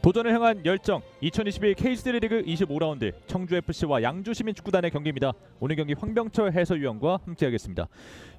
도전을 향한 열정 2021 K3 리그 25라운드 청주FC와 양주시민축구단의 경기입니다. 오늘 경기 황병철 해설위원과 함께하겠습니다.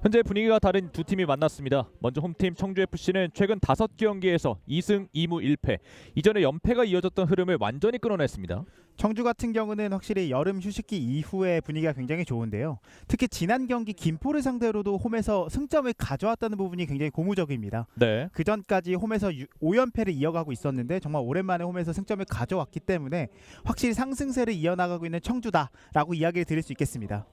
현재 분위기가 다른 두 팀이 만났습니다. 먼저 홈팀 청주FC는 최근 5경기에서 2승 2무 1패, 이전에 연패가 이어졌던 흐름을 완전히 끊어냈습니다. 청주 같은 경우는 확실히 여름 휴식기 이후에 분위기가 굉장히 좋은데요. 특히 지난 경기 김포를 상대로도 홈에서 승점을 가져왔다는 부분이 굉장히 고무적입니다. 네. 그 전까지 홈에서 5연패를 이어가고 있었는데 정말 오랜만에 홈에서 승점을 가져왔기 때문에 확실히 상승세를 이어나가고 있는 청주다라고 이야기를 드릴 수 있겠습니다.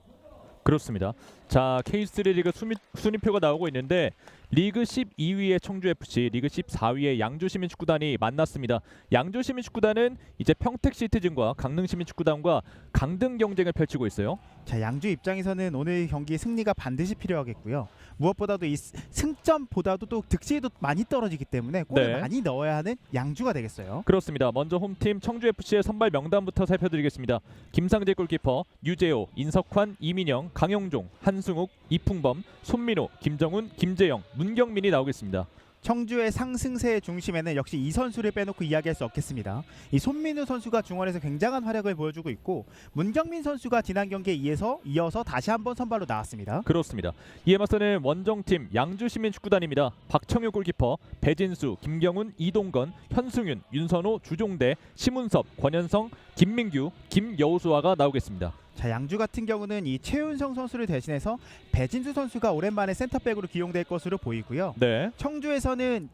그렇습니다. 자, K3 리그 순위표가 나오고 있는데 리그 12위의 청주FC, 리그 14위의 양주시민축구단이 만났습니다. 양주시민축구단은 이제 평택시티즌과 강릉시민축구단과 강등 경쟁을 펼치고 있어요. 자, 양주 입장에서는 오늘 경기 승리가 반드시 필요하겠고요. 무엇보다도 이 승점보다도 또 득실도 많이 떨어지기 때문에 골을 네. 많이 넣어야 하는 양주가 되겠어요. 그렇습니다. 먼저 홈팀 청주FC의 선발 명단부터 살펴드리겠습니다. 김상재 골키퍼, 유재호, 인석환, 이민영, 강영종, 한승욱, 이풍범, 손민호, 김정훈, 김재영, 문경민이 나오겠습니다. 청주의 상승세의 중심에는 역시 이 선수를 빼놓고 이야기할 수 없겠습니다. 이 손민우 선수가 중원에서 굉장한 활약을 보여주고 있고, 문경민 선수가 지난 경기에 이어서 다시 한번 선발로 나왔습니다. 그렇습니다. 이에 맞서는 원정팀 양주시민축구단입니다. 박청효 골키퍼, 배진수, 김경훈, 이동건, 현승윤, 윤선호, 주종대, 심은섭, 권현성, 김민규, 김여우수아가 나오겠습니다. 자, 양주 같은 경우는 이 최윤성 선수를 대신해서 배진수 선수가 오랜만에 센터백으로 기용될 것으로 보이고요. 네. 청주에서는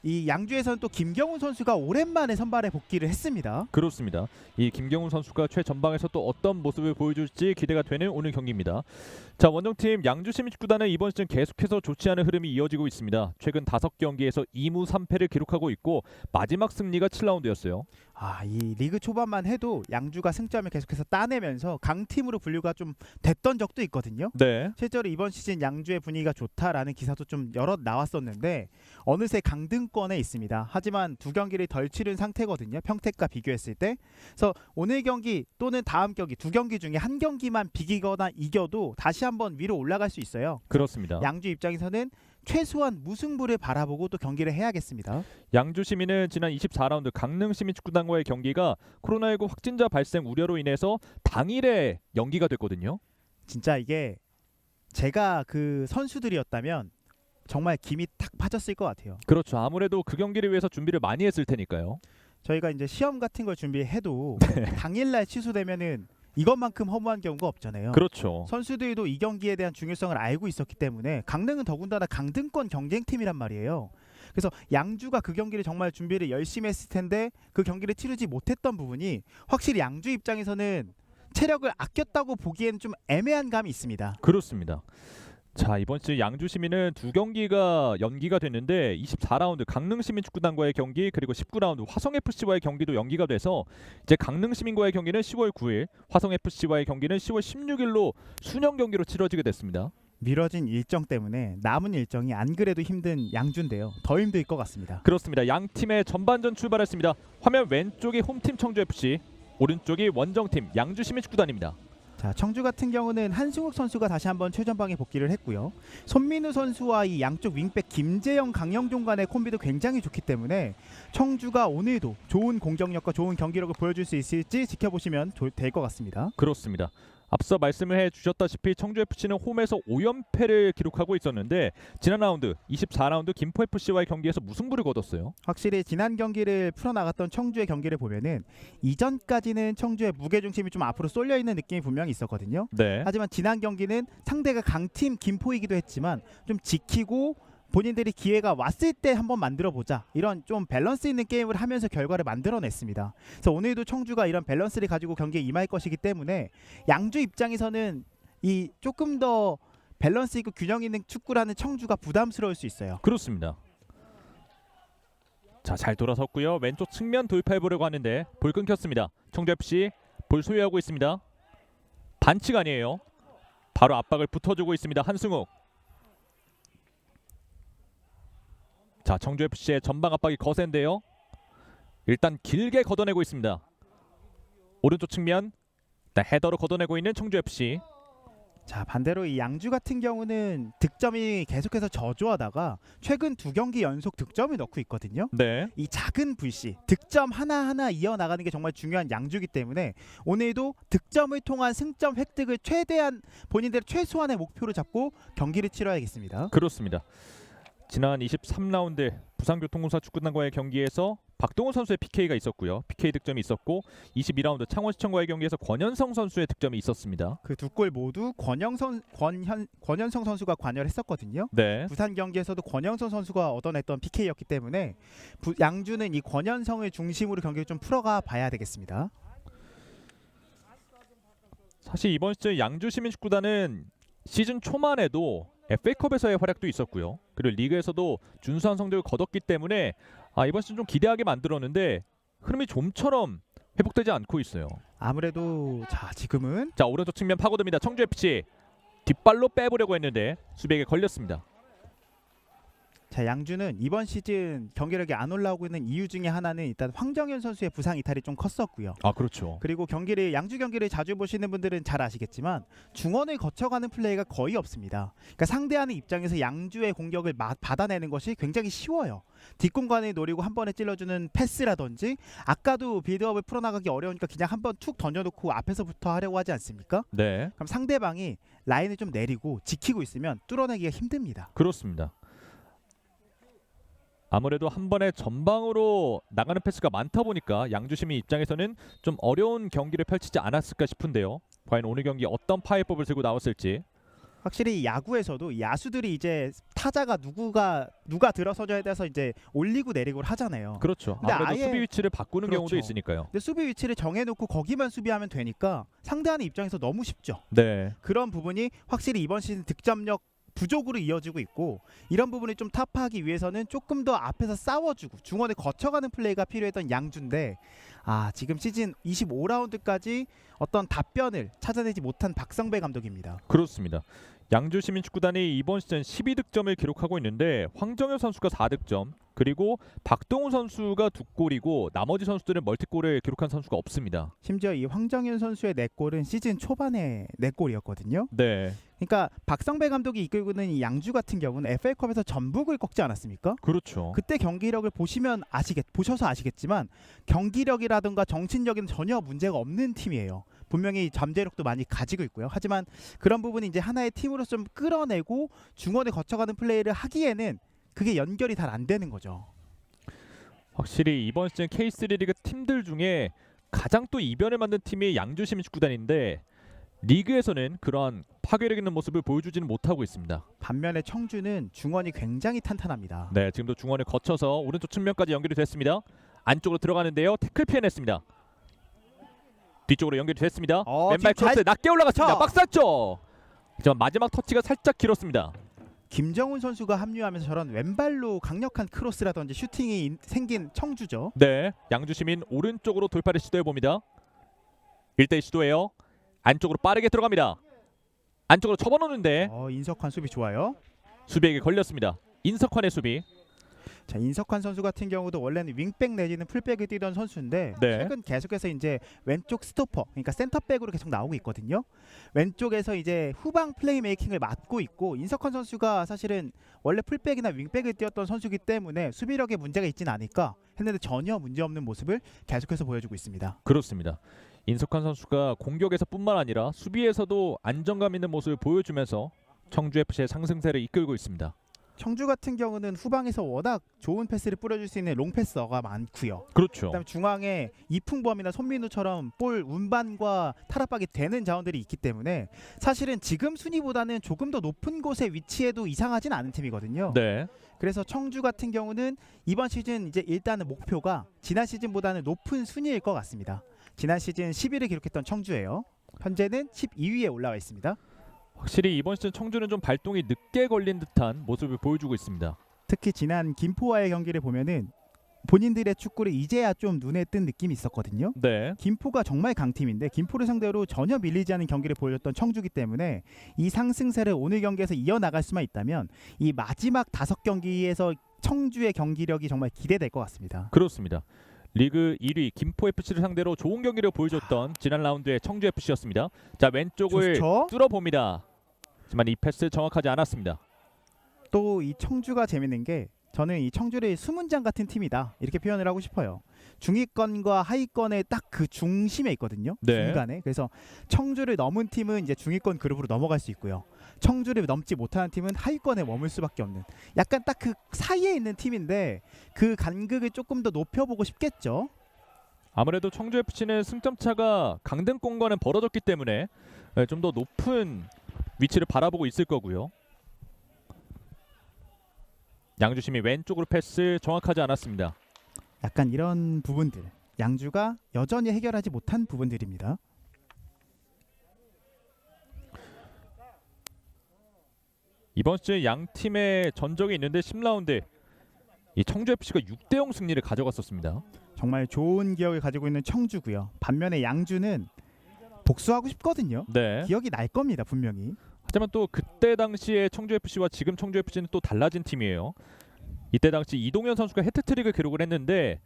이 양주에서는 또 김경훈 선수가 오랜만에 선발에 복귀를 했습니다. 그렇습니다. 이 김경훈 선수가 최전방에서 또 어떤 모습을 보여줄지 기대가 되는 오늘 경기입니다. 자, 원정팀 양주시민축구단은 이번 시즌 계속해서 좋지 않은 흐름이 이어지고 있습니다. 최근 5경기에서 2무 3패를 기록하고 있고 마지막 승리가 7라운드였어요. 이 리그 초반만 해도 양주가 승점을 계속해서 따내면서 강팀으로 분류가 좀 됐던 적도 있거든요. 네. 실제로 이번 시즌 양주의 분위기가 좋다라는 기사도 좀 여러 나왔었는데 어느새 강등권에 있습니다. 하지만 두 경기를 덜 치른 상태거든요. 평택과 비교했을 때. 그래서 오늘 경기 또는 다음 경기 두 경기 중에 한 경기만 비기거나 이겨도 다시 한번 위로 올라갈 수 있어요. 그렇습니다. 양주 입장에서는 최소한 무승부를 바라보고 또 경기를 해야겠습니다. 양주시민은 지난 24라운드 강릉시민축구단과의 경기가 코로나19 확진자 발생 우려로 인해서 당일에 연기가 됐거든요. 진짜 이게 제가 그 선수들이었다면 정말 김이 탁 빠졌을 것 같아요. 그렇죠. 아무래도 그 경기를 위해서 준비를 많이 했을 테니까요. 저희가 이제 시험 같은 걸 준비해도 당일날 취소되면은 이것만큼 허무한 경우가 없잖아요. 그렇죠. 선수들도 이 경기에 대한 중요성을 알고 있었기 때문에 강릉은 더군다나 강등권 경쟁팀이란 말이에요. 그래서 양주가 그 경기를 정말 준비를 열심히 했을 텐데 그 경기를 치르지 못했던 부분이 확실히 양주 입장에서는 체력을 아꼈다고 보기엔 좀 애매한 감이 있습니다. 그렇습니다. 자, 이번 시즌 양주시민은 두 경기가 연기가 됐는데 24라운드 강릉시민축구단과의 경기, 그리고 19라운드 화성FC와의 경기도 연기가 돼서 이제 강릉시민과의 경기는 10월 9일, 화성FC와의 경기는 10월 16일로 수년 경기로 치러지게 됐습니다. 미뤄진 일정 때문에 남은 일정이 안 그래도 힘든 양주인데요. 더 힘들 것 같습니다. 그렇습니다. 양 팀의 전반전 출발했습니다. 화면 왼쪽이 홈팀 청주FC, 오른쪽이 원정팀 양주시민축구단입니다. 자, 청주 같은 경우는 한승욱 선수가 다시 한번 최전방에 복귀를 했고요. 손민우 선수와 이 양쪽 윙백 김재영, 강영종 간의 콤비도 굉장히 좋기 때문에 청주가 오늘도 좋은 공격력과 좋은 경기력을 보여줄 수 있을지 지켜보시면 될 것 같습니다. 그렇습니다. 앞서 말씀을 해주셨다시피 청주FC는 홈에서 5연패를 기록하고 있었는데 지난 라운드 24라운드 김포FC와의 경기에서 무승부를 거뒀어요. 확실히 지난 경기를 풀어나갔던 청주의 경기를 보면은 이전까지는 청주의 무게중심이 좀 앞으로 쏠려있는 느낌이 분명히 있었거든요. 네. 하지만 지난 경기는 상대가 강팀 김포이기도 했지만 좀 지키고 본인들이 기회가 왔을 때 한번 만들어보자, 이런 좀 밸런스 있는 게임을 하면서 결과를 만들어냈습니다. 그래서 오늘도 청주가 이런 밸런스를 가지고 경기에 임할 것이기 때문에 양주 입장에서는 이 조금 더 밸런스 있고 균형 있는 축구라는 청주가 부담스러울 수 있어요. 그렇습니다. 자, 잘 돌아섰고요. 왼쪽 측면 돌파해 보려고 하는데 볼 끊겼습니다. 청주FC 볼 소유하고 있습니다. 반칙 아니에요. 바로 압박을 붙어주고 있습니다. 한승욱. 자, 청주FC의 전방 압박이 거센데요. 일단 길게 걷어내고 있습니다. 오른쪽 측면 일단 헤더로 걷어내고 있는 청주FC. 자, 반대로 이 양주 같은 경우는 득점이 계속해서 저조하다가 최근 2경기 연속 득점을 넣고 있거든요. 네. 이 작은 불씨 득점 하나하나 이어나가는 게 정말 중요한 양주기 때문에 오늘도 득점을 통한 승점 획득을 최대한 본인들의 최소한의 목표로 잡고 경기를 치러야겠습니다. 그렇습니다. 지난 23라운드 부산교통공사 축구단과의 경기에서 박동원 선수의 PK가 있었고요. PK 득점이 있었고 22라운드 창원시청과의 경기에서 권현성 선수의 득점이 있었습니다. 그 두 골 모두 권현성 선수가 관여를 했었거든요. 네. 부산 경기에서도 권현성 선수가 얻어냈던 PK였기 때문에 양주는 이 권현성을 중심으로 경기를 좀 풀어가 봐야 되겠습니다. 사실 이번 시즌 양주시민축구단은 시즌 초만 해도 FA컵에서의 활약도 있었고요. 그리고 리그에서도 준수한 성적을 거뒀기 때문에 이번 시즌 좀 기대하게 만들었는데 흐름이 좀처럼 회복되지 않고 있어요. 아무래도 자 지금은 자, 오른쪽 측면 파고듭니다. 청주FC 뒷발로 빼보려고 했는데 수비에게 걸렸습니다. 자 양주는 이번 시즌 경기력이 안 올라오고 있는 이유 중에 하나는 일단 황정현 선수의 부상 이탈이 좀 컸었고요. 그렇죠. 그리고 양주 경기를 자주 보시는 분들은 잘 아시겠지만 중원을 거쳐가는 플레이가 거의 없습니다. 그러니까 상대하는 입장에서 양주의 공격을 받아내는 것이 굉장히 쉬워요. 뒷공간을 노리고 한 번에 찔러주는 패스라든지 아까도 빌드업을 풀어나가기 어려우니까 그냥 한 번 툭 던져놓고 앞에서부터 하려고 하지 않습니까? 네, 그럼 상대방이 라인을 좀 내리고 지키고 있으면 뚫어내기가 힘듭니다. 그렇습니다. 아무래도 한 번에 전방으로 나가는 패스가 많다 보니까 양주시민 입장에서는 좀 어려운 경기를 펼치지 않았을까 싶은데요. 과연 오늘 경기 어떤 파해법을 들고 나왔을지. 확실히 야구에서도 야수들이 이제 타자가 누가 들어서줘야 돼서 이제 올리고 내리고를 하잖아요. 그렇죠. 근데 아무래도 아예- 수비 위치를 바꾸는 그렇죠. 경우도 있으니까요. 근데 수비 위치를 정해놓고 거기만 수비하면 되니까 상대하는 입장에서 너무 쉽죠. 네, 그런 부분이 확실히 이번 시즌 득점력 부족으로 이어지고 있고 이런 부분을 좀 타파하기 위해서는 조금 더 앞에서 싸워주고 중원을 거쳐가는 플레이가 필요했던 양주인데 지금 시즌 25라운드까지 어떤 답변을 찾아내지 못한 박성배 감독입니다. 그렇습니다. 양주시민축구단이 이번 시즌 12득점을 기록하고 있는데 황정현 선수가 4득점, 그리고 박동훈 선수가 2골이고 나머지 선수들은 멀티골을 기록한 선수가 없습니다. 심지어 이 황정현 선수의 4골은 시즌 초반에 4골이었거든요. 네, 그러니까 박성배 감독이 이끌고 있는 이 양주 같은 경우는 FA컵에서 전북을 꺾지 않았습니까? 그렇죠. 그때 경기력을 보셔서 아시겠지만 경기력이라든가 정신력에는 전혀 문제가 없는 팀이에요. 분명히 잠재력도 많이 가지고 있고요. 하지만 그런 부분이 이제 하나의 팀으로서 좀 끌어내고 중원을 거쳐가는 플레이를 하기에는 그게 연결이 잘 안 되는 거죠. 확실히 이번 시즌 K3 리그 팀들 중에 가장 또 이변을 만든 팀이 양주시민축구단인데 리그에서는 그러한 파괴력 있는 모습을 보여주지는 못하고 있습니다. 반면에 청주는 중원이 굉장히 탄탄합니다. 네, 지금도 중원을 거쳐서 오른쪽 측면까지 연결이 됐습니다. 안쪽으로 들어가는데요. 태클 피해냈습니다. 뒤쪽으로 연결이 됐습니다. 왼발 지금 크로스 낮게 올라갔습니다. 자. 박스 안쪽. 하지만 마지막 터치가 살짝 길었습니다. 김정훈 선수가 합류하면서 저런 왼발로 강력한 크로스라든지 슈팅이 생긴 청주죠. 네, 양주시민 오른쪽으로 돌파를 시도해봅니다. 1대1 시도해요. 안쪽으로 빠르게 들어갑니다. 안쪽으로 접어놓는데 인석환 수비 좋아요. 수비에게 걸렸습니다. 인석환의 수비. 자, 인석환 선수 같은 경우도 원래는 윙백 내지는 풀백을 뛰던 선수인데 네. 최근 계속해서 이제 왼쪽 스토퍼, 그러니까 센터백으로 계속 나오고 있거든요. 왼쪽에서 이제 후방 플레이메이킹을 맡고 있고 인석환 선수가 사실은 원래 풀백이나 윙백을 뛰었던 선수이기 때문에 수비력에 문제가 있진 않을까 했는데 전혀 문제없는 모습을 계속해서 보여주고 있습니다. 그렇습니다. 인석환 선수가 공격에서뿐만 아니라 수비에서도 안정감 있는 모습을 보여주면서 청주FC의 상승세를 이끌고 있습니다. 청주 같은 경우는 후방에서 워낙 좋은 패스를 뿌려줄 수 있는 롱패스가 많고요. 그렇죠. 그다음에 중앙에 이풍범이나 손민우처럼 볼 운반과 탈압박이 되는 자원들이 있기 때문에 사실은 지금 순위보다는 조금 더 높은 곳에 위치해도 이상하진 않은 팀이거든요. 네, 그래서 청주 같은 경우는 이번 시즌 이제 일단은 목표가 지난 시즌보다는 높은 순위일 것 같습니다. 지난 시즌 10위를 기록했던 청주예요. 현재는 12위에 올라와 있습니다. 확실히 이번 시즌 청주는 좀 발동이 늦게 걸린 듯한 모습을 보여주고 있습니다. 특히 지난 김포와의 경기를 보면은 본인들의 축구를 이제야 좀 눈에 띈 느낌이 있었거든요. 네, 김포가 정말 강팀인데 김포를 상대로 전혀 밀리지 않은 경기를 보여줬던 청주기 때문에 이 상승세를 오늘 경기에서 이어나갈 수만 있다면 이 마지막 5경기에서 청주의 경기력이 정말 기대될 것 같습니다. 그렇습니다. 리그 1위 김포FC를 상대로 좋은 경기를 보여줬던 지난 라운드의 청주FC였습니다. 자, 왼쪽을 좋죠? 뚫어봅니다. 하지만 이 패스 정확하지 않았습니다. 또 이 청주가 재밌는 게 저는 이 청주를 수문장 같은 팀이다 이렇게 표현을 하고 싶어요. 중위권과 하위권의 딱 그 중심에 있거든요. 네. 중간에. 그래서 청주를 넘은 팀은 이제 중위권 그룹으로 넘어갈 수 있고요. 청주를 넘지 못하는 팀은 하위권에 머물 수밖에 없는 약간 딱 그 사이에 있는 팀인데 그 간극을 조금 더 높여보고 싶겠죠. 아무래도 청주 FC는 승점 차가 강등권과는 벌어졌기 때문에 좀 더 높은 위치를 바라보고 있을 거고요. 양주심이 왼쪽으로 패스 정확하지 않았습니다. 약간 이런 부분들 양주가 여전히 해결하지 못한 부분들입니다. 이번 시즌 양 팀의 전적이 있는데 10라운드 이 청주 FC가 6대0 승리를 가져갔었습니다. 정말 좋은 기억을 가지고 있는 청주고요. 반면에 양주는 복수하고 싶거든요. 네. 기억이 날 겁니다, 분명히. 하지만 또 그때 당시에 청주 FC와 지금 청주 FC는 또 달라진 팀이에요. 이때 당시 이동현 선수가 해트트릭을 기록을 했는데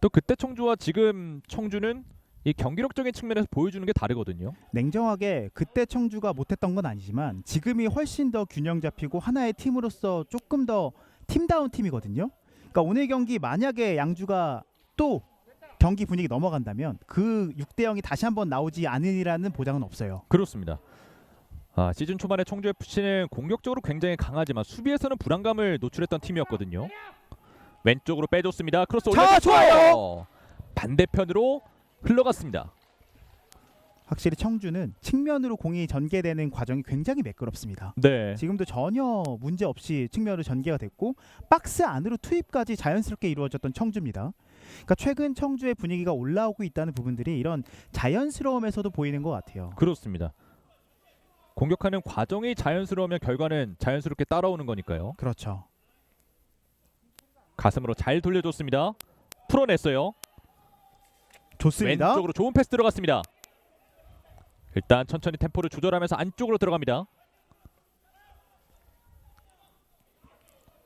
또 그때 청주와 지금 청주는 이 경기력적인 측면에서 보여주는 게 다르거든요. 냉정하게 그때 청주가 못했던 건 아니지만 지금이 훨씬 더 균형 잡히고 하나의 팀으로서 조금 더 팀다운 팀이거든요. 그러니까 오늘 경기 만약에 양주가 또 경기 분위기 넘어간다면 그 6대0이 다시 한번 나오지 않으리라는 보장은 없어요. 그렇습니다. 시즌 초반에 청주 FC는 공격적으로 굉장히 강하지만 수비에서는 불안감을 노출했던 팀이었거든요. 왼쪽으로 빼줬습니다. 크로스 자, 올려줬어요. 좋아요. 반대편으로 흘러갔습니다. 확실히 청주는 측면으로 공이 전개되는 과정이 굉장히 매끄럽습니다. 네. 지금도 전혀 문제 없이 측면으로 전개가 됐고 박스 안으로 투입까지 자연스럽게 이루어졌던 청주입니다. 그러니까 최근 청주의 분위기가 올라오고 있다는 부분들이 이런 자연스러움에서도 보이는 것 같아요. 그렇습니다. 공격하는 과정이 자연스러우면 결과는 자연스럽게 따라오는 거니까요. 그렇죠. 가슴으로 잘 돌려줬습니다. 풀어냈어요. 좋습니다. 왼쪽으로 좋은 패스 들어갔습니다. 일단 천천히 템포를 조절하면서 안쪽으로 들어갑니다.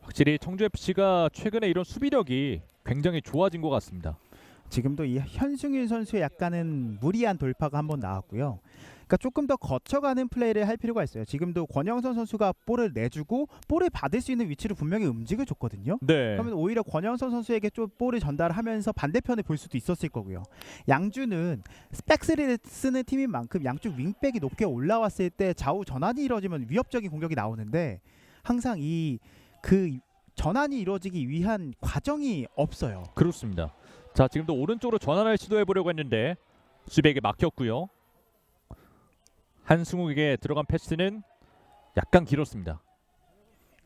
확실히 청주 FC가 최근에 이런 수비력이 굉장히 좋아진 것 같습니다. 지금도 이 현승윤 선수의 약간은 무리한 돌파가 한번 나왔고요. 그러니까 조금 더 거쳐가는 플레이를 할 필요가 있어요. 지금도 권영선 선수가 볼을 내주고 볼을 받을 수 있는 위치로 분명히 움직여 줬거든요. 네. 그러면 오히려 권영선 선수에게 좀 볼을 전달하면서 반대편을 볼 수도 있었을 거고요. 양주는 스펙스를 쓰는 팀인 만큼 양쪽 윙백이 높게 올라왔을 때 좌우 전환이 이루어지면 위협적인 공격이 나오는데 항상 그 전환이 이루어지기 위한 과정이 없어요. 그렇습니다. 자, 지금도 오른쪽으로 전환을 시도해 보려고 했는데 수비에게 막혔고요. 한승욱에게 들어간 패스는 약간 길었습니다.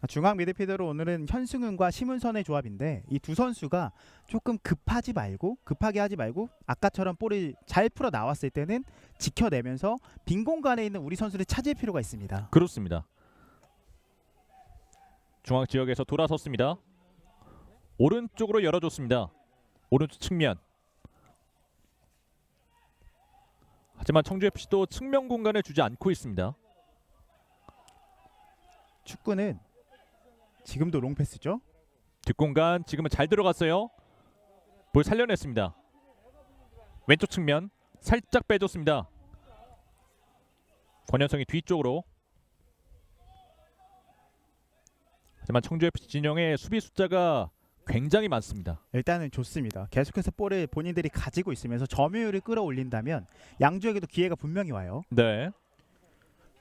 중앙 미드필더로 오늘은 현승은과 심은선의 조합인데 이 두 선수가 조금 급하게 하지 말고 아까처럼 볼을 잘 풀어 나왔을 때는 지켜내면서 빈 공간에 있는 우리 선수를 찾을 필요가 있습니다. 그렇습니다. 중앙 지역에서 돌아섰습니다. 오른쪽으로 열어줬습니다. 오른쪽 측면. 하지만 청주 FC도 측면 공간을 주지 않고 있습니다. 축구는 지금도 롱패스죠. 뒷공간 지금은 잘 들어갔어요. 볼 살려냈습니다. 왼쪽 측면 살짝 빼줬습니다. 권현성이 뒤쪽으로. 하지만 청주 FC 진영의 수비 숫자가 굉장히 많습니다. 일단은 좋습니다. 계속해서 볼을 본인들이 가지고 있으면서 점유율을 끌어올린다면 양주에게도 기회가 분명히 와요. 네.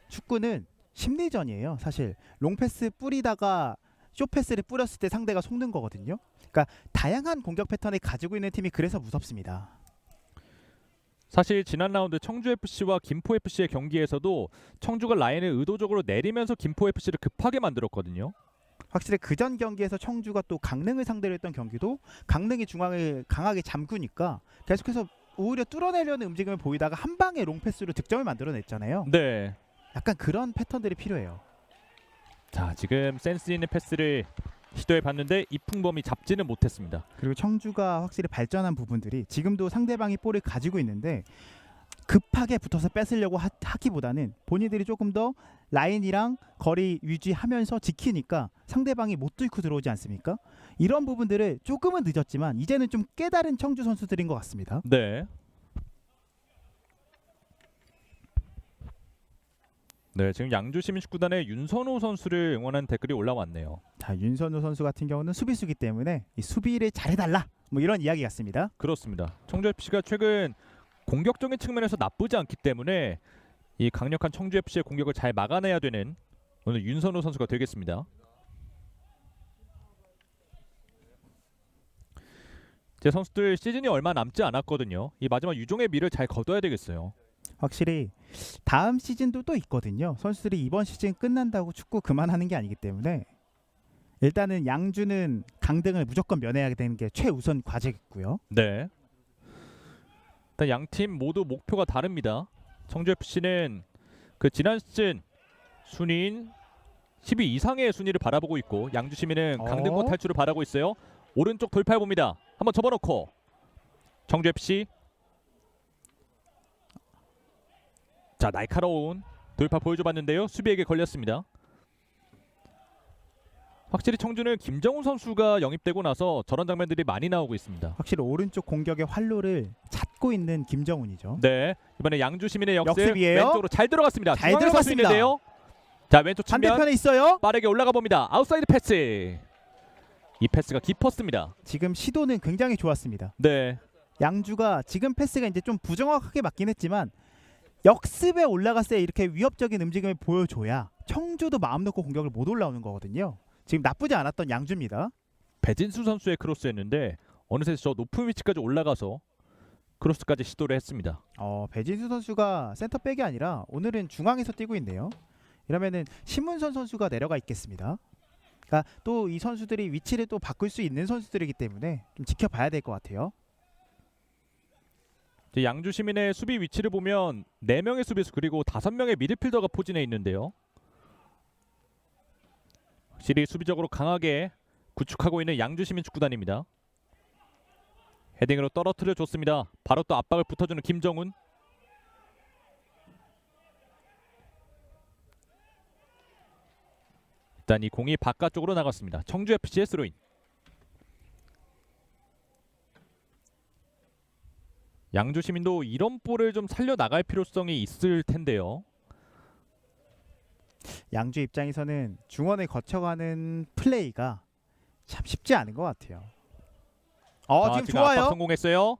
축구는 심리전이에요. 사실 롱패스 뿌리다가 쇼패스를 뿌렸을 때 상대가 속는 거거든요. 그러니까 다양한 공격 패턴을 가지고 있는 팀이 그래서 무섭습니다. 사실 지난 라운드 청주 FC와 김포 FC의 경기에서도 청주가 라인을 의도적으로 내리면서 김포 FC를 급하게 만들었거든요. 확실히 그전 경기에서 청주가 또 강릉을 상대로 했던 경기도 강릉이 중앙을 강하게 잠그니까 계속해서 오히려 뚫어내려는 움직임을 보이다가 한 방에 롱패스로 득점을 만들어냈잖아요. 네. 약간 그런 패턴들이 필요해요. 자, 지금 센스 있는 패스를 시도해 봤는데 이풍범이 잡지는 못했습니다. 그리고 청주가 확실히 발전한 부분들이 지금도 상대방이 볼을 가지고 있는데 급하게 붙어서 뺏으려고 하기보다는 본인들이 조금 더 라인이랑 거리 유지하면서 지키니까 상대방이 못 뚫고 들어오지 않습니까? 이런 부분들을 조금은 늦었지만 이제는 좀 깨달은 청주 선수들인 것 같습니다. 네. 네, 지금 양주시민축구단의 윤선호 선수를 응원하는 댓글이 올라왔네요. 자, 윤선우 선수 같은 경우는 수비수기 때문에 이 수비를 잘해달라 뭐 이런 이야기 같습니다. 그렇습니다. 청주FC가 최근 공격적인 측면에서 나쁘지 않기 때문에 이 강력한 청주FC의 공격을 잘 막아내야 되는 오늘 윤선호 선수가 되겠습니다. 제 선수들 시즌이 얼마 남지 않았거든요. 이 마지막 유종의 미를 잘 거둬야 되겠어요. 확실히 다음 시즌도 또 있거든요. 선수들이 이번 시즌 끝난다고 축구 그만하는 게 아니기 때문에 일단은 양주는 강등을 무조건 면해야 되는 게 최우선 과제겠고요. 네. 일단 양 팀 모두 목표가 다릅니다. 청주FC는 그 지난 시즌 순위인 10위 이상의 순위를 바라보고 있고 양주시민은 강등권 탈출을 바라고 있어요. 오른쪽 돌파해 봅니다. 한번 접어놓고 청주FC 자 날카로운 돌파 보여줘봤는데요. 수비에게 걸렸습니다. 확실히 청주는 김정우 선수가 영입되고 나서 저런 장면들이 많이 나오고 있습니다. 확실히 오른쪽 공격의 활로를 찾고 있는 김정훈이죠. 네, 이번에 양주시민의 역습 역습이에요. 왼쪽으로 잘 들어갔습니다. 잘 중앙에 선수 들어갔습니다. 있는데요. 자 왼쪽 측면 반대편에 있어요. 빠르게 올라가 봅니다. 아웃사이드 패스. 이 패스가 깊었습니다. 지금 시도는 굉장히 좋았습니다. 네, 양주가 지금 패스가 이제 좀 부정확하게 맞긴 했지만 역습에 올라갔을 때 이렇게 위협적인 움직임을 보여줘야 청주도 마음 놓고 공격을 못 올라오는 거거든요. 지금 나쁘지 않았던 양주입니다. 배진수 선수의 크로스였는데 어느새 저 높은 위치까지 올라가서 크로스까지 시도를 했습니다. 배진수 선수가 센터백이 아니라 오늘은 중앙에서 뛰고 있네요. 이러면은 신문선 선수가 내려가 있겠습니다. 그러니까 또 이 선수들이 위치를 또 바꿀 수 있는 선수들이기 때문에 좀 지켜봐야 될 것 같아요. 이제 양주 시민의 수비 위치를 보면 4명의 수비수 그리고 5명의 미드필더가 포진해 있는데요. 확실히 수비적으로 강하게 구축하고 있는 양주 시민 축구단입니다. 헤딩으로 떨어뜨려 줬습니다. 바로 또 압박을 붙어주는 김정훈. 일단 이 공이 바깥쪽으로 나갔습니다. 청주FC의 스로인. 양주 시민도 이런 볼을 좀 살려나갈 필요성이 있을 텐데요. 양주 입장에서는 중원을 거쳐가는 플레이가 참 쉽지 않은 것 같아요. 지금 지금 압박 좋아요. 성공했어요.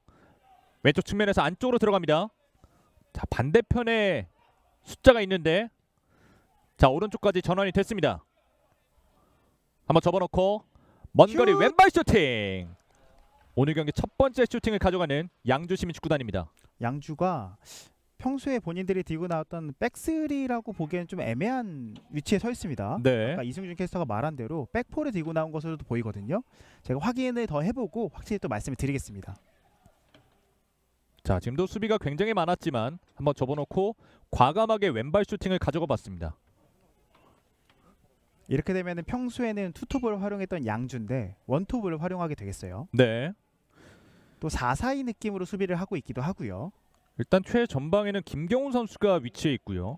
왼쪽 측면에서 안쪽으로 들어갑니다. 자 반대편에 숫자가 있는데 자 오른쪽까지 전환이 됐습니다. 한번 접어놓고 먼 거리 슛! 왼발 슈팅. 오늘 경기 첫 번째 슈팅을 가져가는 양주 시민 축구단입니다. 양주가 평소에 본인들이 들고 나왔던 백스리라고 보기에는 좀 애매한 위치에 서 있습니다. 네. 아까 이승준 캐스터가 말한 대로 백포를 들고 나온 것으로도 보이거든요. 제가 확인을 더 해보고 확실히 또 말씀을 드리겠습니다. 자 지금도 수비가 굉장히 많았지만 한번 접어놓고 과감하게 왼발 슈팅을 가져가 봤습니다. 이렇게 되면 평소에는 투톱을 활용했던 양주인데 원톱을 활용하게 되겠어요. 네. 또 4-4-2 느낌으로 수비를 하고 있기도 하고요. 일단 최전방에는 김경훈 선수가 위치해 있고요.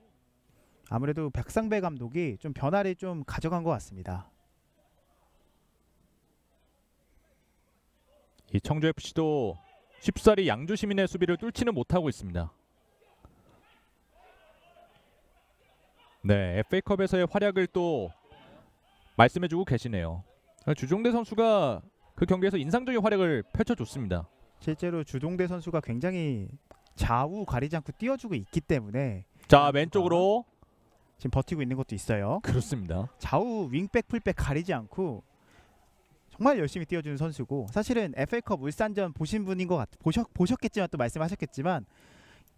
아무래도 백상배 감독이 좀 변화를 좀 가져간 것 같습니다. 이 청주FC도 쉽사리 양주 시민의 수비를 뚫지는 못하고 있습니다. 네, FA컵에서의 활약을 또 말씀해주고 계시네요. 주종대 선수가 그 경기에서 인상적인 활약을 펼쳐줬습니다. 실제로 주동대 선수가 굉장히 좌우 가리지 않고 띄워주고 있기 때문에 자 왼쪽으로 지금 버티고 있는 것도 있어요. 그렇습니다. 좌우 윙백 풀백 가리지 않고 정말 열심히 뛰어주는 선수고 사실은 FA컵 울산전 보신 분인 것 보셨겠지만 또 말씀하셨겠지만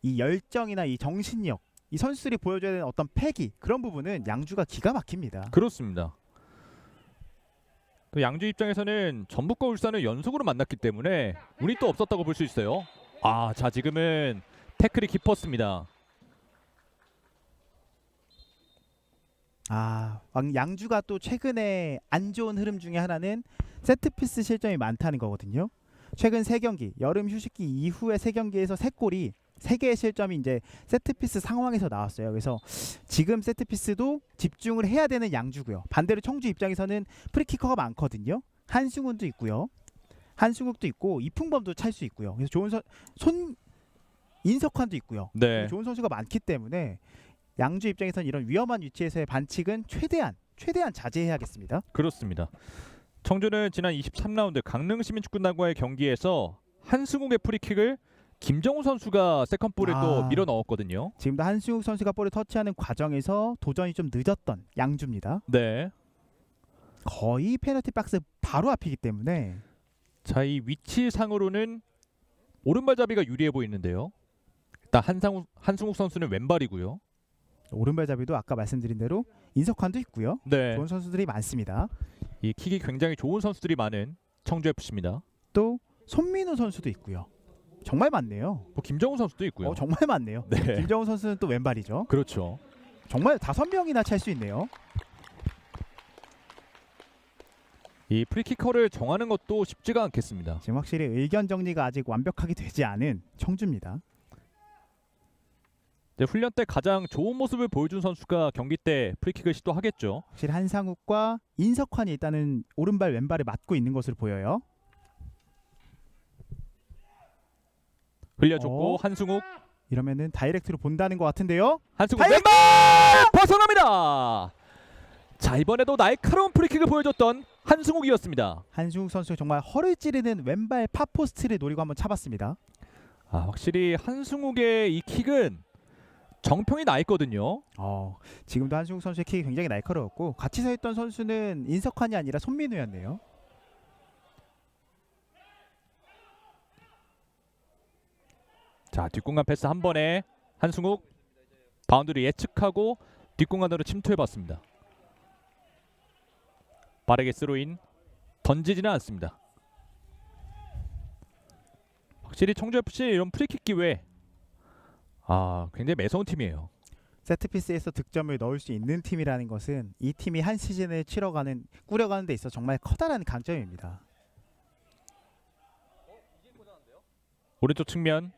이 열정이나 이 정신력 이 선수들이 보여줘야 되는 어떤 패기 그런 부분은 양주가 기가 막힙니다. 그렇습니다. 그 양주 입장에서는 전북과 울산을 연속으로 만났기 때문에 운이 또 없었다고 볼 수 있어요. 자 지금은 태클이 깊었습니다. 양주가 또 최근에 안 좋은 흐름 중에 하나는 세트피스 실점이 많다는 거거든요. 최근 3경기 여름 휴식기 이후에 3경기에서 3골이 3개의 실점이 이제 세트피스 상황에서 나왔어요. 그래서 지금 세트피스도 집중을 해야 되는 양주고요. 반대로 청주 입장에서는 프리키커가 많거든요. 한승훈도 있고요. 한승욱도 있고 이풍범도 찰 수 있고요. 그래서 좋은 인석환도 있고요. 네. 좋은 선수가 많기 때문에 양주 입장에서는 이런 위험한 위치에서의 반칙은 최대한 자제해야겠습니다. 그렇습니다. 청주는 지난 23라운드 강릉시민축구단과의 경기에서 한승욱의 프리킥을 김정우 선수가 세컨볼에 또 밀어 넣었거든요. 지금도 한승욱 선수가 볼을 터치하는 과정에서 도전이 좀 늦었던 양주입니다. 네. 거의 페널티 박스 바로 앞이기 때문에 자, 이 위치상으로는 오른발잡이가 유리해 보이는데요. 일단 한승욱 선수는 왼발이고요. 오른발잡이도 아까 말씀드린 대로 인석환도 있고요. 네. 좋은 선수들이 많습니다. 이 킥이 굉장히 좋은 선수들이 많은 청주 FC입니다. 또 손민우 선수도 있고요. 정말 많네요. 뭐 김정우 선수도 있고요. 정말 많네요. 네. 김정우 선수는 또 왼발이죠. 그렇죠. 정말 5명이나 찰 수 있네요. 이 프리키커를 정하는 것도 쉽지가 않겠습니다. 지금 확실히 의견 정리가 아직 완벽하게 되지 않은 청주입니다. 이제 훈련 때 가장 좋은 모습을 보여준 선수가 경기 때 프리킥을 시도하겠죠. 확실히 한상욱과 인석환이 일단은 오른발 왼발을 맞고 있는 것으로 보여요. 흘려줬고 한승욱. 이러면은 다이렉트로 본다는 것 같은데요. 한승욱 왼발 벗어납니다. 자, 이번에도 날카로운 프리킥을 보여줬던 한승욱이었습니다. 한승욱 선수 정말 허를 찌르는 왼발 팝포스트를 노리고 한번 차봤습니다. 아, 확실히 한승욱의 이 킥은 정평이 나 있거든요. 지금도 한승욱 선수의 킥이 굉장히 날카로웠고 같이 서 있던 선수는 인석환이 아니라 손민우였네요. 자, 뒷공간 패스 한 번에 한승욱 바운드를 예측하고 뒷공간으로 침투해봤습니다. 빠르게 스로인 던지지는 않습니다. 확실히 청주FC 이런 프리킥 기회 굉장히 매서운 팀이에요. 세트피스에서 득점을 넣을 수 있는 팀이라는 것은 이 팀이 한 시즌을 꾸려가는 데 있어 정말 커다란 강점입니다. 오른쪽 측면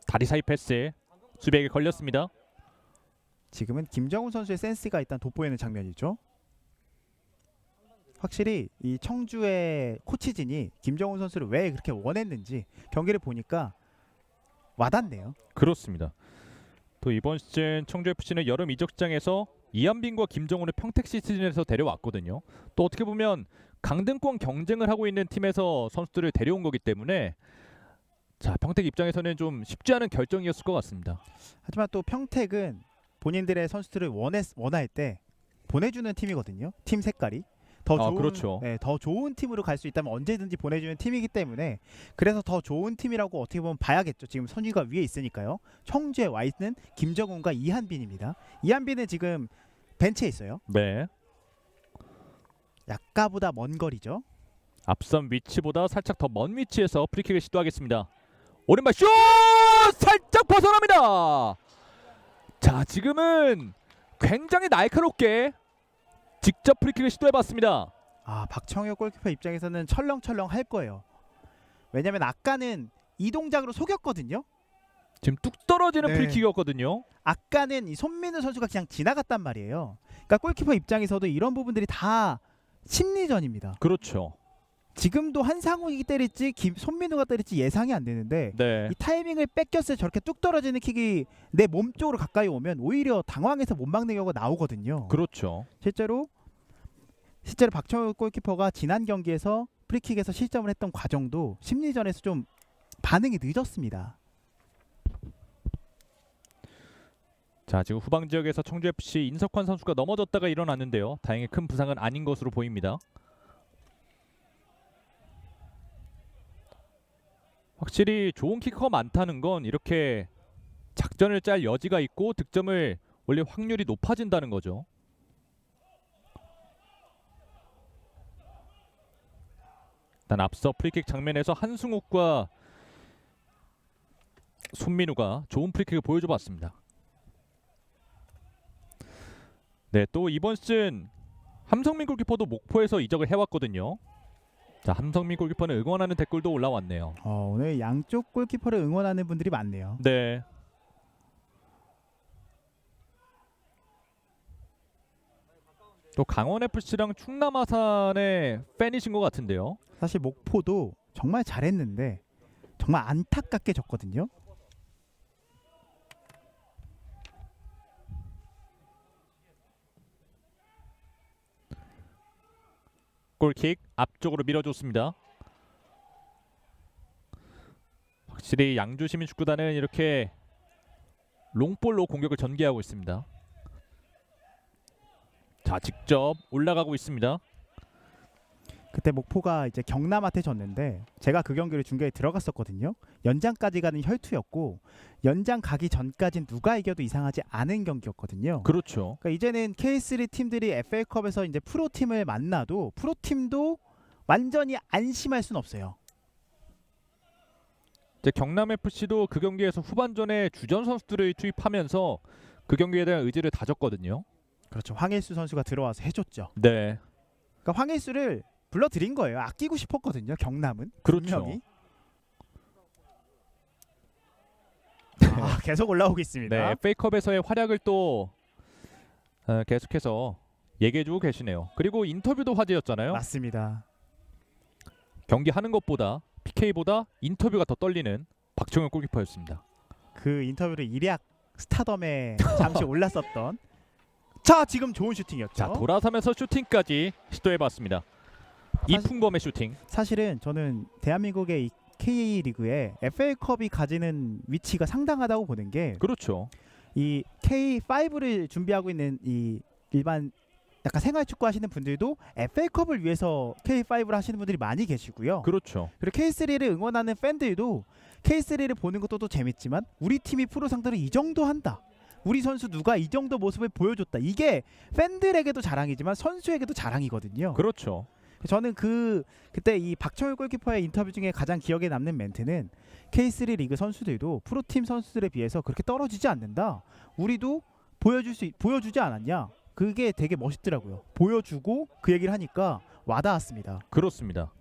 다리 사이 패스 수비에게 걸렸습니다. 지금은 김정우 선수의 센스가 일단 돋보이는 장면이죠. 확실히 이 청주의 코치진이 김정우 선수를 왜 그렇게 원했는지 경기를 보니까 와닿네요. 그렇습니다. 또 이번 시즌 청주FC는 여름 이적 시장에서 이한빈과 김정우를 평택 시즌에서 데려왔거든요. 또 어떻게 보면 강등권 경쟁을 하고 있는 팀에서 선수들을 데려온 거기 때문에 자, 평택 입장에서는 좀 쉽지 않은 결정이었을 것 같습니다. 하지만 또 평택은 본인들의 선수들을 원할 때 보내주는 팀이거든요. 팀 색깔이 그렇죠. 더 좋은 팀으로 갈 수 있다면 언제든지 보내주는 팀이기 때문에 그래서 더 좋은 팀이라고 어떻게 보면 봐야겠죠. 지금 선위가 위에 있으니까요. 청주에 와 있는 김정훈과 이한빈입니다. 이한빈은 지금 벤치에 있어요. 네. 약가보다 먼 거리죠. 앞선 위치보다 살짝 더 먼 위치에서 프리킥을 시도하겠습니다. 오른발 슛! 살짝 벗어납니다. 자, 지금은 굉장히 날카롭게 직접 프리킥을 시도해봤습니다. 박청혁 골키퍼 입장에서는 철렁철렁 할 거예요. 왜냐면 아까는 이 동작으로 속였거든요. 지금 뚝 떨어지는 네. 프리킥이었거든요. 아까는 이 손민우 선수가 그냥 지나갔단 말이에요. 그러니까 골키퍼 입장에서도 이런 부분들이 다 심리전입니다. 그렇죠. 지금도 한상욱이 때릴지 손민우가 때릴지 예상이 안 되는데 네. 이 타이밍을 뺏겼을 때 저렇게 뚝 떨어지는 킥이 내 몸 쪽으로 가까이 오면 오히려 당황해서 못 막는 경우가 나오거든요. 그렇죠. 실제로 박정우 골키퍼가 지난 경기에서 프리킥에서 실점을 했던 과정도 심리전에서 좀 반응이 늦었습니다. 자, 지금 후방 지역에서 청주FC 인석환 선수가 넘어졌다가 일어났는데요. 다행히 큰 부상은 아닌 것으로 보입니다. 확실히 좋은 키커가 많다는 건 이렇게 작전을 짤 여지가 있고 득점을 원래 확률이 높아진다는 거죠. 일단 앞서 프리킥 장면에서 한승욱과 손민우가 좋은 프리킥을 보여줘봤습니다. 네, 또 이번 시즌 함성민 골키퍼도 목포에서 이적을 해왔거든요. 자, 함성민 골키퍼는 응원하는 댓글도 올라왔네요. 오늘 양쪽 골키퍼를 응원하는 분들이 많네요. 네. 또 강원FC랑 충남 아산의 팬이신 것 같은데요. 사실 목포도 정말 잘했는데 정말 안타깝게 졌거든요. 골킥 앞쪽으로 밀어줬습니다. 확실히 양주시민축구단은 이렇게 롱볼로 공격을 전개하고 있습니다. 자, 직접 올라가고 있습니다. 그때 목포가 이제 경남한테 졌는데 제가 그 경기를 중계에 들어갔었거든요. 연장까지 가는 혈투였고 연장 가기 전까진 누가 이겨도 이상하지 않은 경기였거든요. 그렇죠. 그러니까 이제는 K3 팀들이 FA컵에서 이제 프로팀을 만나도 프로팀도 완전히 안심할 수는 없어요. 이제 경남 FC도 그 경기에서 후반전에 주전 선수들을 투입하면서 그 경기에 대한 의지를 다졌거든요. 그렇죠. 황일수 선수가 들어와서 해줬죠. 네, 그러니까 황일수를 불러들인 거예요. 아끼고 싶었거든요. 경남은. 그렇죠. 분명히. 계속 올라오고 있습니다. 네, FA컵에서의 활약을 또 계속해서 얘기해주고 계시네요. 그리고 인터뷰도 화제였잖아요. 맞습니다. 경기 하는 것보다 PK보다 인터뷰가 더 떨리는 박정현 골키퍼였습니다. 그 인터뷰를 일약 스타덤에 잠시 올랐었던. 자, 지금 좋은 슈팅이었죠. 자, 돌아서면서 슈팅까지 시도해봤습니다. 이풍범의 슈팅. 사실은 저는 대한민국의 이 K리그에 FA컵이 가지는 위치가 상당하다고 보는 게 그렇죠. 이 K5를 준비하고 있는 이 일반 약간 생활 축구 하시는 분들도 FA컵을 위해서 K5를 하시는 분들이 많이 계시고요. 그렇죠. 그리고 K3를 응원하는 팬들도 K3를 보는 것도 또 재밌지만 우리 팀이 프로 상대로 이 정도 한다. 우리 선수 누가 이 정도 모습을 보여줬다. 이게 팬들에게도 자랑이지만 선수에게도 자랑이거든요. 그렇죠. 저는 그때 이 박철 골키퍼의 인터뷰 중에 가장 기억에 남는 멘트는 K3 리그 선수들도 프로팀 선수들에 비해서 그렇게 떨어지지 않는다. 우리도 보여주지 않았냐. 그게 되게 멋있더라고요. 보여주고 그 얘기를 하니까 와닿았습니다. 그렇습니다.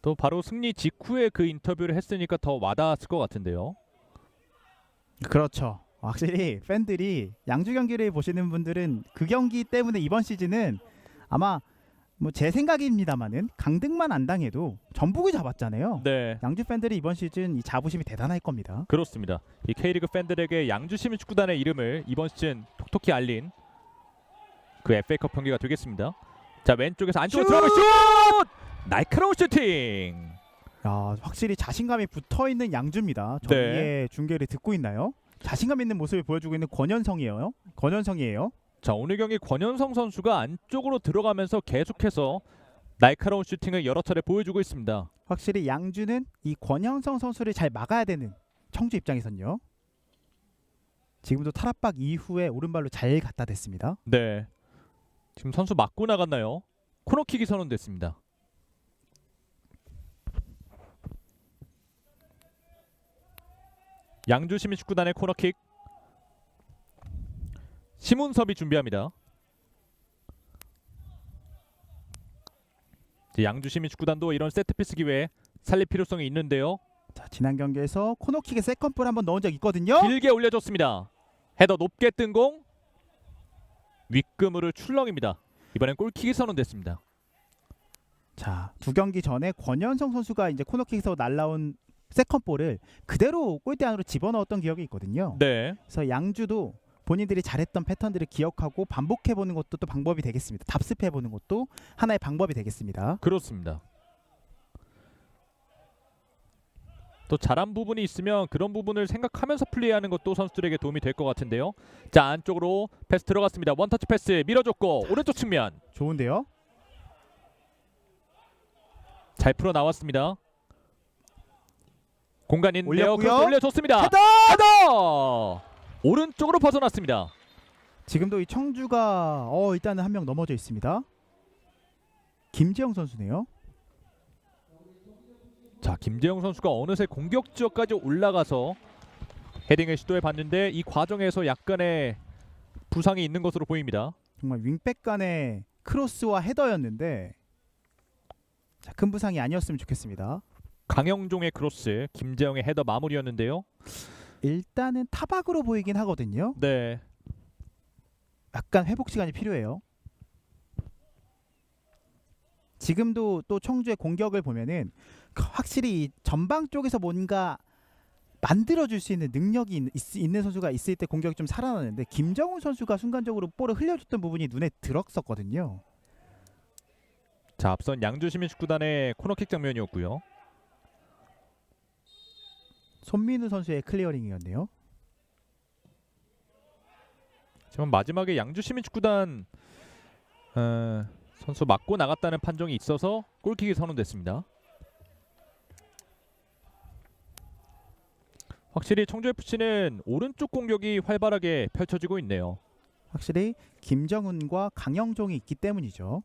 또 바로 승리 직후에 그 인터뷰를 했으니까 더 와닿았을 것 같은데요. 그렇죠. 확실히 팬들이 양주 경기를 보시는 분들은 그 경기 때문에 이번 시즌은 아마 뭐 제 생각입니다만은 강등만 안 당해도 전북을 잡았잖아요. 네, 양주 팬들이 이번 시즌 이 자부심이 대단할 겁니다. 그렇습니다. 이 K리그 팬들에게 양주시민축구단의 이름을 이번 시즌 톡톡히 알린 그 FA컵 경기가 되겠습니다. 자, 왼쪽에서 안쪽으로 들어가 슛! 날카로운 슈팅! 야, 확실히 자신감이 붙어있는 양주입니다. 네. 저희의 중계를 듣고 있나요? 자신감 있는 모습을 보여주고 있는 권현성이에요. 자, 오늘 경기 권현성 선수가 안쪽으로 들어가면서 계속해서 날카로운 슈팅을 여러 차례 보여주고 있습니다. 확실히 양주는 이 권현성 선수를 잘 막아야 되는 청주 입장에선요. 지금도 탈압박 이후에 오른발로 잘 갖다 댔습니다. 네, 지금 선수 맞고 나갔나요? 코너킥이 선언됐습니다. 양주시민축구단의 코너킥. 심훈섭이 준비합니다. 이제 양주시민축구단도 이런 세트피스 기회에 살릴 필요성이 있는데요. 자, 지난 경기에서 코너킥에 세컨볼 한번 넣은 적 있거든요. 길게 올려줬습니다. 헤더 높게 뜬 공 윗금으로 출렁입니다. 이번엔 골킥이 선언됐습니다. 자, 두 경기 전에 권현성 선수가 이제 코너킥에서 날라온 세컨볼을 그대로 골대 안으로 집어넣었던 기억이 있거든요. 네, 그래서 양주도 본인들이 잘했던 패턴들을 기억하고 반복해보는 것도 또 방법이 되겠습니다. 답습해보는 것도 하나의 방법이 되겠습니다. 그렇습니다. 또 잘한 부분이 있으면 그런 부분을 생각하면서 플레이하는 것도 선수들에게 도움이 될 것 같은데요. 자, 안쪽으로 패스 들어갔습니다. 원터치 패스 밀어줬고 오른쪽 측면 좋은데요? 잘 풀어 나왔습니다. 공간이 있는데요. 올렸고요. 크로스 올려줬습니다. 헤더! 헤더! 오른쪽으로 벗어났습니다. 지금도 이 청주가 일단은 한 명 넘어져 있습니다. 김재영 선수네요. 자, 김재영 선수가 어느새 공격 지역까지 올라가서 헤딩을 시도해봤는데 이 과정에서 약간의 부상이 있는 것으로 보입니다. 정말 윙백 간의 크로스와 헤더였는데 자, 큰 부상이 아니었으면 좋겠습니다. 강영종의 크로스, 김재영의 헤더 마무리였는데요. 일단은 타박으로 보이긴 하거든요. 네, 약간 회복 시간이 필요해요. 지금도 또 청주의 공격을 보면은 확실히 이 전방 쪽에서 뭔가 만들어줄 수 있는 능력이 있는 선수가 있을 때 공격이 좀 살아나는데 김정훈 선수가 순간적으로 볼을 흘려줬던 부분이 눈에 들었었거든요. 자, 앞선 양주시민축구단의 코너킥 장면이었고요. 손민우 선수의 클리어링이었네요. 지금 마지막에 양주시민축구단 선수 맞고 나갔다는 판정이 있어서 골킥이 선언됐습니다. 확실히 청주FC는 오른쪽 공격이 활발하게 펼쳐지고 있네요. 확실히 김정훈과 강영종이 있기 때문이죠.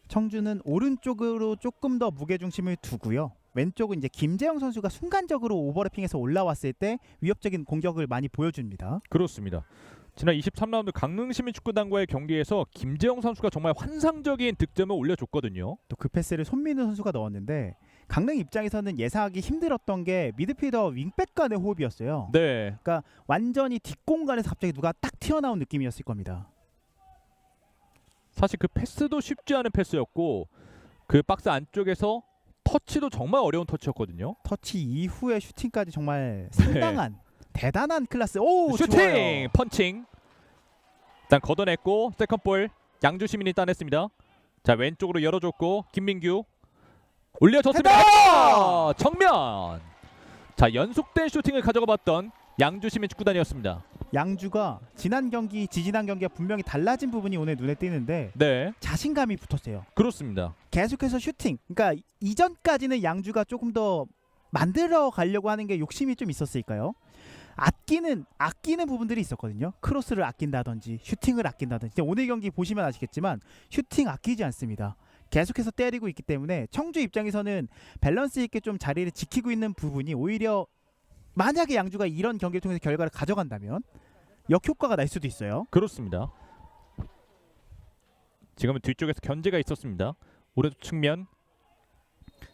청주는 오른쪽으로 조금 더 무게중심을 두고요. 왼쪽은 이제 김재영 선수가 순간적으로 오버래핑해서 올라왔을 때 위협적인 공격을 많이 보여줍니다. 그렇습니다. 지난 23라운드 강릉시민축구단과의 경기에서 김재영 선수가 정말 환상적인 득점을 올려줬거든요. 또 그 패스를 손민우 선수가 넣었는데 강릉 입장에서는 예상하기 힘들었던 게 미드필더 윙백 간의 호흡이었어요. 네, 완전히 뒷공간에서 갑자기 누가 딱 튀어나온 느낌이었을 겁니다. 사실 그 패스도 쉽지 않은 패스였고 그 박스 안쪽에서 터치도 정말 어려운 터치였거든요. 터치 이후에 슈팅까지 정말 상당한 대단한 클래스. 오, 슈팅! 좋아요. 펀칭! 일단 걷어냈고 세컨볼 양주시민이 따냈습니다. 자, 왼쪽으로 열어줬고 김민규 올려줬습니다. 정면! 자, 연속된 슈팅을 가져가 봤던 양주시민 축구단이었습니다. 양주가 지난 경기, 지지난 경기가 분명히 달라진 부분이 오늘 눈에 띄는데 네, 자신감이 붙었어요. 그렇습니다. 계속해서 슈팅. 그러니까 이전까지는 양주가 조금 더 만들어 가려고 하는 게 욕심이 좀 있었을까요? 아끼는 부분들이 있었거든요. 크로스를 아낀다든지 슈팅을 아낀다든지. 오늘 경기 보시면 아시겠지만 슈팅 아끼지 않습니다. 계속해서 때리고 있기 때문에 청주 입장에서는 밸런스 있게 좀 자리를 지키고 있는 부분이 오히려 만약에 양주가 이런 경기를 통해서 결과를 가져간다면 역효과가 날 수도 있어요. 그렇습니다. 지금은 뒤쪽에서 견제가 있었습니다. 오른쪽 측면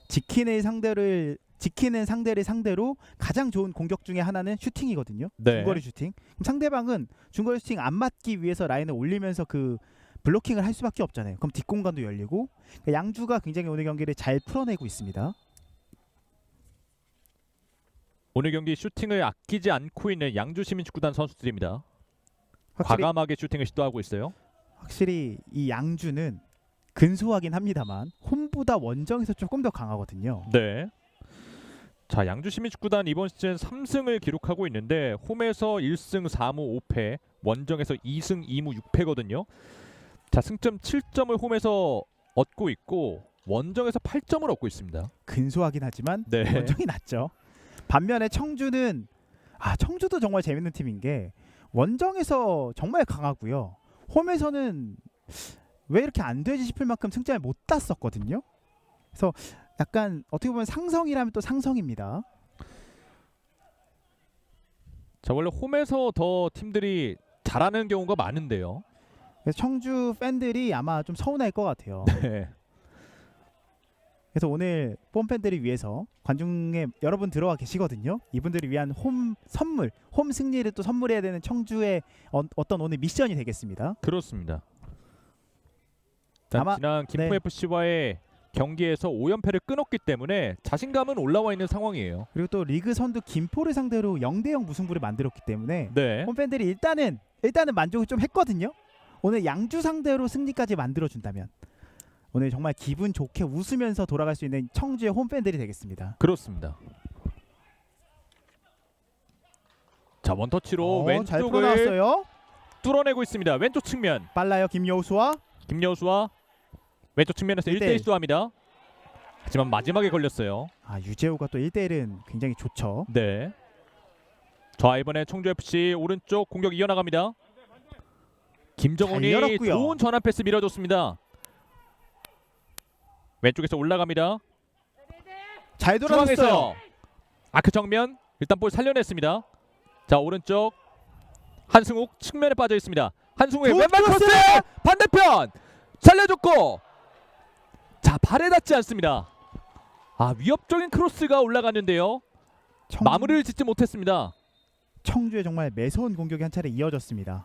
지키는 상대를 상대로 가장 좋은 공격 중에 하나는 슈팅이거든요. 네. 중거리 슈팅. 그럼 상대방은 중거리 슈팅 안 맞기 위해서 라인을 올리면서 그 블로킹을 할 수밖에 없잖아요. 그럼 뒷공간도 열리고 그러니까 양주가 굉장히 오늘 경기를 잘 풀어내고 있습니다. 오늘 경기 슈팅을 아끼지 않고 있는 양주시민축구단 선수들입니다. 과감하게 슈팅을 시도하고 있어요. 확실히 이 양주는 근소하긴 합니다만 홈보다 원정에서 조금 더 강하거든요. 네. 자, 양주시민축구단 이번 시즌 3승을 기록하고 있는데 홈에서 1승 4무 5패, 원정에서 2승 2무 6패거든요. 자, 승점 7점을 홈에서 얻고 있고 원정에서 8점을 얻고 있습니다. 근소하긴 하지만 네. 원정이 낫죠. 반면에 청주는 청주도 정말 재밌는 팀인 게 원정에서 정말 강하고요. 홈에서는 왜 이렇게 안 되지 싶을 만큼 승점을 못 땄었거든요. 그래서 약간 어떻게 보면 상성이라면 또 상성입니다. 자, 원래 홈에서 더 팀들이 잘하는 경우가 많은데요. 그래서 청주 팬들이 아마 좀 서운할 것 같아요. 네. 그래서 오늘 홈 팬들을 위해서 관중에 여러분 들어와 계시거든요. 이분들을 위한 홈 선물, 홈 승리를 또 선물해야 되는 청주의 어떤 오늘 미션이 되겠습니다. 그렇습니다. 지난 김포FC와의 경기에서 5연패를 끊었기 때문에 자신감은 올라와 있는 상황이에요. 그리고 또 리그 선두 김포를 상대로 0대0 무승부를 만들었기 때문에 네. 홈 팬들이 일단은 만족을 좀 했거든요. 오늘 양주 상대로 승리까지 만들어준다면 오늘 정말 기분 좋게 웃으면서 돌아갈 수 있는 청주의 홈 팬들이 되겠습니다. 그렇습니다. 자, 원터치로 잘 왼쪽을 풀어나왔어요. 뚫어내고 있습니다. 왼쪽 측면 빨라요 김여우수와 김여수와 왼쪽 측면에서 1대1 1대1 시도합니다. 하지만 마지막에 걸렸어요. 유재호가 또 1대1은 굉장히 좋죠. 네. 자, 이번에 청주FC 오른쪽 공격 이어나갑니다. 김정훈이 잘 열었고요. 좋은 전환 패스 밀어줬습니다. 왼쪽에서 올라갑니다. 잘 돌아섰어요. 중앙에서 아크 정면 일단 볼 살려냈습니다. 자, 오른쪽 한승욱 측면에 빠져 있습니다. 한승욱의 왼발 크로스 반대편 살려줬고 자, 발에 닿지 않습니다. 위협적인 크로스가 올라갔는데요. 마무리를 짓지 못했습니다. 청주의 정말 매서운 공격이 한 차례 이어졌습니다.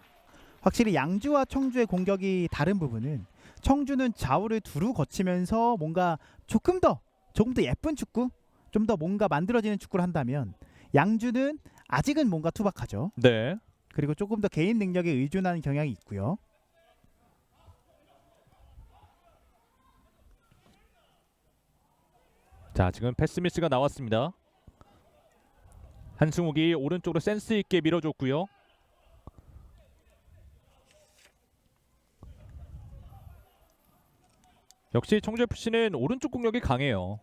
확실히 양주와 청주의 공격이 다른 부분은 청주는 좌우를 두루 거치면서 뭔가 조금 더 예쁜 축구, 좀 더 뭔가 만들어지는 축구를 한다면 양주는 아직은 뭔가 투박하죠. 네. 그리고 조금 더 개인 능력에 의존하는 경향이 있고요. 자, 지금 패스 미스가 나왔습니다. 한승욱이 오른쪽으로 센스 있게 밀어줬고요. 역시 청주FC는 오른쪽 공격이 강해요.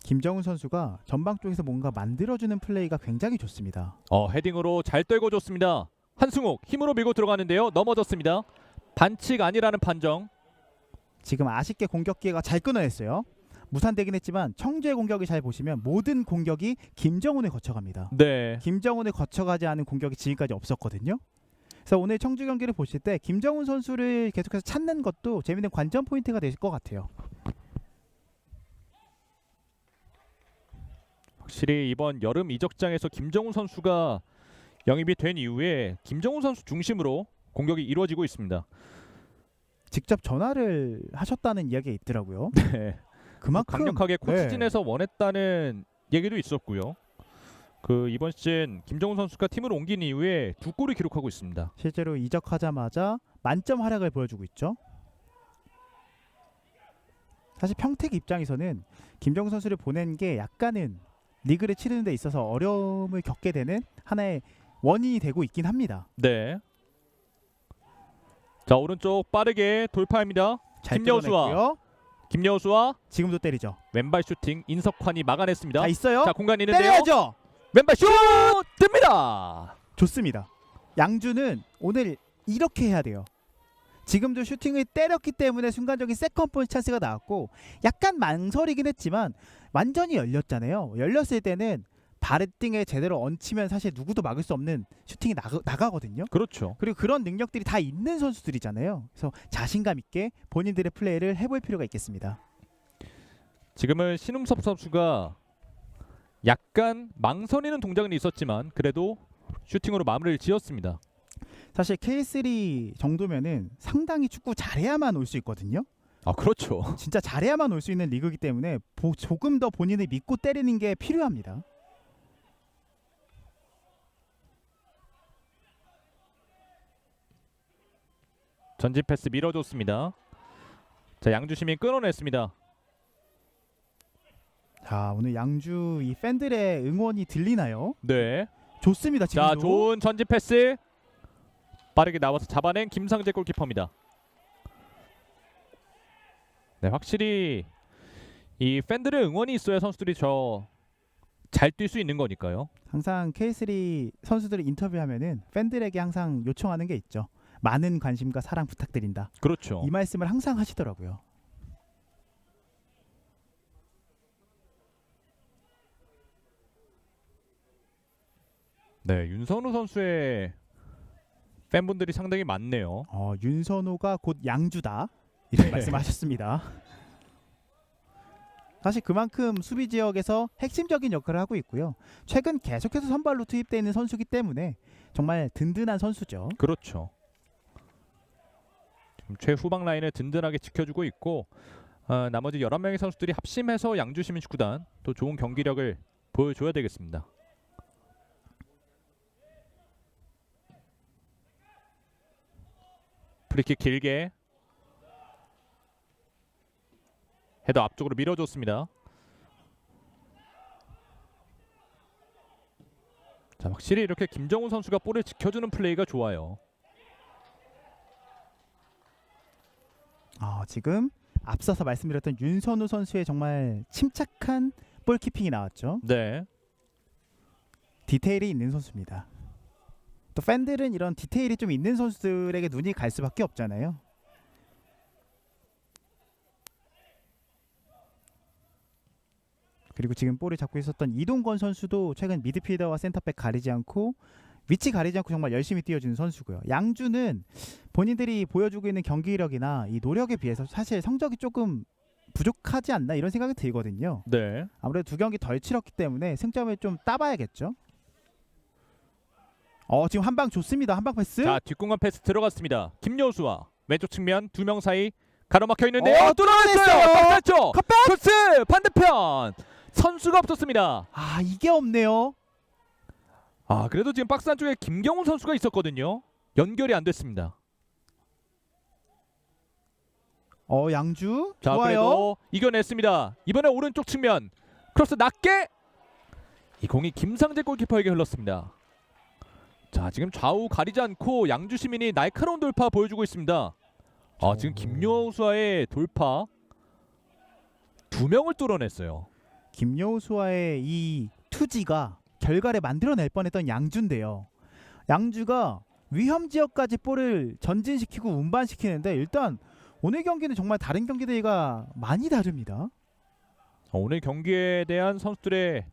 김정훈 선수가 전방 쪽에서 뭔가 만들어주는 플레이가 굉장히 좋습니다. 헤딩으로 잘 떨궈줬습니다. 한승욱 힘으로 밀고 들어가는데요. 넘어졌습니다. 반칙 아니라는 판정. 지금 아쉽게 공격 기회가 잘 끊어냈어요. 무산되긴 했지만 청주의 공격이 잘 보시면 모든 공격이 김정훈에 거쳐갑니다. 네. 김정훈에 거쳐가지 않은 공격이 지금까지 없었거든요. 그래서 오늘 청주 경기를 보실 때 김정훈 선수를 계속해서 찾는 것도 재밌는 관전 포인트가 될 것 같아요. 확실히 이번 여름 이적장에서 김정훈 선수가 영입이 된 이후에 김정훈 선수 중심으로 공격이 이루어지고 있습니다. 직접 전화를 하셨다는 이야기가 있더라고요. 네. 그만큼 강력하게 코치진에서 원했다는 얘기도 있었고요. 이번 시즌 김정훈 선수가 팀을 옮긴 이후에 2골을 기록하고 있습니다. 실제로 이적하자마자 만점 활약을 보여주고 있죠. 사실 평택 입장에서는 김정훈 선수를 보낸 게 약간은 리그를 치르는 데 있어서 어려움을 겪게 되는 하나의 원인이 되고 있긴 합니다. 네. 자, 오른쪽 빠르게 돌파합니다. 잘 김여수와 뚫어냈고요. 김여수와 지금도 때리죠. 왼발 슈팅 인석환이 막아냈습니다. 다 있어요. 자, 공간이 있는데요. 때려야죠. 왼발 슛! 뜹니다. 좋습니다. 양주는 오늘 이렇게 해야 돼요. 지금도 슈팅을 때렸기 때문에 순간적인 세컨볼 찬스가 나왔고 약간 망설이긴 했지만 완전히 열렸잖아요. 열렸을 때는 발등에 제대로 얹히면 사실 누구도 막을 수 없는 슈팅이 나가거든요. 그렇죠. 그리고 그런 능력들이 다 있는 선수들이잖아요. 그래서 자신감 있게 본인들의 플레이를 해볼 필요가 있겠습니다. 지금은 신웅섭 선수가 약간 망설이는 동작은 있었지만 그래도 슈팅으로 마무리를 지었습니다. 사실 K3 정도면은 상당히 축구 잘해야만 올 수 있거든요. 아, 그렇죠. 진짜 잘해야만 올 수 있는 리그이기 때문에 조금 더 본인을 믿고 때리는 게 필요합니다. 전진 패스 밀어줬습니다. 자, 양주시민 끊어냈습니다. 자, 오늘 양주 이 팬들의 응원이 들리나요? 네. 좋습니다. 지금도. 자, 좋은 전진 패스 빠르게 나와서 잡아낸 김상재 골키퍼입니다. 네, 확실히 이 팬들의 응원이 있어야 선수들이 잘 뛸 수 있는 거니까요. 항상 K3 선수들을 인터뷰하면은 팬들에게 항상 요청하는 게 있죠. 많은 관심과 사랑 부탁드린다. 그렇죠. 이 말씀을 항상 하시더라고요. 네, 윤선우 선수의 팬분들이 상당히 많네요. 윤선호가 곧 양주다 이렇게 네. 말씀하셨습니다. 사실 그만큼 수비 지역에서 핵심적인 역할을 하고 있고요. 최근 계속해서 선발로 투입되어 있는 선수이기 때문에 정말 든든한 선수죠. 그렇죠. 지금 최후방 라인을 든든하게 지켜주고 있고 나머지 11명의 선수들이 합심해서 양주시민축구단 또 좋은 경기력을 보여줘야 되겠습니다. 프리킥 길게 헤더 앞쪽으로 밀어줬습니다. 자, 확실히 이렇게 김정훈 선수가 볼을 지켜주는 플레이가 좋아요. 지금 앞서서 말씀드렸던 윤선우 선수의 정말 침착한 볼키핑이 나왔죠. 네. 디테일이 있는 선수입니다. 또 팬들은 이런 디테일이 좀 있는 선수들에게 눈이 갈 수밖에 없잖아요. 그리고 지금 볼을 잡고 있었던 이동건 선수도 최근 미드필더와 센터백 가리지 않고 위치 가리지 않고 정말 열심히 뛰어주는 선수고요. 양주는 본인들이 보여주고 있는 경기력이나 이 노력에 비해서 사실 성적이 조금 부족하지 않나 이런 생각이 들거든요. 네. 아무래도 두 경기 덜 치렀기 때문에 승점을 좀 따봐야겠죠. 지금 한 방 좋습니다. 한 방 패스. 자, 뒷공간 패스 들어갔습니다. 김여수와 왼쪽 측면 두 명 사이 가로막혀 있는데요. 뚫어냈어요. 박스쪽 컷백. 코스 반대편 선수가 없었습니다. 이게 없네요. 그래도 지금 박스 안쪽에 김경훈 선수가 있었거든요. 연결이 안 됐습니다. 양주 자, 좋아요. 그래도 이겨냈습니다. 이번에 오른쪽 측면 크로스 낮게. 이 공이 김상재 골키퍼에게 흘렀습니다. 자, 지금 좌우 가리지 않고 양주 시민이 날카로운 돌파 보여주고 있습니다. 지금 김여우수와의 돌파 2명을 뚫어냈어요. 김여우수와의 이 투지가 결과를 만들어낼 뻔했던 양주인데요. 양주가 위험 지역까지 볼을 전진시키고 운반시키는데 일단 오늘 경기는 정말 다른 경기들과 많이 다릅니다. 오늘 경기에 대한 선수들의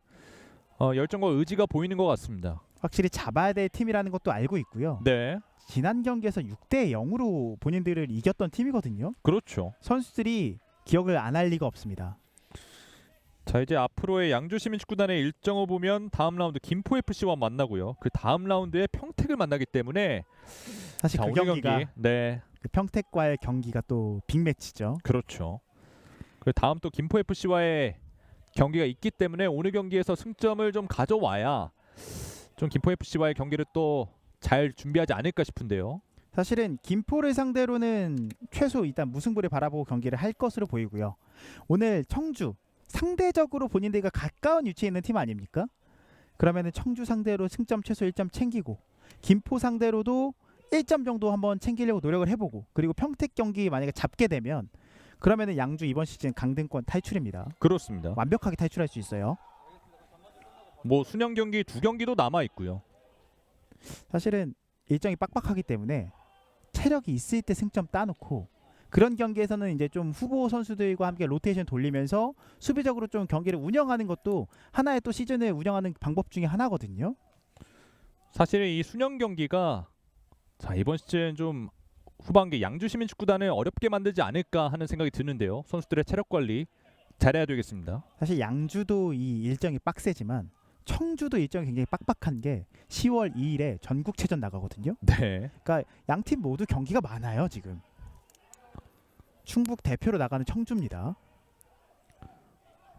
열정과 의지가 보이는 것 같습니다. 확실히 잡아야 될 팀이라는 것도 알고 있고요. 네, 지난 경기에서 6대 0으로 본인들을 이겼던 팀이거든요. 그렇죠. 선수들이 기억을 안 할 리가 없습니다. 자, 이제 앞으로의 양주시민축구단의 일정을 보면 다음 라운드 김포FC와 만나고요. 그 다음 라운드에 평택을 만나기 때문에 사실 자, 그 오늘 경기가 경기, 네, 그 평택과의 경기가 또 빅매치죠. 그렇죠. 그 다음 또 김포FC와의 경기가 있기 때문에 오늘 경기에서 승점을 좀 가져와야 좀 김포FC와의 경기를 또 잘 준비하지 않을까 싶은데요. 사실은 김포를 상대로는 최소 일단 무승부를 바라보고 경기를 할 것으로 보이고요. 오늘 청주 상대적으로 본인들과 가까운 위치에 있는 팀 아닙니까? 그러면은 청주 상대로 승점 최소 1점 챙기고 김포 상대로도 1점 정도 한번 챙기려고 노력을 해보고 그리고 평택 경기 만약에 잡게 되면 그러면은 양주 이번 시즌 강등권 탈출입니다. 그렇습니다. 완벽하게 탈출할 수 있어요. 뭐 순영 경기 2경기도 남아 있고요. 사실은 일정이 빡빡하기 때문에 체력이 있을 때 승점 따놓고 그런 경기에서는 이제 좀 후보 선수들과 함께 로테이션 돌리면서 수비적으로 좀 경기를 운영하는 것도 하나의 또 시즌을 운영하는 방법 중에 하나거든요. 사실은 이 순영 경기가 자, 이번 시즌 좀 후반기 양주시민축구단을 어렵게 만들지 않을까 하는 생각이 드는데요. 선수들의 체력 관리 잘해야 되겠습니다. 사실 양주도 이 일정이 빡세지만 청주도 일정이 굉장히 빡빡한 게 10월 2일에 전국체전 나가거든요. 네. 그러니까 양 팀 모두 경기가 많아요 지금. 충북 대표로 나가는 청주입니다.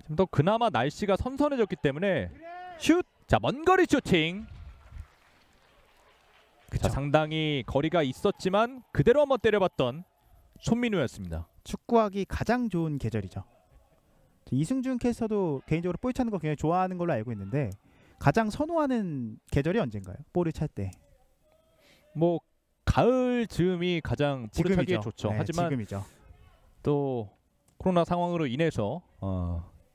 지금 또 그나마 날씨가 선선해졌기 때문에 슛! 자, 먼 거리 슈팅. 그쵸. 자, 상당히 거리가 있었지만 그대로 한번 때려봤던 손민우였습니다. 축구하기 가장 좋은 계절이죠. 이승준 캐스터도 개인적으로 볼 차는 거 굉장히 좋아하는 걸로 알고 있는데 가장 선호하는 계절이 언젠가요? 볼을 찰 때. 뭐 가을 즈음이 가장 볼을 차기에 지금이죠. 좋죠. 네, 하지만 지금이죠. 또 코로나 상황으로 인해서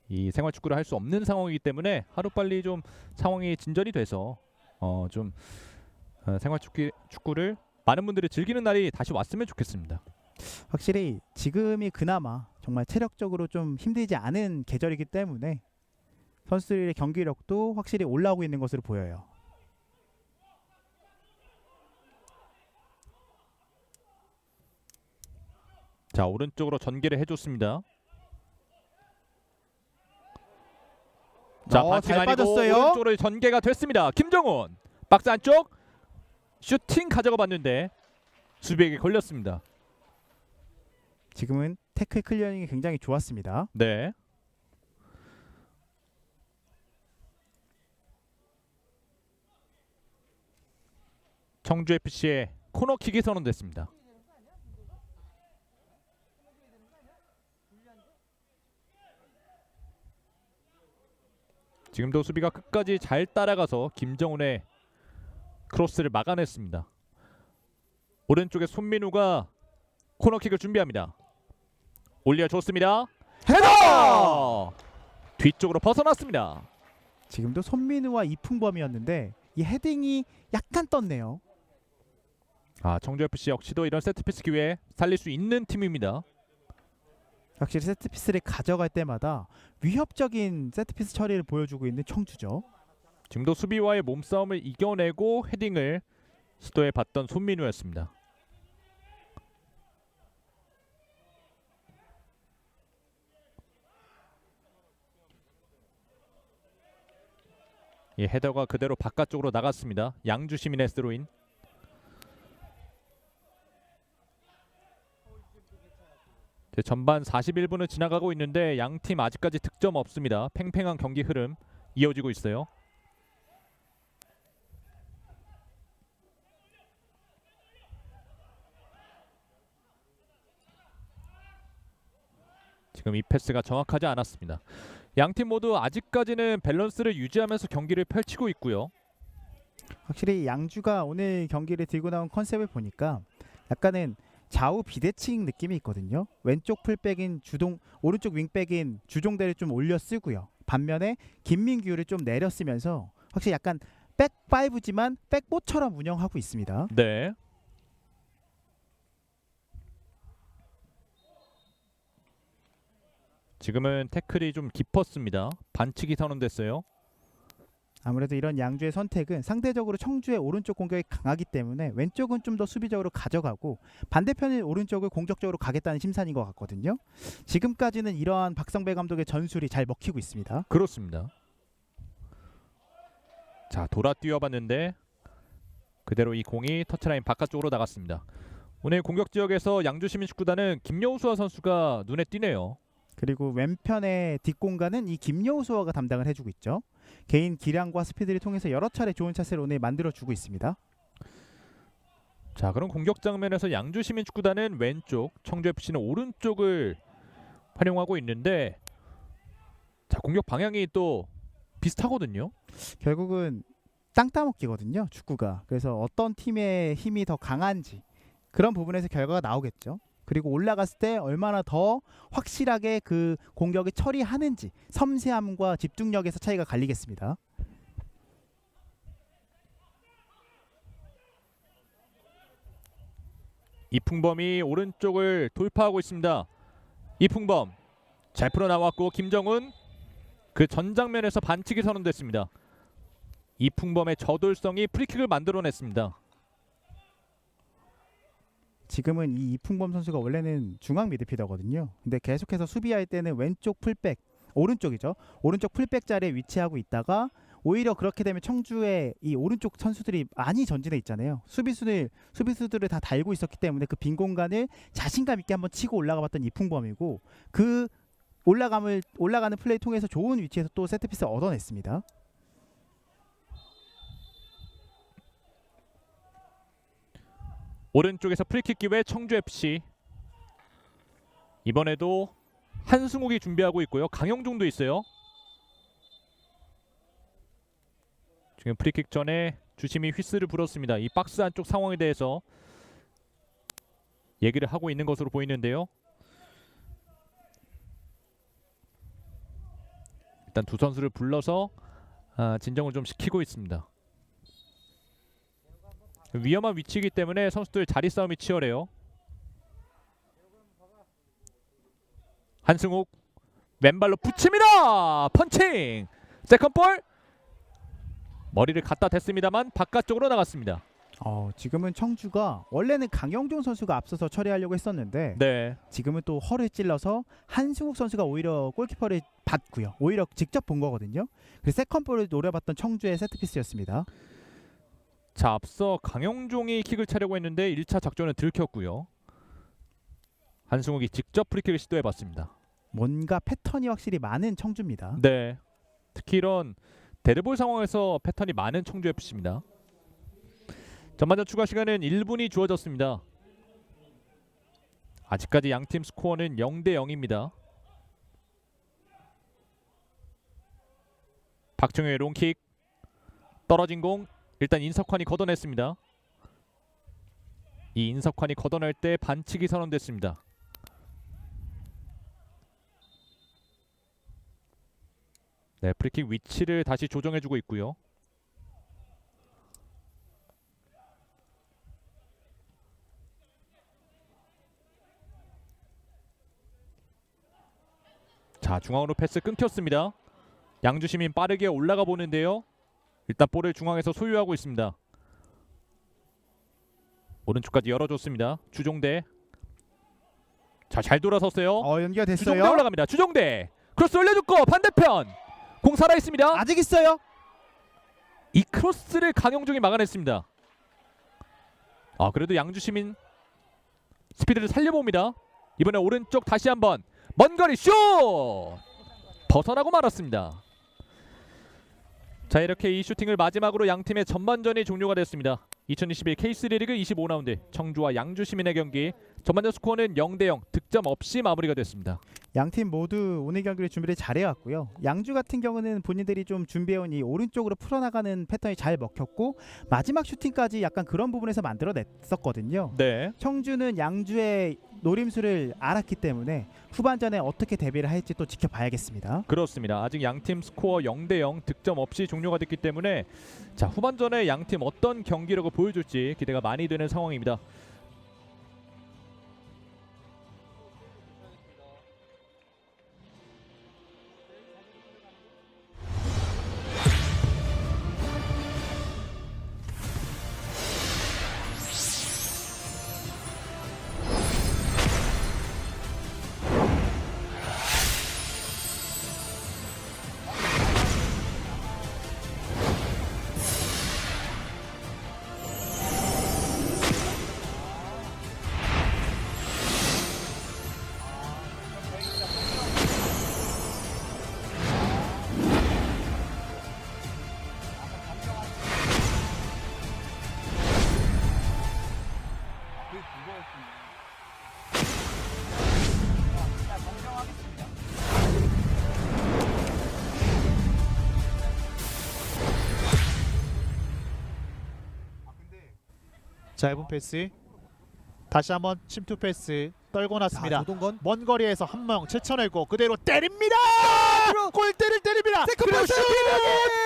이 생활 축구를 할 수 없는 상황이기 때문에 하루빨리 좀 상황이 진전이 돼서 좀 생활 축구를 많은 분들이 즐기는 날이 다시 왔으면 좋겠습니다. 확실히 지금이 그나마 정말 체력적으로 좀 힘들지 않은 계절이기 때문에 선수들의 경기력도 확실히 올라오고 있는 것으로 보여요. 자, 오른쪽으로 전개를 해줬습니다. 자, 반칙 잘 아니고 빠졌어요. 오른쪽으로 전개가 됐습니다. 김정훈 박스 안쪽 슈팅 가져가 봤는데 수비에게 걸렸습니다. 지금은 태클 클리어링이 굉장히 좋았습니다. 네. 청주FC의 코너킥이 선언됐습니다. 지금도 수비가 끝까지 잘 따라가서 김정훈의 크로스를 막아냈습니다. 오른쪽에 손민우가 코너킥을 준비합니다. 올려줬습니다. 헤더! 뒤쪽으로 벗어났습니다. 지금도 손민우와 이풍범이었는데 이 헤딩이 약간 떴네요. 청주FC 역시도 이런 세트피스 기회 살릴 수 있는 팀입니다. 확실히 세트피스를 가져갈 때마다 위협적인 세트피스 처리를 보여주고 있는 청주죠. 지금도 수비와의 몸싸움을 이겨내고 헤딩을 시도해봤던 손민우였습니다. 이 헤더가 그대로 바깥쪽으로 나갔습니다. 양주 시민의 스로인. 전반 41분을 지나가고 있는데 양팀 아직까지 득점 없습니다. 팽팽한 경기 흐름 이어지고 있어요. 지금 이 패스가 정확하지 않았습니다. 양팀 모두 아직까지는 밸런스를 유지하면서 경기를 펼치고 있고요. 확실히 양주가 오늘 경기를 들고 나온 컨셉을 보니까 약간은 좌우 비대칭 느낌이 있거든요. 왼쪽 풀백인 주동, 오른쪽 윙백인 주종대를 좀 올려 쓰고요. 반면에 김민규를 좀 내려 쓰면서 확실히 약간 백5지만 백포처럼 운영하고 있습니다. 네. 지금은 태클이 좀 깊었습니다. 반칙이 선언됐어요. 아무래도 이런 양주의 선택은 상대적으로 청주의 오른쪽 공격이 강하기 때문에 왼쪽은 좀 더 수비적으로 가져가고 반대편의 오른쪽을 공격적으로 가겠다는 심산인 것 같거든요. 지금까지는 이러한 박성배 감독의 전술이 잘 먹히고 있습니다. 그렇습니다. 자, 돌아 뛰어봤는데 그대로 이 공이 터치라인 바깥쪽으로 나갔습니다. 오늘 공격 지역에서 양주시민축구단은 김여우수아 선수가 눈에 띄네요. 그리고 왼편의 뒷공간은 이 김여우 수아가 담당을 해주고 있죠. 개인 기량과 스피드를 통해서 여러 차례 좋은 차세를 오늘 만들어주고 있습니다. 자, 그럼 공격 장면에서 양주시민축구단은 왼쪽, 청주FC는 오른쪽을 활용하고 있는데, 자, 공격 방향이 또 비슷하거든요. 결국은 땅 따먹기거든요, 축구가. 그래서 어떤 팀의 힘이 더 강한지 그런 부분에서 결과가 나오겠죠. 그리고 올라갔을 때 얼마나 더 확실하게 그 공격을 처리하는지 섬세함과 집중력에서 차이가 갈리겠습니다. 이풍범이 오른쪽을 돌파하고 있습니다. 이풍범 잘 풀어 나왔고 김정훈 그 전장면에서 반칙이 선언됐습니다. 이풍범의 저돌성이 프리킥을 만들어냈습니다. 지금은 이 이풍범 선수가 원래는 중앙 미드필더거든요. 근데 계속해서 수비할 때는 왼쪽 풀백, 오른쪽이죠. 오른쪽 풀백 자리에 위치하고 있다가 오히려 그렇게 되면 청주의 이 오른쪽 선수들이 많이 전진해 있잖아요. 수비수들을 다 달고 있었기 때문에 그 빈 공간을 자신감 있게 한번 치고 올라가봤던 이풍범이고 그 올라가는 플레이 통해서 좋은 위치에서 또 세트피스 얻어냈습니다. 오른쪽에서 프리킥 기회 청주FC. 이번에도 한승욱이 준비하고 있고요. 강영종도 있어요. 지금 프리킥 전에 주심이 휘스를 불었습니다. 이 박스 안쪽 상황에 대해서 얘기를 하고 있는 것으로 보이는데요. 일단 두 선수를 불러서 진정을 좀 시키고 있습니다. 위험한 위치이기 때문에 선수들 자리 싸움이 치열해요. 한승욱 왼발로 붙입니다. 펀칭. 세컨볼. 머리를 갖다 댔습니다만 바깥쪽으로 나갔습니다. 지금은 청주가 원래는 강영종 선수가 앞서서 처리하려고 했었는데 네. 지금은 또 허를 찔러서 한승욱 선수가 오히려 골키퍼를 받고요. 오히려 직접 본 거거든요. 그래서 세컨볼을 노려봤던 청주의 세트피스였습니다. 자, 앞서 강영종이 킥을 차려고 했는데 1차 작전은 들켰고요. 한승욱이 직접 프리킥을 시도해봤습니다. 뭔가 패턴이 확실히 많은 청주입니다. 네. 특히 이런 데드볼 상황에서 패턴이 많은 청주FC입니다. 전반전 추가 시간은 1분이 주어졌습니다. 아직까지 양팀 스코어는 0대 0입니다. 박정효의 롱킥. 떨어진 공 일단 인석환이 걷어냈습니다. 이 인석환이 걷어낼 때 반칙이 선언됐습니다. 네, 프리킥 위치를 다시 조정해주고 있고요. 자, 중앙으로 패스 끊겼습니다. 양주시민 빠르게 올라가 보는데요. 일단 볼을 중앙에서 소유하고 있습니다. 오른쪽까지 열어줬습니다. 주종대. 자, 잘 돌아섰어요. 연기가 됐어요. 주종대 올라갑니다. 주종대. 크로스 올려줬고 반대편. 공 살아있습니다. 아직 있어요. 이 크로스를 강영종이 막아냈습니다. 그래도 양주시민 스피드를 살려봅니다. 이번에 오른쪽 다시 한번 먼 거리 슛! 벗어나고 말았습니다. 자, 이렇게 이 슈팅을 마지막으로 양팀의 전반전이 종료가 됐습니다. 2021 K3 리그 25라운드 청주와 양주시민의 경기 전반전 스코어는 0대 0 득점 없이 마무리가 됐습니다. 양팀 모두 오늘 경기를 준비를 잘해왔고요. 양주 같은 경우는 본인들이 좀 준비해온 이 오른쪽으로 풀어나가는 패턴이 잘 먹혔고 마지막 슈팅까지 약간 그런 부분에서 만들어냈었거든요. 네. 청주는 양주의 노림수를 알았기 때문에 후반전에 어떻게 대비를 할지 또 지켜봐야겠습니다. 그렇습니다. 아직 양팀 스코어 0대0 득점 없이 종료가 됐기 때문에 자, 후반전에 양팀 어떤 경기력을 보여줄지 기대가 많이 되는 상황입니다. 짧은 패스 다시 한번 침투 패스 떨고 났습니다. 조동건 먼 거리에서 한 명 제쳐내고 그대로 때립니다. 골대를 때립니다. 그리고 슛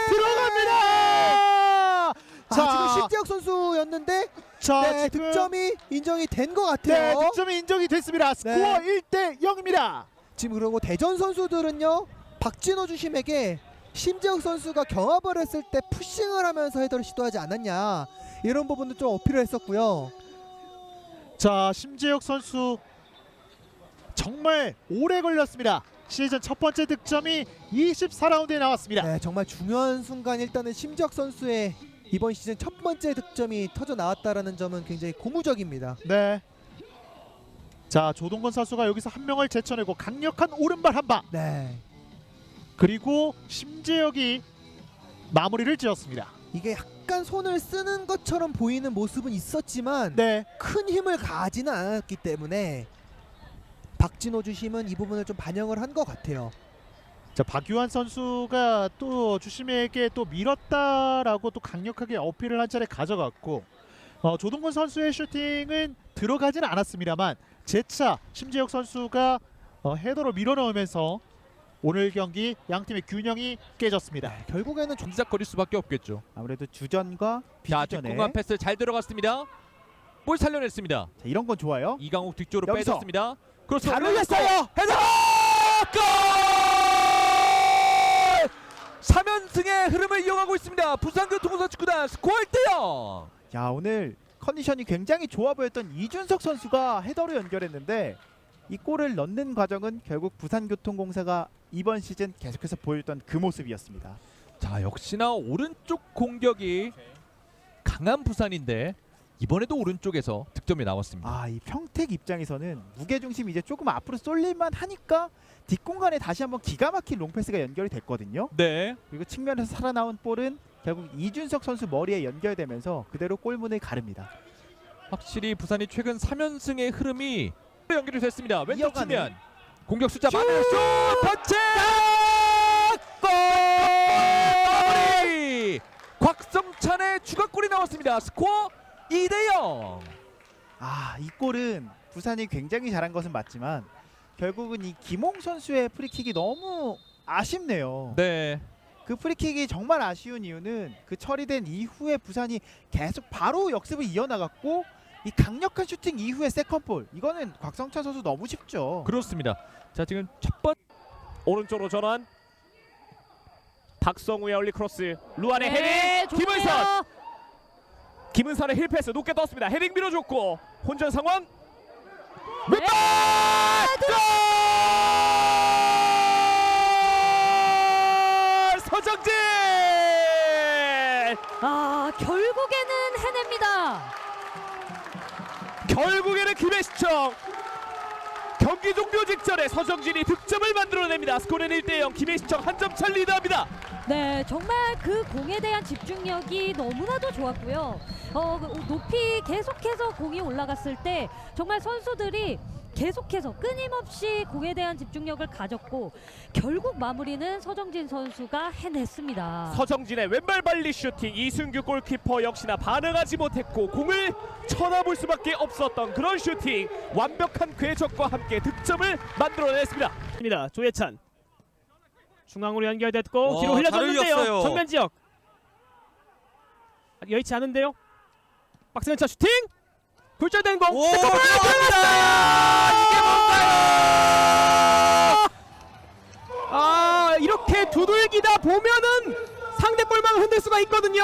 들어갑니다. 지금 신지혁 선수였는데 지금 득점이 인정이 된 것 같아요. 득점이 인정이 됐습니다. 스코어 1대0입니다. 지금 그리고 대전 선수들은요 박진호 주심에게 신지혁 선수가 경합을 했을 때 푸싱을 하면서 헤더를 시도하지 않았냐 이런 부분도 좀 어필을 했었고요. 자, 심재혁 선수 정말 오래 걸렸습니다. 시즌 첫 번째 득점이 24라운드에 나왔습니다. 네, 정말 중요한 순간 일단은 심지혁 선수의 이번 시즌 첫 번째 득점이 터져 나왔다라는 점은 굉장히 고무적입니다. 네. 자, 조동건 선수가 여기서 한 명을 제쳐내고 강력한 오른발 한 방. 네, 그리고 심재혁이 마무리를 지었습니다. 이게 약간 손을 쓰는 것처럼 보이는 모습은 있었지만 네. 큰 힘을 가하지는 않았기 때문에 박진호 주심은 이 부분을 좀 반영을 한 것 같아요. 자, 박유한 선수가 또 주심에게 또 밀었다라고 또 강력하게 어필을 한 차례 가져갔고 조동건 선수의 슈팅은 들어가지는 않았습니다만 재차 심재혁 선수가 헤더로 밀어넣으면서 오늘 경기 양팀의 균형이 깨졌습니다. 결국에는 종작거릴 수밖에 없겠죠. 아무래도 주전과 자, 비주전에 뒷공간 패스 잘 들어갔습니다. 볼 살려냈습니다. 자, 이런 건 좋아요. 이강욱 뒤쪽으로 여기서. 빼줬습니다. 그렇죠. 잘 올렸어요. 헤더! 골! 3연승의 흐름을 이어가고 있습니다. 부산교통공사 축구단 스코어 1대0. 야, 오늘 컨디션이 굉장히 좋아 보였던 이준석 선수가 헤더로 연결했는데 이 골을 넣는 과정은 결국 부산교통공사가 이번 시즌 계속해서 보여줬던 그 모습이었습니다. 자, 역시나 오른쪽 공격이 강한 부산인데 이번에도 오른쪽에서 득점이 나왔습니다. 이 평택 입장에서는 무게중심이 이제 조금 앞으로 쏠릴만 하니까 뒷공간에 다시 한번 기가 막힌 롱패스가 연결이 됐거든요. 네. 그리고 측면에서 살아나온 볼은 결국 이준석 선수 머리에 연결되면서 그대로 골문을 가릅니다. 확실히 부산이 최근 3연승의 흐름이 연결이 됐습니다. 왼쪽 이어가는. 측면 공격 숫자 많은 슛! 터치! 골! 마무리! 곽성찬의 추가골이 나왔습니다. 스코어 2대0. 이 골은 부산이 굉장히 잘한 것은 맞지만 결국은 이 김홍 선수의 프리킥이 너무 아쉽네요. 네. 그 프리킥이 정말 아쉬운 이유는 그 처리된 이후에 부산이 계속 바로 역습을 이어나갔고 이 강력한 슈팅 이후에 세컨볼 이거는 곽성찬 선수 너무 쉽죠. 그렇습니다. 자, 지금 첫 번째 오른쪽으로 전환. 박성우의 얼리 크로스. 루안의 네, 헤딩. 김은선. 김은선의 힐 패스 높게 떴습니다. 헤딩 밀어줬고 혼전 상황. 왼발 골! 서정진. 결국에는 해냅니다. 결국에는 김해시청 경기 종료 직전에 서정진이 득점을 만들어냅니다. 스코어는 1대0. 김해시청 한 점 차 리드합니다. 네, 정말 그 공에 대한 집중력이 너무나도 좋았고요. 높이 계속해서 공이 올라갔을 때 정말 선수들이 계속해서 끊임없이 공에 대한 집중력을 가졌고 결국 마무리는 서정진 선수가 해냈습니다. 서정진의 왼발 발리 슈팅, 이승규 골키퍼 역시나 반응하지 못했고 공을 쳐다볼 수밖에 없었던 그런 슈팅, 완벽한 궤적과 함께 득점을 만들어냈습니다. 조예찬 중앙으로 연결됐고 뒤로 흘려줬는데요. 정면 지역 여의치 않은데요. 박스 근처 슈팅, 굴절된 공. 들어갑니다. 이게 뭔가요? 이렇게 두들기다 보면은 상대 골망을 흔들 수가 있거든요.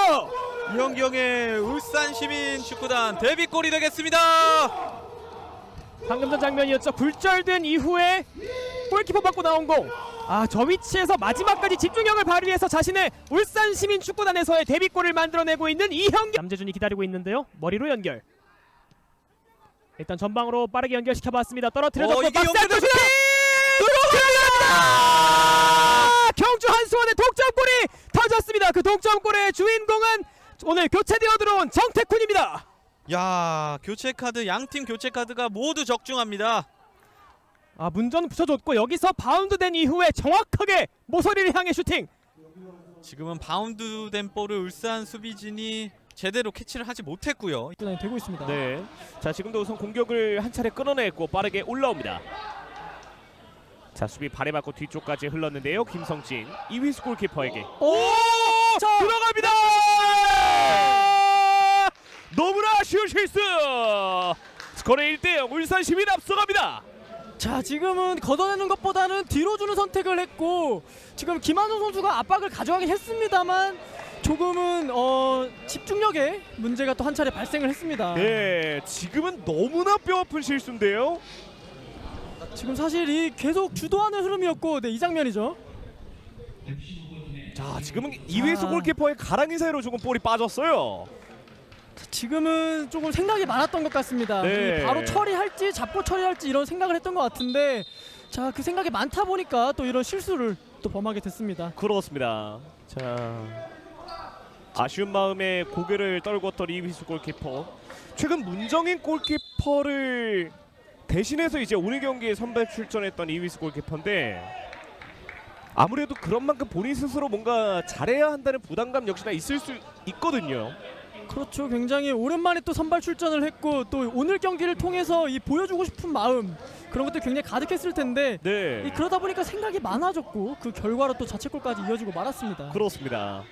이현경의 울산 시민 축구단 데뷔골이 되겠습니다. 방금 전 장면이었죠. 굴절된 이후에 골키퍼 받고 나온 공. 저 위치에서 마지막까지 집중력을 발휘해서 자신의 울산 시민 축구단에서의 데뷔골을 만들어내고 있는 이현경. 남재준이 기다리고 있는데요. 머리로 연결. 일단 전방으로 빠르게 연결시켜봤습니다. 떨어뜨려졌고 이게 박스 안쪽 슈팅! 들어갑니다! 경주 한수원의 동점골이 터졌습니다. 그 동점골의 주인공은 오늘 교체되어 들어온 정태쿤입니다. 야, 교체 카드, 양팀 교체 카드가 모두 적중합니다. 문전 붙여줬고 여기서 바운드된 이후에 정확하게 모서리를 향해 슈팅. 지금은 바운드된 볼을 울산 수비진이 제대로 캐치를 하지 못했고요. 되고 있습니다. 네. 자, 지금도 우선 공격을 한 차례 끊어냈고 빠르게 올라옵니다. 자, 수비 발에 맞고 뒤쪽까지 흘렀는데요. 김성진, 이휘수 골키퍼에게. 들어갑니다. 너무나 아쉬운 실수. 스코어 1대0, 울산 시민 앞서갑니다. 자, 지금은 걷어내는 것보다는 뒤로 주는 선택을 했고 지금 김한종 선수가 압박을 가져가긴 했습니다만 조금은 집중력에 문제가 또 한 차례 발생을 했습니다. 네, 지금은 너무나 뼈아픈 실수인데요. 지금 사실 이 계속 주도하는 흐름이었고 이 장면이죠. 자, 지금은 이휘수 골키퍼의 가랑이 사이로 조금 볼이 빠졌어요. 지금은 조금 생각이 많았던 것 같습니다. 네. 바로 처리할지 잡고 처리할지 이런 생각을 했던 것 같은데 자, 그 생각이 많다 보니까 또 이런 실수를 또 범하게 됐습니다. 그렇습니다. 자, 아쉬운 마음에 고개를 떨궜던 이휘수 골키퍼. 최근 문정인 골키퍼를 대신해서 이제 오늘 경기에 선발 출전했던 이휘수 골키퍼인데 아무래도 그런 만큼 본인 스스로 뭔가 잘해야 한다는 부담감 역시나 있을 수 있거든요. 그렇죠. 굉장히 오랜만에 또 선발 출전을 했고 또 오늘 경기를 통해서 이 보여주고 싶은 마음 그런 것들 굉장히 가득했을 텐데 네, 그러다 보니까 생각이 많아졌고 그 결과로 또 자책골까지 이어지고 말았습니다. 그렇습니다.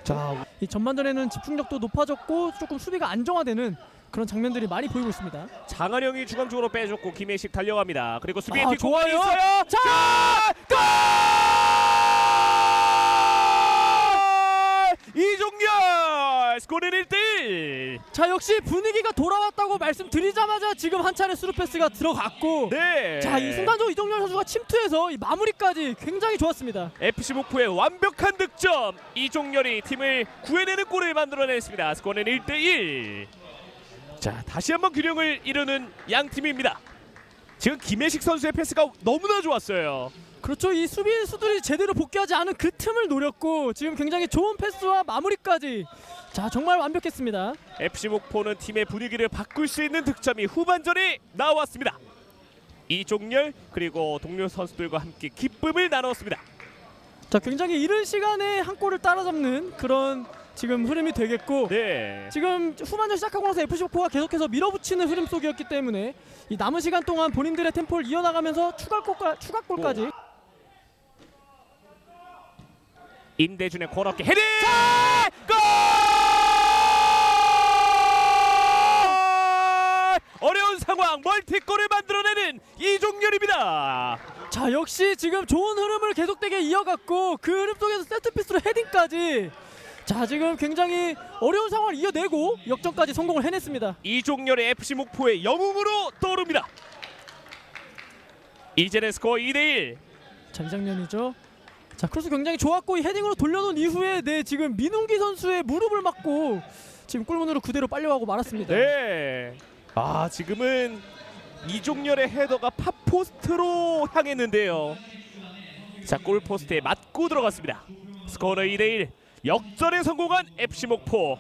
자, 이 전반전에는 집중력도 높아졌고 조금 수비가 안정화되는 그런 장면들이 많이 보이고 있습니다. 장한영이 중앙 쪽으로 빼줬고 김혜식 달려갑니다. 그리고 수비에 아, 뒷공간이 좋아요. 있어요. 자, 골! 이종렬 스코어는 1대1. 자, 역시 분위기가 돌아왔다고 말씀드리자마자 지금 한 차례 스루 패스가 들어갔고 네. 자, 이 순간적으로 이종렬 선수가 침투해서 이 마무리까지 굉장히 좋았습니다. FC 목포의 완벽한 득점. 이종렬이 팀을 구해내는 골을 만들어냈습니다. 스코어는 1대1. 자, 다시 한번 균형을 이루는 양 팀입니다. 지금 김혜식 선수의 패스가 너무나 좋았어요. 그렇죠. 이 수비수들이 제대로 복귀하지 않은 그 틈을 노렸고 지금 굉장히 좋은 패스와 마무리까지 자, 정말 완벽했습니다. FC 목포는 팀의 분위기를 바꿀 수 있는 득점이 후반전에 나왔습니다. 이종렬 그리고 동료 선수들과 함께 기쁨을 나눴습니다. 자, 굉장히 이른 시간에 한 골을 따라잡는 그런 지금 흐름이 되겠고 네. 지금 후반전 시작하고 나서 FC 목포가 계속해서 밀어붙이는 흐름 속이었기 때문에 이 남은 시간 동안 본인들의 템포를 이어나가면서 추가골까지 임대준의 코너킥 헤딩! 골! 어려운 상황 멀티골을 만들어내는 이종렬입니다. 자, 역시 지금 좋은 흐름을 계속되게 이어갔고 그 흐름 속에서 세트피스로 헤딩까지 자, 지금 굉장히 어려운 상황을 이어내고 역전까지 성공을 해냈습니다. 이종렬의 FC 목포의 영웅으로 떠오릅니다. 이제는 스코어 2대1. 자, 이 장면이죠. 자, 크로스 굉장히 좋았고 이 헤딩으로 돌려놓은 이후에 지금 민웅기 선수의 무릎을 맞고 지금 골문으로 그대로 빨려가고 말았습니다. 네. 지금은 이종렬의 헤더가 팝포스트로 향했는데요. 자, 골포스트에 맞고 들어갔습니다. 스코어는 2대1. 역전에 성공한 FC 목포.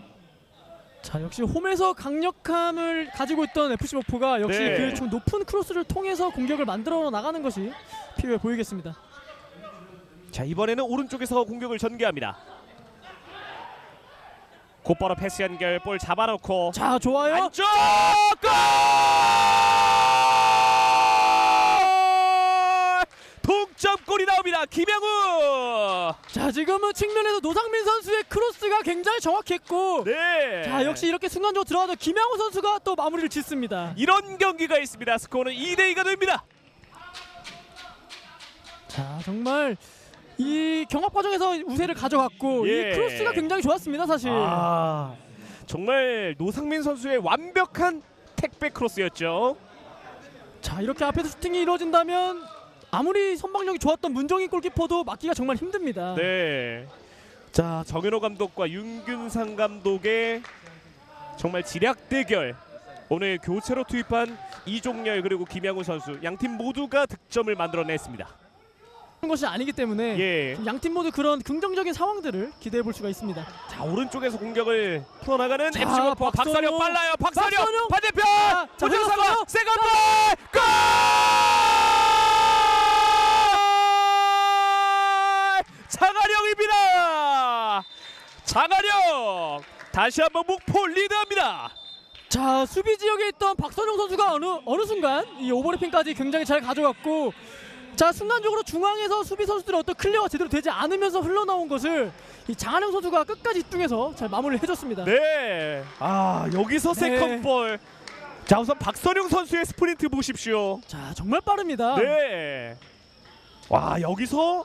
자 역시 홈에서 강력함을 가지고 있던 FC 목포가 역시 네. 그 좀 높은 크로스를 통해서 공격을 만들어 나가는 것이 필요해 보이겠습니다. 자, 이번에는 오른쪽에서 공격을 전개합니다. 곧바로 패스 연결, 볼 잡아놓고 자 좋아요. 안쪽 골! 동점골이 나옵니다. 김영우. 자 지금은 측면에서 노상민 선수의 크로스가 굉장히 정확했고 네. 자 역시 이렇게 순간적으로 들어가서 김양호 선수가 또 마무리를 짓습니다. 이런 경기가 있습니다. 스코어는 2대2가 됩니다. 자 정말 이 경합 과정에서 우세를 가져갔고 예. 이 크로스가 굉장히 좋았습니다 사실. 아, 정말 노상민 선수의 완벽한 택배 크로스였죠. 자 이렇게 앞에서 슈팅이 이루어진다면 아무리 선방력이 좋았던 문정인 골키퍼도 막기가 정말 힘듭니다. 네. 자, 정현호 감독과 윤균상 감독의 정말 지략 대결. 오늘 교체로 투입한 이종열 그리고 김양우 선수 양 팀 모두가 득점을 만들어냈습니다. 그런 것이 아니기 때문에 예. 양 팀 모두 그런 긍정적인 상황들을 기대해 볼 수가 있습니다. 자, 오른쪽에서 공격을 풀어나가는 자, FC 목포. 박선영 빨라요. 박선영 박선영! 반대편. 자, 오정상과 세컨볼 골! 장하령입니다. 장하령 다시 한번 목포 리드합니다. 자 수비 지역에 있던 박선영 선수가 어느 순간 이 오버래핑까지 굉장히 잘 가져갔고 자 순간적으로 중앙에서 수비 선수들의 어떤 클리어가 제대로 되지 않으면서 흘러나온 것을 이 장하령 선수가 끝까지 이뚱해서 잘 마무리를 해줬습니다. 네. 아, 여기서 네. 세컨볼. 자, 우선 박선영 선수의 스프린트 보십시오. 자 정말 빠릅니다. 네. 와, 여기서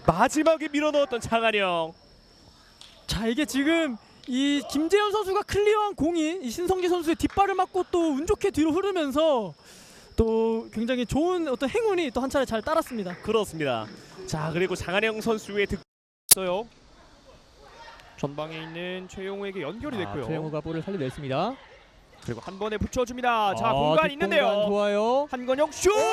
마지막에 밀어넣었던 장하령. 자 이게 지금 이 김재현 선수가 클리어한 공이 이 신성기 선수의 뒷발을 맞고 또 운 좋게 뒤로 흐르면서 또 굉장히 좋은 어떤 행운이 또 한 차례 잘 따랐습니다. 그렇습니다. 자, 그리고 장하령 선수의 득점이었어요. 전방에 있는 최용우에게 연결이 됐고요. 최영우가 볼을 살려냈습니다. 그리고 한 번에 붙여줍니다. 자, 공간 있는데요. 공간 좋아요. 한건영 슛! 골!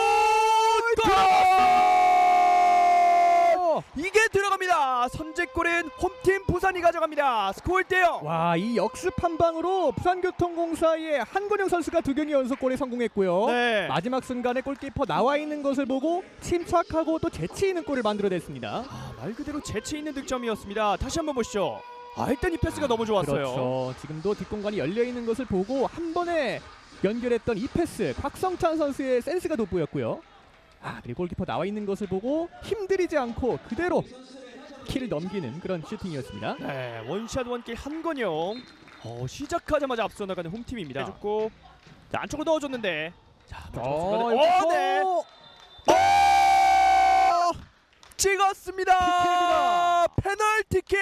이게 들어갑니다. 선제골은 홈팀 부산이 가져갑니다. 스코어 1대0. 와, 이 역습 한 방으로 부산교통공사의 한건영 선수가 2경기 연속골에 성공했고요. 네. 마지막 순간에 골키퍼 나와 있는 것을 보고 침착하고 또 재치 있는 골을 만들어냈습니다. 말 그대로 재치 있는 득점이었습니다. 다시 한번 보시죠. 아, 일단 이 패스가 너무 좋았어요. 그렇죠. 지금도 뒷공간이 열려 있는 것을 보고 한 번에 연결했던 이 패스, 곽성찬 선수의 센스가 돋보였고요. 아, 그리고 골키퍼 나와 있는 것을 보고 힘들이지 않고 그대로 키를 넘기는 그런 슈팅이었습니다. 네, 원샷 원킬 한건영. 시작하자마자 앞서 나가는 홈팀입니다. 해줬고, 자, 안쪽으로 넣어줬는데, 자, 네. 찍었습니다. 페널티킥.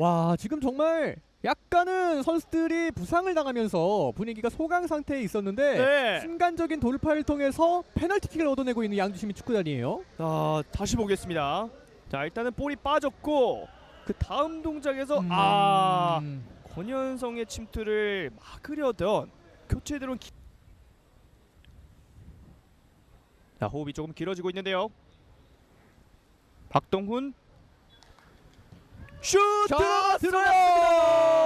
와, 지금 정말 약간은 선수들이 부상을 당하면서 분위기가 소강 상태에 있었는데 네. 순간적인 돌파를 통해서 페널티킥을 얻어내고 있는 양주시민 축구단이에요. 다시 보겠습니다. 자, 일단은 볼이 빠졌고 그 다음 동작에서 권현성의 침투를 막으려던 교체 들어온 자, 호흡이 조금 길어지고 있는데요. 박동훈 슛 들어갔어요.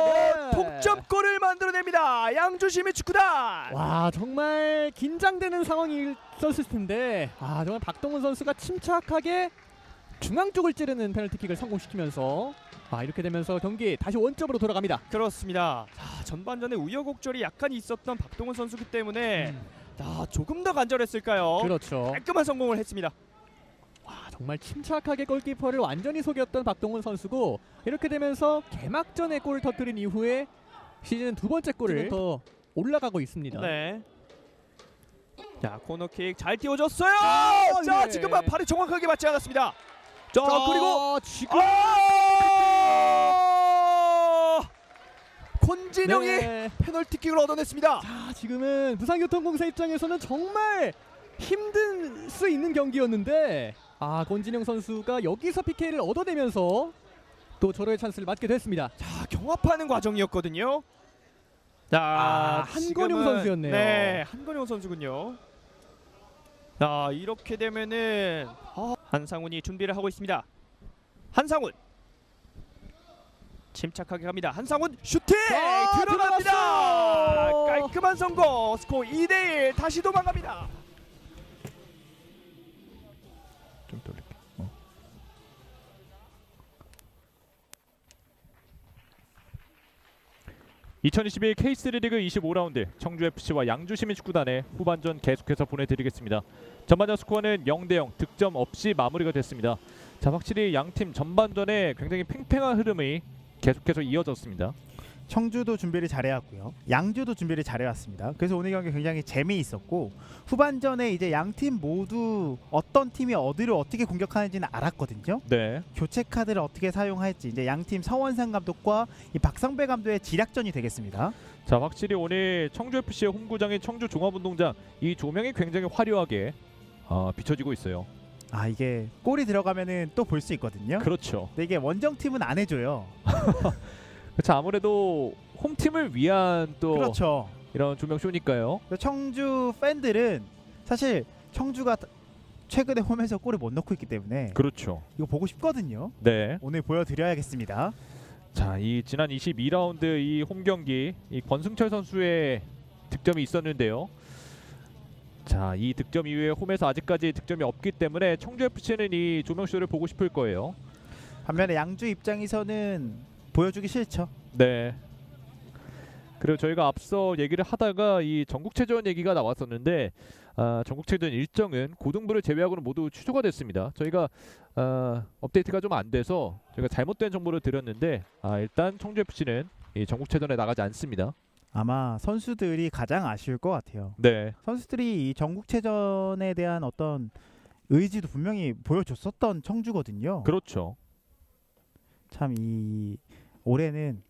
네. 동점골을 만들어냅니다. 양주시민 축구단. 와, 정말 긴장되는 상황이 있었을 텐데 정말 박동훈 선수가 침착하게 중앙 쪽을 찌르는 페널티킥을 성공시키면서 이렇게 되면서 경기 다시 원점으로 돌아갑니다. 그렇습니다. 자, 전반전에 우여곡절이 약간 있었던 박동훈 선수기 때문에 조금 더 간절했을까요? 그렇죠. 깔끔한 성공을 했습니다. 정말 침착하게 골키퍼를 완전히 속였던 박동훈 선수고 이렇게 되면서 개막전에 골을 터뜨린 이후에 시즌 두 번째 골을 더 올라가고 있습니다. 네. 자, 코너킥 잘 띄워줬어요. 자, 네. 지금은 발이 정확하게 맞지 않았습니다. 자, 그리고 지금 권진영이 네. 페널티킥을 얻어냈습니다. 지금은 부산교통공사 입장에서는 정말 힘든 수 있는 경기였는데 권진영 선수가 여기서 PK를 얻어내면서 또 절호의 찬스를 맞게 됐습니다. 자, 경합하는 과정이었거든요. 자, 한건영 지금은- 선수였네요. 네, 한건영 선수군요. 자, 이렇게 되면은 한상훈이 준비를 하고 있습니다. 한상훈. 침착하게 갑니다. 한상훈 슈팅 아, 들어갑니다. 들어갔어! 깔끔한 성공. 스코어 2대1 다시 도망갑니다. 좀 돌릴게. 2021 K3 리그 25라운드 청주FC와 양주시민축구단의 후반전 계속해서 보내드리겠습니다. 전반전 스코어는 0대0 득점 없이 마무리가 됐습니다. 자, 확실히 양팀 전반전에 굉장히 팽팽한 흐름이 계속해서 이어졌습니다. 청주도 준비를 잘해왔고요. 양주도 준비를 잘해왔습니다. 그래서 오늘 경기 굉장히 재미있었고 후반전에 이제 양팀 모두 어떤 팀이 어디를 어떻게 공격하는지는 알았거든요. 네, 교체 카드를 어떻게 사용할지 이제 양팀 서원상 감독과 이 박성배 감독의 지략전이 되겠습니다. 자, 확실히 오늘 청주FC의 홈구장인 청주종합운동장 이 조명이 굉장히 화려하게 비춰지고 있어요. 아 이게 골이 들어가면은 또 볼 수 있거든요. 그렇죠. 근데 이게 원정팀은 안 해줘요. 그렇죠. 아무래도 홈팀을 위한 또 그렇죠. 이런 조명 쇼니까요. 청주 팬들은 사실 청주가 최근에 홈에서 골을 못 넣고 있기 때문에 그렇죠. 이거 보고 싶거든요. 네. 오늘 보여드려야겠습니다. 자, 이 지난 22라운드 이 홈 경기 이 권승철 선수의 득점이 있었는데요. 자, 이 득점 이후에 홈에서 아직까지 득점이 없기 때문에 청주FC는 이 조명쇼를 보고 싶을 거예요. 반면에 양주 입장에서는 보여주기 싫죠. 네. 그리고 저희가 앞서 얘기를 하다가 이 전국체전 얘기가 나왔었는데 전국체전 일정은 고등부를 제외하고는 모두 취소가 됐습니다. 저희가 업데이트가 좀 안 돼서 저희가 잘못된 정보를 드렸는데 일단 청주FC는 이 전국체전에 나가지 않습니다. 아마 선수들이 가장 아쉬울 것 같아요. 네. 선수들이 이 전국체전에 대한 어떤 의지도 분명히 보여줬었던 청주거든요. 그렇죠. 참 이 올해는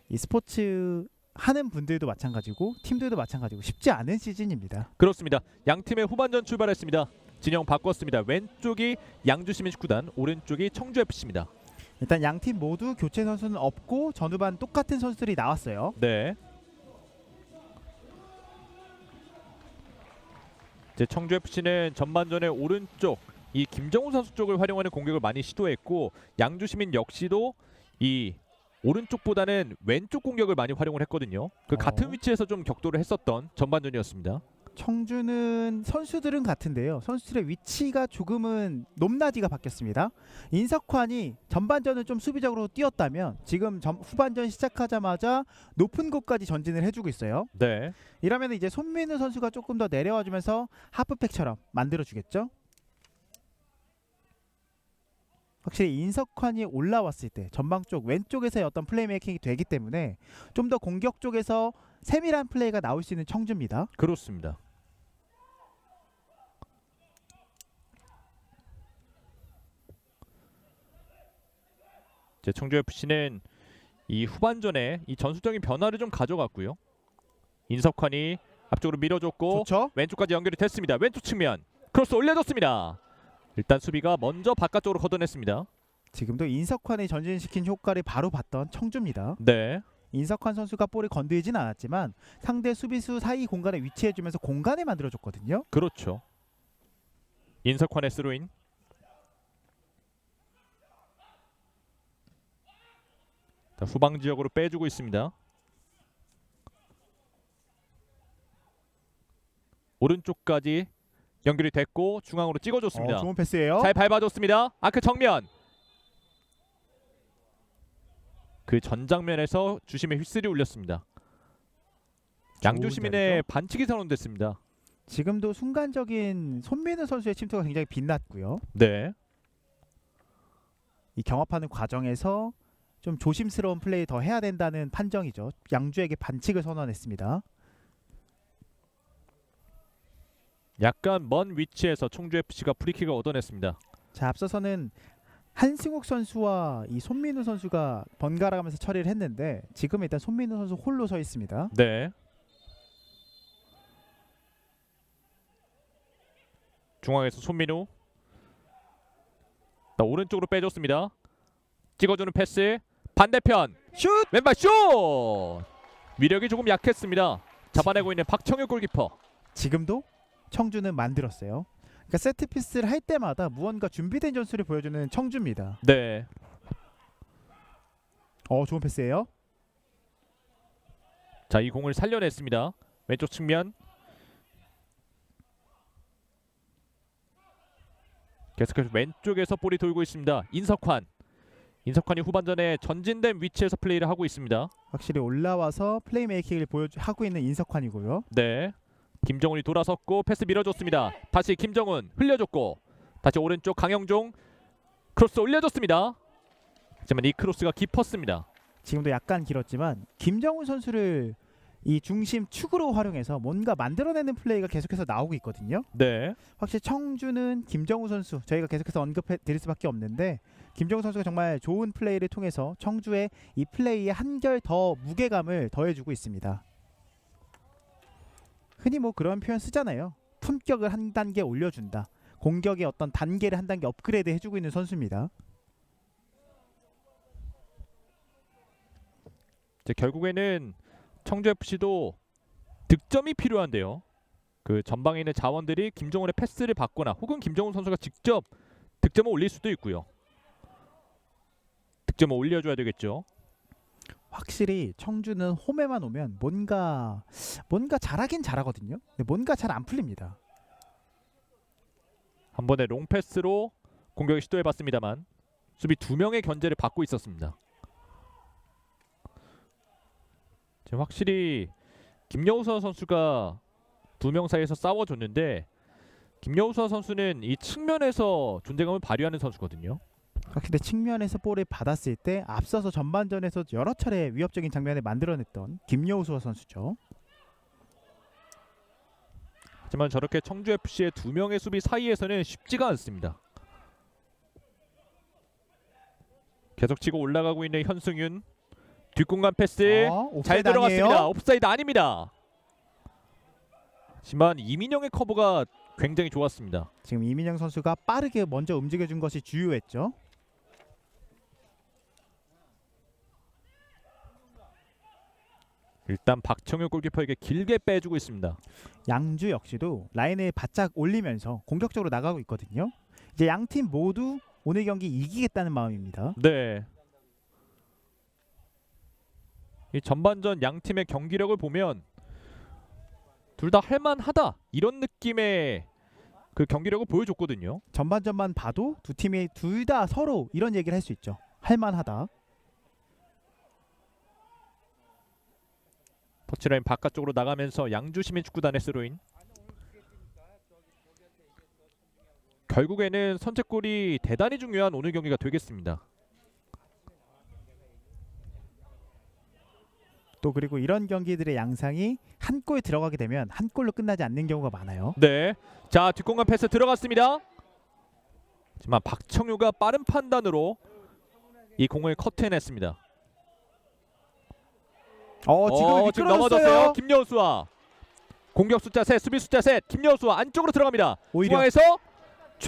이 스포츠 하는 분들도 마찬가지고 팀들도 마찬가지고 쉽지 않은 시즌입니다. 그렇습니다. 양 팀의 후반전 출발했습니다. 진영 바꿨습니다. 왼쪽이 양주시민축구단, 오른쪽이 청주FC입니다. 일단 양 팀 모두 교체 선수는 없고 전후반 똑같은 선수들이 나왔어요. 네. 이제 청주FC는 전반전에 오른쪽 이 김정우 선수 쪽을 활용하는 공격을 많이 시도했고 양주시민 역시도 이 오른쪽보다는 왼쪽 공격을 많이 활용을 했거든요. 그 같은 위치에서 좀 격돌을 했었던 전반전이었습니다. 청주는 선수들은 같은데요. 선수들의 위치가 조금은 높낮이가 바뀌었습니다. 인석환이 전반전은 좀 수비적으로 뛰었다면 지금 후반전 시작하자마자 높은 곳까지 전진을 해주고 있어요. 네. 이러면 이제 손민우 선수가 조금 더 내려와주면서 하프백처럼 만들어주겠죠. 확실히 인석환이 올라왔을 때 전방 쪽 왼쪽에서의 어떤 플레이메이킹이 되기 때문에 좀 더 공격 쪽에서 세밀한 플레이가 나올 수 있는 청주입니다. 그렇습니다. 이제 청주FC는 이 후반전에 이 전술적인 변화를 좀 가져갔고요. 인석환이 앞쪽으로 밀어줬고 좋죠? 왼쪽까지 연결이 됐습니다. 왼쪽 측면 크로스 올려줬습니다. 일단 수비가 먼저 바깥쪽으로 걷어냈습니다. 지금도 인석환이 전진시킨 효과를 바로 봤던 청주입니다. 네. 인석환 선수가 볼을 건드리진 않았지만 상대 수비수 사이 공간에 위치해주면서 공간을 만들어줬거든요. 그렇죠. 인석환의 스로인. 자, 후방 지역으로 빼주고 있습니다. 오른쪽까지 연결이 됐고 중앙으로 찍어줬습니다. 좋은 패스예요. 잘 밟아줬습니다. 아크 정면. 그 전장면에서 주심의 휘슬이 울렸습니다. 양주 시민의 반칙이 선언됐습니다. 지금도 순간적인 손민우 선수의 침투가 굉장히 빛났고요. 네. 이 경합하는 과정에서 좀 조심스러운 플레이 더 해야 된다는 판정이죠. 양주에게 반칙을 선언했습니다. 약간 먼 위치에서 청주FC가 프리킥을 얻어냈습니다. 자, 앞서서는 한승욱 선수와 이 손민우 선수가 번갈아가면서 처리를 했는데 지금 일단 손민우 선수 홀로 서 있습니다. 네. 중앙에서 손민우. 자, 오른쪽으로 빼줬습니다. 찍어주는 패스. 반대편 슛! 왼발 슛! 위력이 조금 약했습니다. 잡아내고 있는 박청효 골키퍼. 지금도 청주는 만들었어요. 그러니까 세트피스를 할 때마다 무언가 준비된 전술을 보여주는 청주입니다. 네. 좋은 패스예요. 자, 이 공을 살려냈습니다. 왼쪽 측면. 계속해서 왼쪽에서 볼이 돌고 있습니다. 인석환이 후반전에 전진된 위치에서 플레이를 하고 있습니다. 확실히 올라와서 플레이메이킹을 하고 있는 인석환이고요. 네, 김정훈이 돌아섰고 패스 밀어줬습니다. 다시 김정훈 흘려줬고 다시 오른쪽 강영종 크로스 올려줬습니다. 하지만 이 크로스가 깊었습니다. 지금도 약간 길었지만 김정훈 선수를 이 중심 축으로 활용해서 뭔가 만들어내는 플레이가 계속해서 나오고 있거든요. 네, 확실히 청주는 김정훈 선수 저희가 계속해서 언급해 드릴 수밖에 없는데 김정훈 선수가 정말 좋은 플레이를 통해서 청주의 이 플레이에 한결 더 무게감을 더해주고 있습니다. 흔히 뭐 그런 표현 쓰잖아요. 품격을 한 단계 올려준다. 공격의 어떤 단계를 한 단계 업그레이드 해주고 있는 선수입니다. 이제 결국에는 청주FC도 득점이 필요한데요. 그 전방에 있는 자원들이 김정훈의 패스를 받거나 혹은 김정훈 선수가 직접 득점을 올릴 수도 있고요. 득점을 올려줘야 되겠죠. 확실히 청주는 홈에만 오면 뭔가 잘하긴 잘하거든요. 근데 뭔가 잘 안 풀립니다. 한 번의 롱패스로 공격을 시도해봤습니다만 수비 2명의 견제를 받고 있었습니다. 지금 확실히 김여우서 선수가 2명 사이에서 싸워줬는데 김여우서 선수는 이 측면에서 존재감을 발휘하는 선수거든요. 확실히 측면에서 볼을 받았을 때 앞서서 전반전에서 여러 차례 위협적인 장면을 만들어냈던 김여우수아 선수죠. 하지만 저렇게 청주FC의 2명의 수비 사이에서는 쉽지가 않습니다. 계속 치고 올라가고 있는 현승윤. 뒷공간 패스 잘 옵사이드 들어갔습니다. 아니에요? 옵사이드 아닙니다. 하지만 이민영의 커버가 굉장히 좋았습니다. 지금 이민영 선수가 빠르게 먼저 움직여준 것이 주요했죠. 일단 박청효 골키퍼에게 길게 빼주고 있습니다. 양주 역시도 라인을 바짝 올리면서 공격적으로 나가고 있거든요. 이제 양팀 모두 오늘 경기 이기겠다는 마음입니다. 네. 이 전반전 양 팀의 경기력을 보면 둘 다 할만하다 이런 느낌의 그 경기력을 보여줬거든요. 전반전만 봐도 두 팀이 둘 다 서로 이런 얘기를 할 수 있죠. 할만하다. 터치라인 바깥쪽으로 나가면서 양주시민축구단의 스로인. 결국에는 선제골이 대단히 중요한 오늘 경기가 되겠습니다. 또 그리고 이런 경기들의 양상이 한 골 들어가게 되면 한 골로 끝나지 않는 경우가 많아요. 네, 자 뒷공간 패스 들어갔습니다. 하지만 박청유가 빠른 판단으로 이 공을 커트해냈습니다. 지금 넘어졌어요. 김여수와 공격 숫자 셋, 수비 숫자 셋. 김여수와 안쪽으로 들어갑니다. 오히려 중앙에서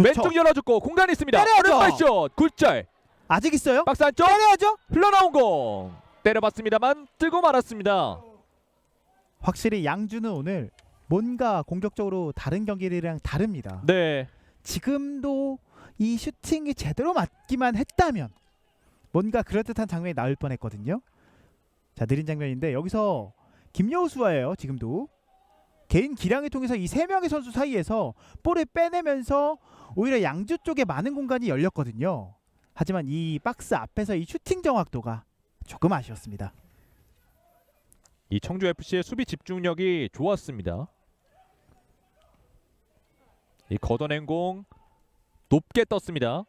왼쪽 열어줬고 공간이 있습니다. 때려야죠. 오른발슛 굴절. 아직 있어요? 박스 안쪽 때려야죠. 흘러나온 공 때려봤습니다만 뜨고 말았습니다. 확실히 양주는 오늘 뭔가 공격적으로 다른 경기들이랑 다릅니다. 네, 지금도 이 슈팅이 제대로 맞기만 했다면 뭔가 그럴듯한 장면이 나올 뻔했거든요. 자, 느린 장면인데 여기서 김여우수아예요. 지금도 개인 기량을 통해서 이 세 명의 선수 사이에서 볼을 빼내면서 오히려 양주 쪽에 많은 공간이 열렸거든요. 하지만 이 박스 앞에서 이 슈팅 정확도가 조금 아쉬웠습니다. 이 청주FC의 수비 집중력이 좋았습니다. 이 걷어낸 공 높게 떴습니다.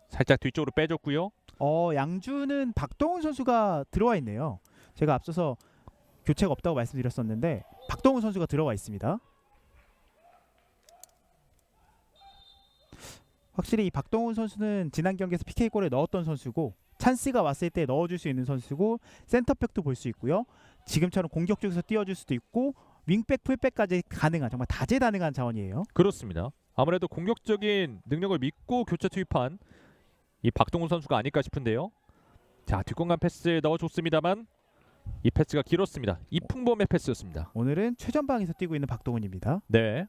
살짝 뒤쪽으로 빼줬고요. 양주는 박동훈 선수가 들어와 있네요. 제가 앞서서 교체가 없다고 말씀드렸었는데 박동훈 선수가 들어와 있습니다. 확실히 이 박동훈 선수는 지난 경기에서 PK골을 넣었던 선수고 찬스가 왔을 때 넣어줄 수 있는 선수고 센터백도 볼 수 있고요. 지금처럼 공격 쪽에서 띄워줄 수도 있고 윙백, 풀백까지 가능한 정말 다재다능한 자원이에요. 그렇습니다. 아무래도 공격적인 능력을 믿고 교체 투입한 이 박동훈 선수가 아닐까 싶은데요. 자, 뒷공간 패스 넣어줬습니다만 이 패스가 길었습니다. 이풍범의 패스였습니다. 오늘은 최전방에서 뛰고 있는 박동훈입니다. 네,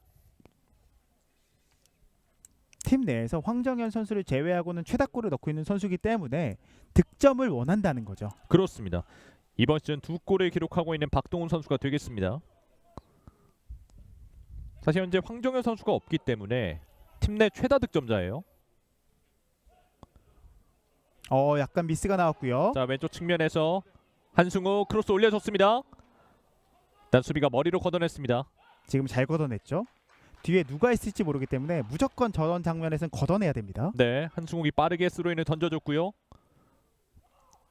팀 내에서 황정현 선수를 제외하고는 최다골을 넣고 있는 선수이기 때문에 득점을 원한다는 거죠. 그렇습니다. 이번 시즌 2골을 기록하고 있는 박동훈 선수가 되겠습니다. 사실 현재 황정현 선수가 없기 때문에 팀 내 최다 득점자예요. 약간 미스가 나왔고요. 자, 왼쪽 측면에서 한승우 크로스 올려줬습니다. 일단 수비가 머리로 걷어냈습니다. 지금 잘 걷어냈죠. 뒤에 누가 있을지 모르기 때문에 무조건 저런 장면에서는 걷어내야 됩니다. 네, 한승욱이 빠르게 스로인을 던져줬고요.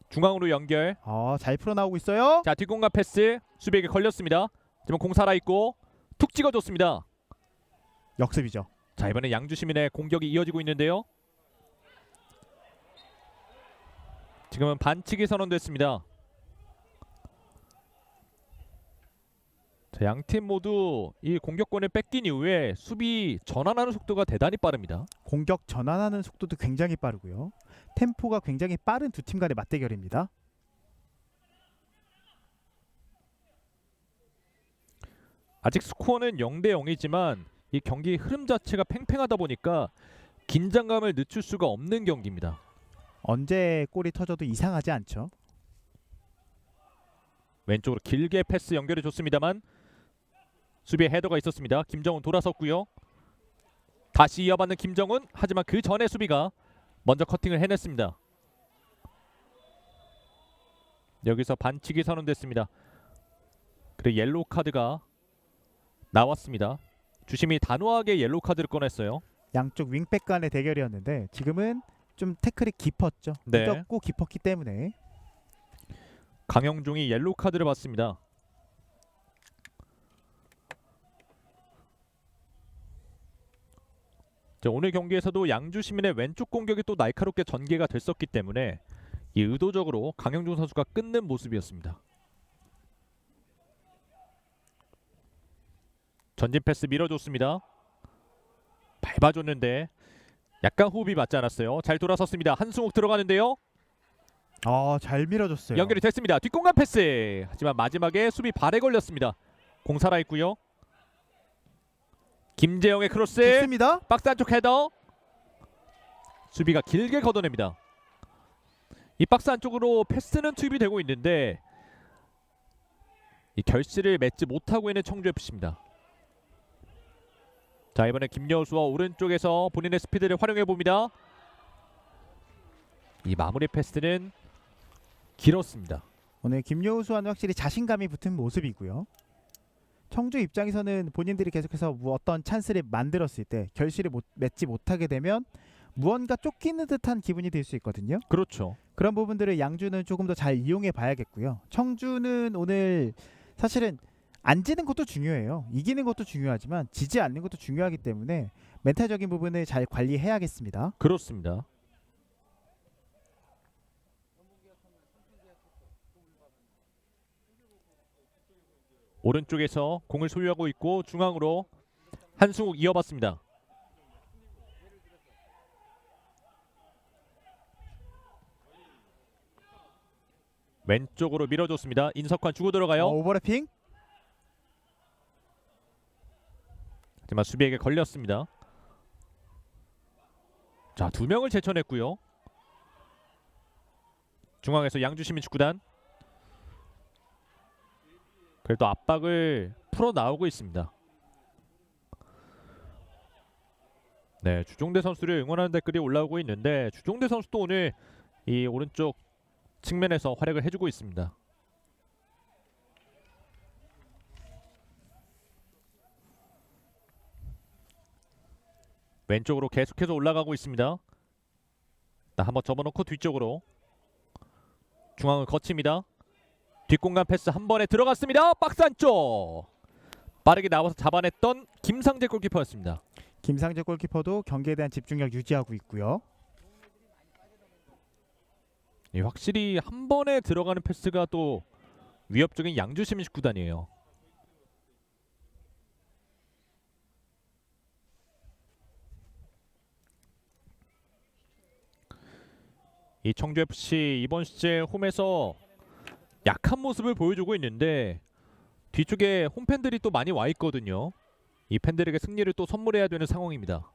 중앙으로 연결. 잘 풀어나오고 있어요. 자, 뒷공간 패스 수비에게 걸렸습니다. 지금 공 살아있고 툭 찍어줬습니다. 역습이죠. 자, 이번에 양주시민의 공격이 이어지고 있는데요. 지금은 반칙이 선언됐습니다. 자, 양팀 모두 이 공격권을 뺏긴 이후에 수비 전환하는 속도가 대단히 빠릅니다. 공격 전환하는 속도도 굉장히 빠르고요. 템포가 굉장히 빠른 두 팀 간의 맞대결입니다. 아직 스코어는 0대 0이지만 이 경기 흐름 자체가 팽팽하다 보니까 긴장감을 늦출 수가 없는 경기입니다. 언제 골이 터져도 이상하지 않죠. 왼쪽으로 길게 패스 연결해 줬습니다만 수비에 헤더가 있었습니다. 김정훈 돌아섰고요. 다시 이어받는 김정훈. 하지만 그 전에 수비가 먼저 커팅을 해냈습니다. 여기서 반칙이 선언됐습니다. 그리고 옐로우 카드가 나왔습니다. 주심이 단호하게 옐로우 카드를 꺼냈어요. 양쪽 윙백 간의 대결이었는데 지금은 좀 태클이 깊었죠. 네. 늦었고 깊었기 때문에 강영종이 옐로우 카드를 받습니다. 자, 오늘 경기에서도 양주 시민의 왼쪽 공격이 또 날카롭게 전개가 됐었기 때문에 이 의도적으로 강영종 선수가 끊는 모습이었습니다. 전진 패스 밀어줬습니다. 밟아줬는데 약간 호흡이 맞지 않았어요. 잘 돌아섰습니다. 한승욱 들어가는데요. 잘 밀어줬어요. 연결이 됐습니다. 뒷공간 패스. 하지만 마지막에 수비 발에 걸렸습니다. 공 살아있고요. 김재영의 크로스. 좋습니다. 박스 안쪽 헤더. 수비가 길게 걷어냅니다. 이 박스 안쪽으로 패스는 투입이 되고 있는데 이 결실을 맺지 못하고 있는 청주FC입니다. 자, 이번에 김여수와 오른쪽에서 본인의 스피드를 활용해 봅니다. 이 마무리 패스는 길었습니다. 오늘 김여우수와는 확실히 자신감이 붙은 모습이고요. 청주 입장에서는 본인들이 계속해서 어떤 찬스를 만들었을 때 결실을 맺지 못하게 되면 무언가 쫓기는 듯한 기분이 들 수 있거든요. 그렇죠. 그런 부분들을 양주는 조금 더 잘 이용해 봐야겠고요. 청주는 오늘 사실은 안 지는 것도 중요해요. 이기는 것도 중요하지만 지지 않는 것도 중요하기 때문에 멘탈적인 부분을 잘 관리해야겠습니다. 그렇습니다. 오른쪽에서 공을 소유하고 있고 중앙으로 한승욱 이어봤습니다. 왼쪽으로 밀어줬습니다. 인석환 주고 들어가요. 오버래핑. 하지만 수비에게 걸렸습니다. 자, 두 명을 제쳐냈고요. 중앙에서 양주시민축구단 그래도 압박을 풀어 나오고 있습니다. 네, 주종대 선수를 응원하는 댓글이 올라오고 있는데 주종대 선수도 오늘 이 오른쪽 측면에서 활약을 해주고 있습니다. 왼쪽으로 계속해서 올라가고 있습니다. 한번 접어놓고 뒤쪽으로 중앙을 거칩니다. 뒷공간 패스 한 번에 들어갔습니다. 박스 안쪽 빠르게 나와서 잡아냈던 김상재 골키퍼였습니다. 김상재 골키퍼도 경기에 대한 집중력 유지하고 있고요. 예, 확실히 한 번에 들어가는 패스가 또 위협적인 양주시민축구단이에요. 이 청주FC 이번 시즌 홈에서 약한 모습을 보여주고 있는데 뒤쪽에 홈팬들이 또 많이 와 있거든요. 이 팬들에게 승리를 또 선물해야 되는 상황입니다.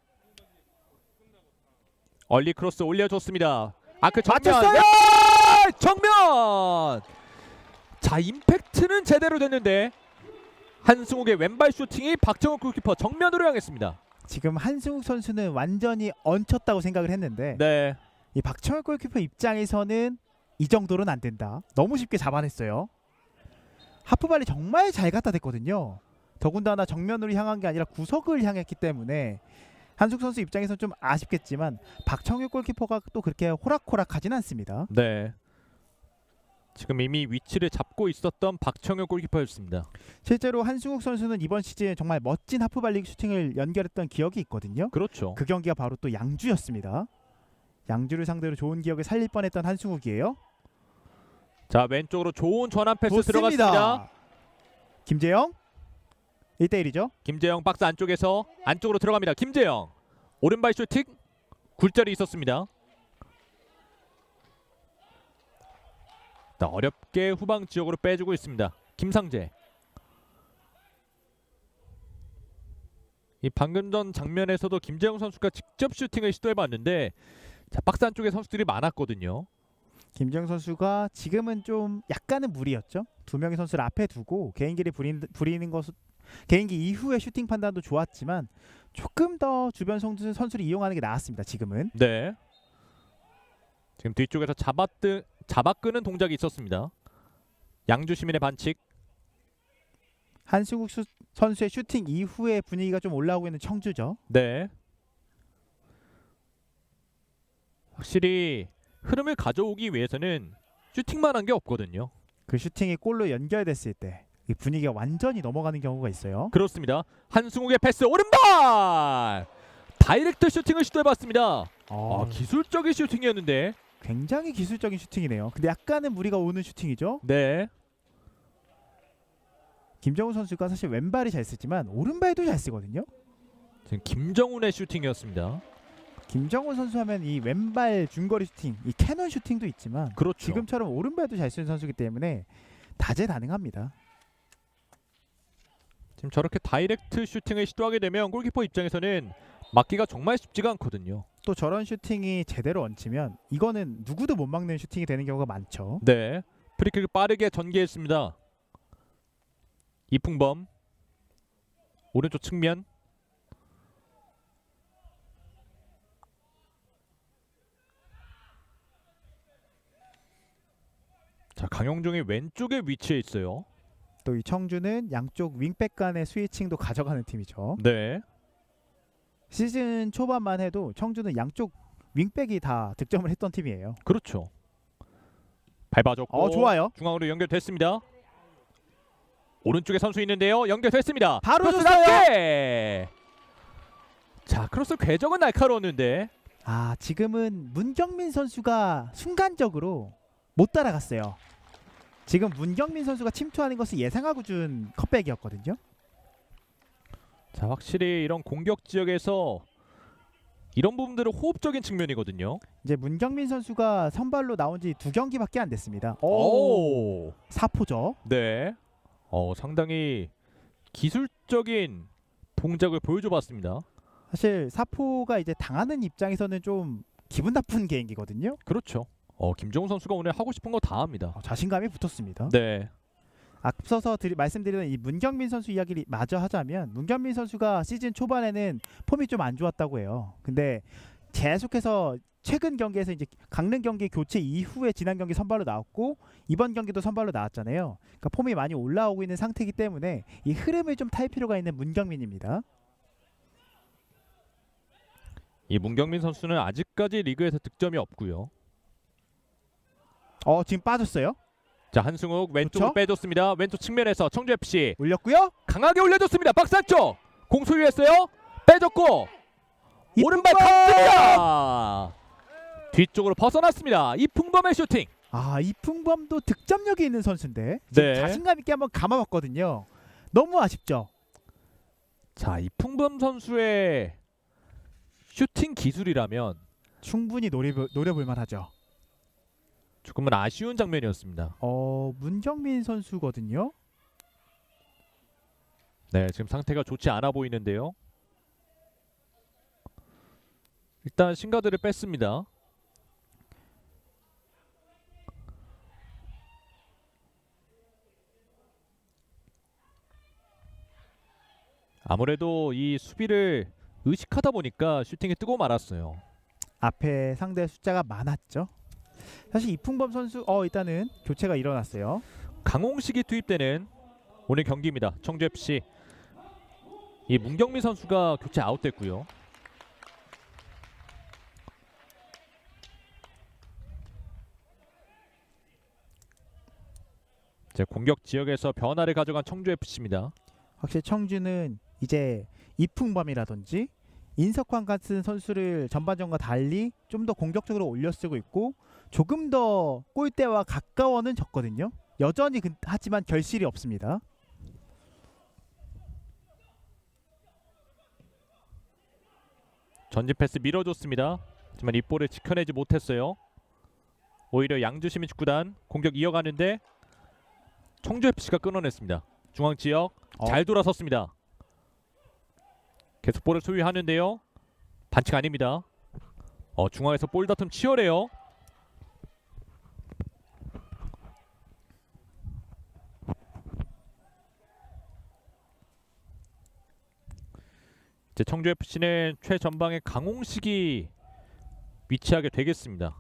얼리 크로스 올려줬습니다. 아크 정면. 맞췄어요! 네! 정면. 자, 임팩트는 제대로 됐는데 한승욱의 왼발 슈팅이 박정욱 골키퍼 정면으로 향했습니다. 지금 한승욱 선수는 완전히 얹혔다고 생각을 했는데 네. 이 박정혁 골키퍼 입장에서는 이 정도로는 안 된다. 너무 쉽게 잡아냈어요. 하프발이 정말 잘 갖다 댔거든요. 더군다나 정면으로 향한 게 아니라 구석을 향했기 때문에 한승욱 선수 입장에서는 좀 아쉽겠지만 박정혁 골키퍼가 또 그렇게 호락호락하진 않습니다. 네. 지금 이미 위치를 잡고 있었던 박정혁 골키퍼였습니다. 실제로 한승욱 선수는 이번 시즌 정말 멋진 하프발릭 슈팅을 연결했던 기억이 있거든요. 그렇죠. 그 경기가 바로 또 양주였습니다. 양주를 상대로 좋은 기억을 살릴 뻔했던 한승욱이에요. 자, 왼쪽으로 좋은 전환 패스 들어갔습니다. 김재영 1대1이죠. 김재영 박스 안쪽에서 안쪽으로 들어갑니다. 김재영 오른발 슈팅 굴절이 있었습니다. 자, 어렵게 후방 지역으로 빼주고 있습니다. 김상재. 이 방금 전 장면에서도 김재영 선수가 직접 슈팅을 시도해봤는데 자, 박스 안쪽에 선수들이 많았거든요. 김재영 선수가 지금은 좀 약간은 무리였죠. 두 명의 선수를 앞에 두고 개인기를 부리는 것은 개인기 이후의 슈팅 판단도 좋았지만 조금 더 주변 선수를 이용하는 게 나았습니다. 지금은. 네. 지금 뒤쪽에서 잡아끄는 동작이 있었습니다. 양주 시민의 반칙. 한승욱 선수의 슈팅 이후에 분위기가 좀 올라오고 있는 청주죠. 네. 확실히 흐름을 가져오기 위해서는 슈팅만 한 게 없거든요. 그 슈팅이 골로 연결됐을 때 이 분위기가 완전히 넘어가는 경우가 있어요. 그렇습니다. 한승욱의 패스 오른발! 다이렉트 슈팅을 시도해봤습니다. 기술적인 슈팅이었는데 굉장히 기술적인 슈팅이네요. 근데 약간은 무리가 오는 슈팅이죠. 네. 김정훈 선수가 사실 왼발이 잘 쓰지만 오른발도 잘 쓰거든요. 지금 김정훈의 슈팅이었습니다. 김정훈 선수 하면 이 왼발 중거리 슈팅, 이 캐논 슈팅도 있지만 그렇죠. 지금처럼 오른발도 잘 쓰는 선수이기 때문에 다재다능합니다. 지금 저렇게 다이렉트 슈팅을 시도하게 되면 골키퍼 입장에서는 막기가 정말 쉽지가 않거든요. 또 저런 슈팅이 제대로 얹히면 이거는 누구도 못 막는 슈팅이 되는 경우가 많죠. 네. 프리킥을 빠르게 전개했습니다. 이풍범 오른쪽 측면. 자, 강용종이 왼쪽에 위치해 있어요. 또 이 청주는 양쪽 윙백 간의 스위칭도 가져가는 팀이죠. 네. 시즌 초반만 해도 청주는 양쪽 윙백이 다 득점을 했던 팀이에요. 그렇죠. 밟아줬고 좋아요. 중앙으로 연결됐습니다. 오른쪽에 선수 있는데요. 연결됐습니다. 바로 크로스 줬어요. 낮게! 자, 크로스 궤적은 날카로웠는데 지금은 문경민 선수가 순간적으로 못 따라갔어요. 지금 문경민 선수가 침투하는 것을 예상하고 준 컷백이었거든요. 자, 확실히 이런 공격 지역에서 이런 부분들은 호흡적인 측면이거든요. 이제 문경민 선수가 선발로 나온 지 2경기밖에 안 됐습니다. 오. 사포죠. 네. 상당히 기술적인 동작을 보여줘봤습니다. 사실 사포가 이제 당하는 입장에서는 좀 기분 나쁜 개인기거든요. 그렇죠. 김정훈 선수가 오늘 하고 싶은 거 다 합니다. 자신감이 붙었습니다. 네. 앞서서 말씀드리던 이 문경민 선수 이야기를 마저 하자면 문경민 선수가 시즌 초반에는 폼이 좀 안 좋았다고 해요. 근데 계속해서 최근 경기에서 이제 강릉 경기 교체 이후에 지난 경기 선발로 나왔고 이번 경기도 선발로 나왔잖아요. 그러니까 폼이 많이 올라오고 있는 상태이기 때문에 이 흐름을 좀 탈 필요가 있는 문경민입니다. 이 문경민 선수는 아직까지 리그에서 득점이 없고요. 지금 빠졌어요. 자, 한승욱 왼쪽으로 좋죠? 빼줬습니다. 왼쪽 측면에서 청주FC 올렸고요. 강하게 올려줬습니다. 박스 안쪽 공 소유했어요. 빼줬고 오른발 이풍범! 감습니다. 뒤쪽으로 벗어났습니다. 이풍범의 슈팅. 이풍범도 득점력이 있는 선수인데 지금 네. 자신감 있게 한번 감아봤거든요. 너무 아쉽죠. 자, 이풍범 선수의 슈팅 기술이라면 충분히 노려볼 만하죠. 조금은 아쉬운 장면이었습니다. 문경민 선수거든요. 네, 지금 상태가 좋지 않아 보이는데요. 일단 신가드를 뺐습니다. 아무래도 이 수비를 의식하다 보니까 슈팅이 뜨고 말았어요. 앞에 상대 숫자가 많았죠. 사실 이풍범 선수 일단은 교체가 일어났어요. 강홍식이 투입되는 오늘 경기입니다. 청주FC. 이 문경민 선수가 교체 아웃됐고요. 이제 공격 지역에서 변화를 가져간 청주FC입니다. 확실히 청주는 이제 이풍범이라든지 인석환 같은 선수를 전반전과 달리 좀 더 공격적으로 올려쓰고 있고 조금 더 골대와 가까워는 졌거든요. 여전히 하지만 결실이 없습니다. 전진 패스 밀어줬습니다. 하지만 이 볼을 지켜내지 못했어요. 오히려 양주시민축구단 공격 이어가는데 청주FC가 끊어냈습니다. 중앙 지역 잘 돌아섰습니다. 계속 볼을 소유하는데요. 반칙 아닙니다. 중앙에서 볼 다툼 치열해요. 이제 청주FC는 최전방에 강홍식이 위치하게 되겠습니다.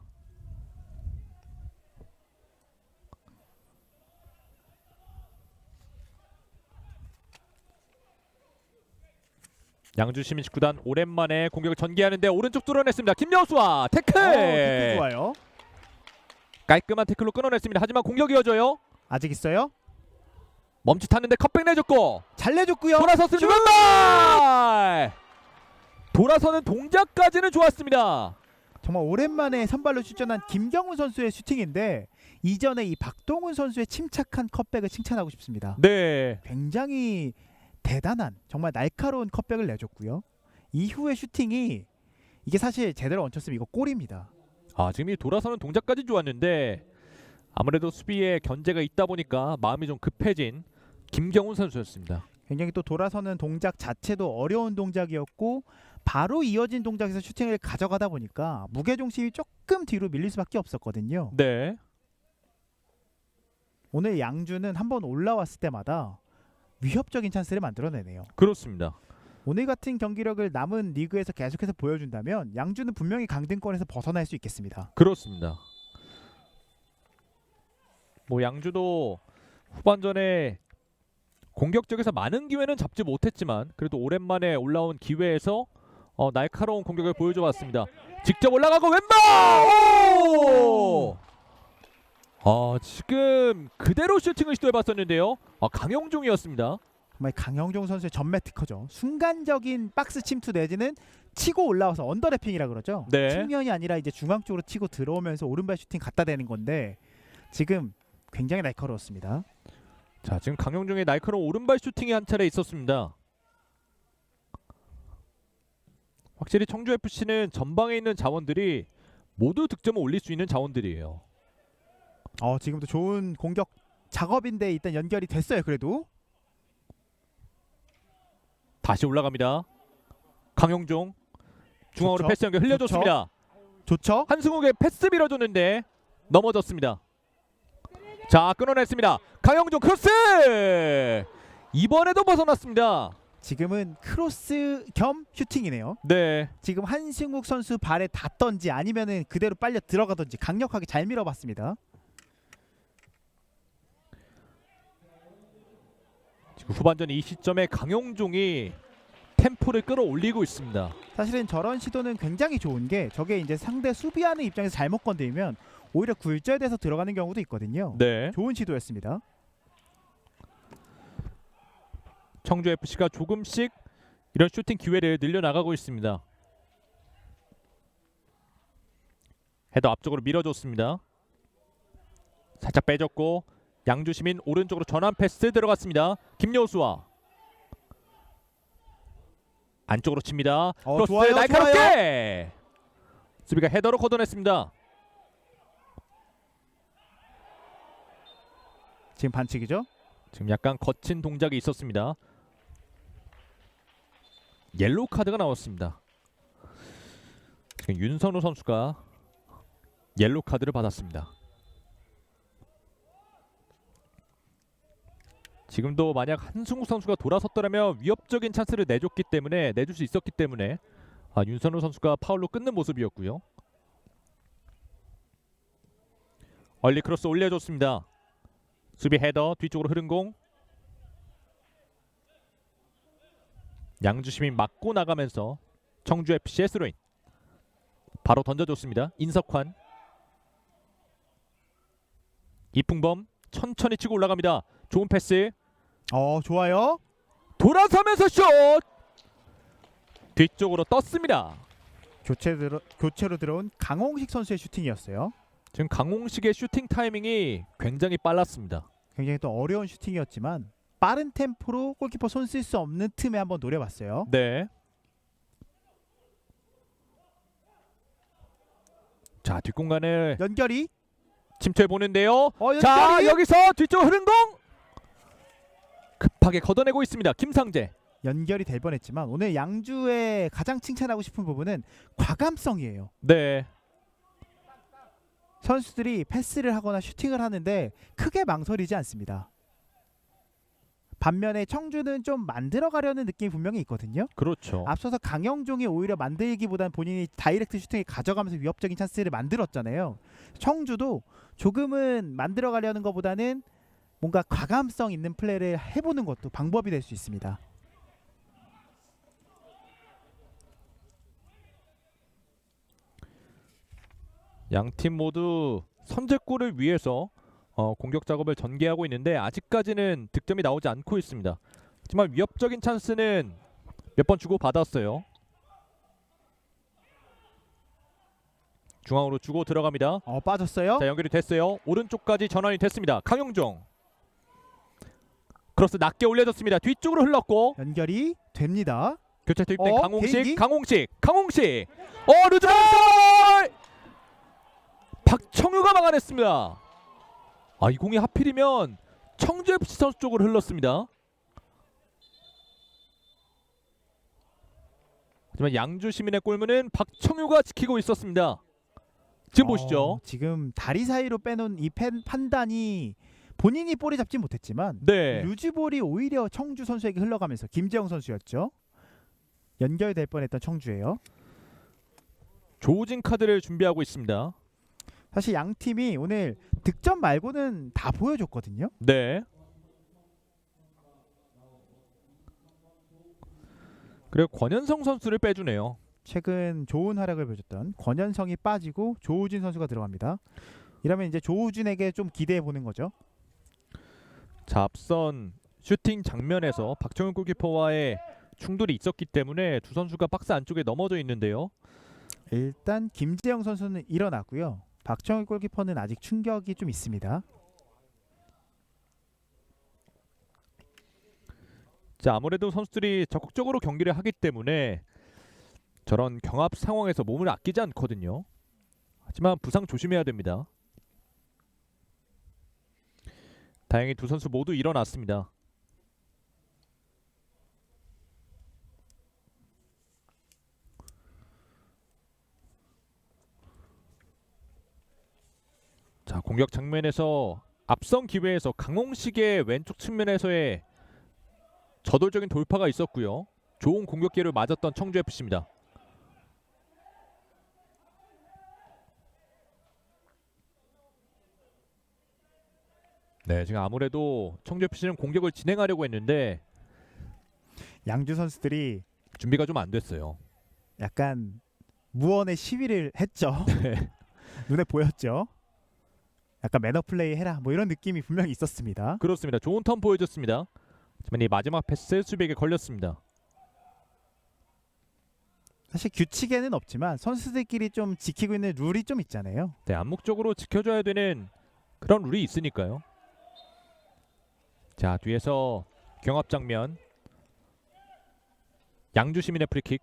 양주시민축구단 오랜만에 공격을 전개하는데 오른쪽 뚫어냈습니다. 김여수와 태클! 태클 좋아요. 깔끔한 태클로 끊어냈습니다. 하지만 공격 이어져요. 아직 있어요? 멈칫하는데 컵백 내줬고 잘 내줬고요. 돌아섰습니다. 왼발! 돌아서는 동작까지는 좋았습니다. 정말 오랜만에 선발로 출전한 김경훈 선수의 슈팅인데 이전에 이 박동훈 선수의 침착한 컵백을 칭찬하고 싶습니다. 네. 굉장히 대단한 정말 날카로운 컵백을 내줬고요. 이후의 슈팅이 이게 사실 제대로 얹혔으면 이거 골입니다. 지금 이 돌아서는 동작까지 좋았는데 아무래도 수비에 견제가 있다 보니까 마음이 좀 급해진 김경훈 선수였습니다. 굉장히 또 돌아서는 동작 자체도 어려운 동작이었고 바로 이어진 동작에서 슈팅을 가져가다 보니까 무게중심이 조금 뒤로 밀릴 수밖에 없었거든요. 네. 오늘 양주는 한번 올라왔을 때마다 위협적인 찬스를 만들어내네요. 그렇습니다. 오늘 같은 경기력을 남은 리그에서 계속해서 보여준다면 양주는 분명히 강등권에서 벗어날 수 있겠습니다. 그렇습니다. 뭐 양주도 후반전에 공격적에서 많은 기회는 잡지 못했지만 그래도 오랜만에 올라온 기회에서 날카로운 공격을 보여줘왔습니다. 직접 올라가고 왼발! 오! 지금 그대로 슈팅을 시도해봤었는데요. 강영종이었습니다. 정말 강영종 선수의 전매 특허죠. 순간적인 박스 침투 내지는 치고 올라와서 언더래핑이라 그러죠. 네. 측면이 아니라 이제 중앙 쪽으로 치고 들어오면서 오른발 슈팅 갖다 대는 건데 지금 굉장히 날카로웠습니다. 자, 지금 강영종의 날카로운 오른발 슈팅이 한 차례 있었습니다. 확실히 청주FC는 전방에 있는 자원들이 모두 득점을 올릴 수 있는 자원들이에요. 지금도 좋은 공격 작업인데 일단 연결이 됐어요. 그래도 다시 올라갑니다. 강영종 중앙으로 좋죠. 패스 연결 흘려줬습니다. 좋죠. 한승욱의 패스 밀어줬는데 넘어졌습니다. 자, 끊어냈습니다. 강영종 크로스! 이번에도 벗어났습니다. 지금은 크로스 겸 슈팅이네요. 네. 지금 한승욱 선수 발에 닿던지 아니면은 그대로 빨려 들어가던지 강력하게 잘 밀어봤습니다. 지금 후반전 이 시점에 강영종이 템포를 끌어올리고 있습니다. 사실은 저런 시도는 굉장히 좋은 게 저게 이제 상대 수비하는 입장에서 잘못 건드리면 오히려 굴절돼서 들어가는 경우도 있거든요. 네. 좋은 시도였습니다. 청주FC가 조금씩 이런 슈팅 기회를 늘려나가고 있습니다. 헤더 앞쪽으로 밀어줬습니다. 살짝 빼줬고 양주시민 오른쪽으로 전환 패스 들어갔습니다. 김여수와 안쪽으로 칩니다. 크로스 좋아요, 날카롭게 수비가 헤더로 걷어냈습니다. 지금 반칙이죠? 지금 약간 거친 동작이 있었습니다. 옐로우 카드가 나왔습니다. 지금 윤선우 선수가 옐로 카드를 받았습니다. 지금도 만약 한승욱 선수가 돌아섰더라면 위협적인 찬스를 내줄 수 있었기 때문에 윤선우 선수가 파울로 끊는 모습이었고요. 얼리 크로스 올려줬습니다. 수비 헤더 뒤쪽으로 흐른 공. 양주시민 맞고 나가면서 청주FC의 스로인. 바로 던져줬습니다. 인석환. 이풍범 천천히 치고 올라갑니다. 좋은 패스. 좋아요. 돌아서면서 슛! 뒤쪽으로 떴습니다. 교체로 들어온 강홍식 선수의 슈팅이었어요. 지금 강홍식의 슈팅 타이밍이 굉장히 빨랐습니다. 굉장히 또 어려운 슈팅이었지만 빠른 템포로 골키퍼 손 쓸 수 없는 틈에 한번 노려봤어요. 네. 자, 뒷공간을 연결이 침투해 보는데요. 연결이 자, 여기서 뒤쪽 흐른 공 급하게 걷어내고 있습니다. 김상재. 연결이 될 뻔했지만 오늘 양주의 가장 칭찬하고 싶은 부분은 과감성이에요. 네. 선수들이 패스를 하거나 슈팅을 하는데 크게 망설이지 않습니다. 반면에 청주는 좀 만들어가려는 느낌이 분명히 있거든요. 그렇죠. 앞서서 강영종이 오히려 만들기보다는 본인이 다이렉트 슈팅을 가져가면서 위협적인 찬스를 만들었잖아요. 청주도 조금은 만들어가려는 것보다는 뭔가 과감성 있는 플레이를 해보는 것도 방법이 될 수 있습니다. 양팀 모두 선제골을 위해서 공격 작업을 전개하고 있는데 아직까지는 득점이 나오지 않고 있습니다. 하지만 위협적인 찬스는 몇 번 주고 받았어요. 중앙으로 주고 들어갑니다. 빠졌어요. 자, 연결이 됐어요. 오른쪽까지 전환이 됐습니다. 강용종. 크로스 낮게 올려졌습니다. 뒤쪽으로 흘렀고 연결이 됩니다. 교체 투입된 강홍식. 개인기? 강홍식. 루즈볼! 박청유가 막아냈습니다. 이 공이 하필이면 청주FC 선수 쪽으로 흘렀습니다. 하지만 양주 시민의 골문은 박청유가 지키고 있었습니다. 지금 보시죠. 지금 다리 사이로 빼놓은 이 판단이 본인이 볼이 잡지 못했지만 네. 루즈볼이 오히려 청주 선수에게 흘러가면서 김재영 선수였죠. 연결될 뻔했던 청주예요. 조우진 카드를 준비하고 있습니다. 사실 양 팀이 오늘 득점 말고는 다 보여줬거든요. 네. 그리고 권현성 선수를 빼주네요. 최근 좋은 활약을 보여줬던 권현성이 빠지고 조우진 선수가 들어갑니다. 이러면 이제 조우진에게 좀 기대해 보는 거죠. 자, 앞선 슈팅 장면에서 박정현 골키퍼와의 충돌이 있었기 때문에 두 선수가 박스 안쪽에 넘어져 있는데요. 일단 김재영 선수는 일어났고요. 박정희 골키퍼는 아직 충격이 좀 있습니다. 자, 아무래도 선수들이 적극적으로 경기를 하기 때문에 저런 경합 상황에서 몸을 아끼지 않거든요. 하지만 부상 조심해야 됩니다. 다행히 두 선수 모두 일어났습니다. 자, 공격 장면에서 앞선 기회에서 강홍식의 왼쪽 측면에서의 저돌적인 돌파가 있었고요. 좋은 공격 기회를 맞았던 청주FC입니다. 네, 지금 아무래도 청주FC는 공격을 진행하려고 했는데 양주 선수들이 준비가 좀 안 됐어요. 약간 무언의 시위를 했죠. 네. 눈에 보였죠. 약간 매너 플레이 해라 뭐 이런 느낌이 분명히 있었습니다. 그렇습니다. 좋은 턴 보여줬습니다. 하지만 이 마지막 패스 수비에게 걸렸습니다. 사실 규칙에는 없지만 선수들끼리 좀 지키고 있는 룰이 좀 있잖아요. 네, 암묵적으로 지켜줘야 되는 그런 룰이 있으니까요. 자, 뒤에서 경합 장면. 양주 시민의 프리킥.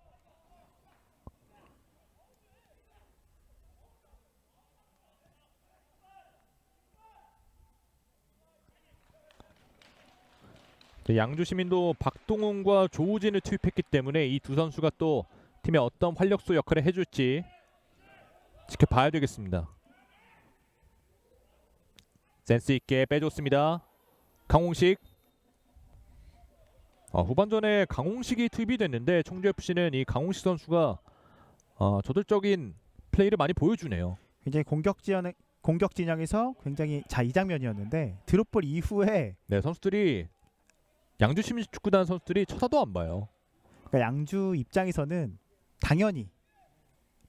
양주 시민도 박동훈과 조우진을 투입했기 때문에 이 두 선수가 또 팀의 어떤 활력소 역할을 해줄지 지켜봐야 되겠습니다. 센스 있게 빼줬습니다. 강홍식. 후반전에 강홍식이 투입이 됐는데 청주 FC는 이 강홍식 선수가 저돌적인 플레이를 많이 보여주네요. 굉장히 공격 진영에서 굉장히 이 장면이었는데 드롭볼 이후에 네, 선수들이 양주 시민축구단 선수들이 쳐다도 안 봐요. 그러니까 양주 입장에서는 당연히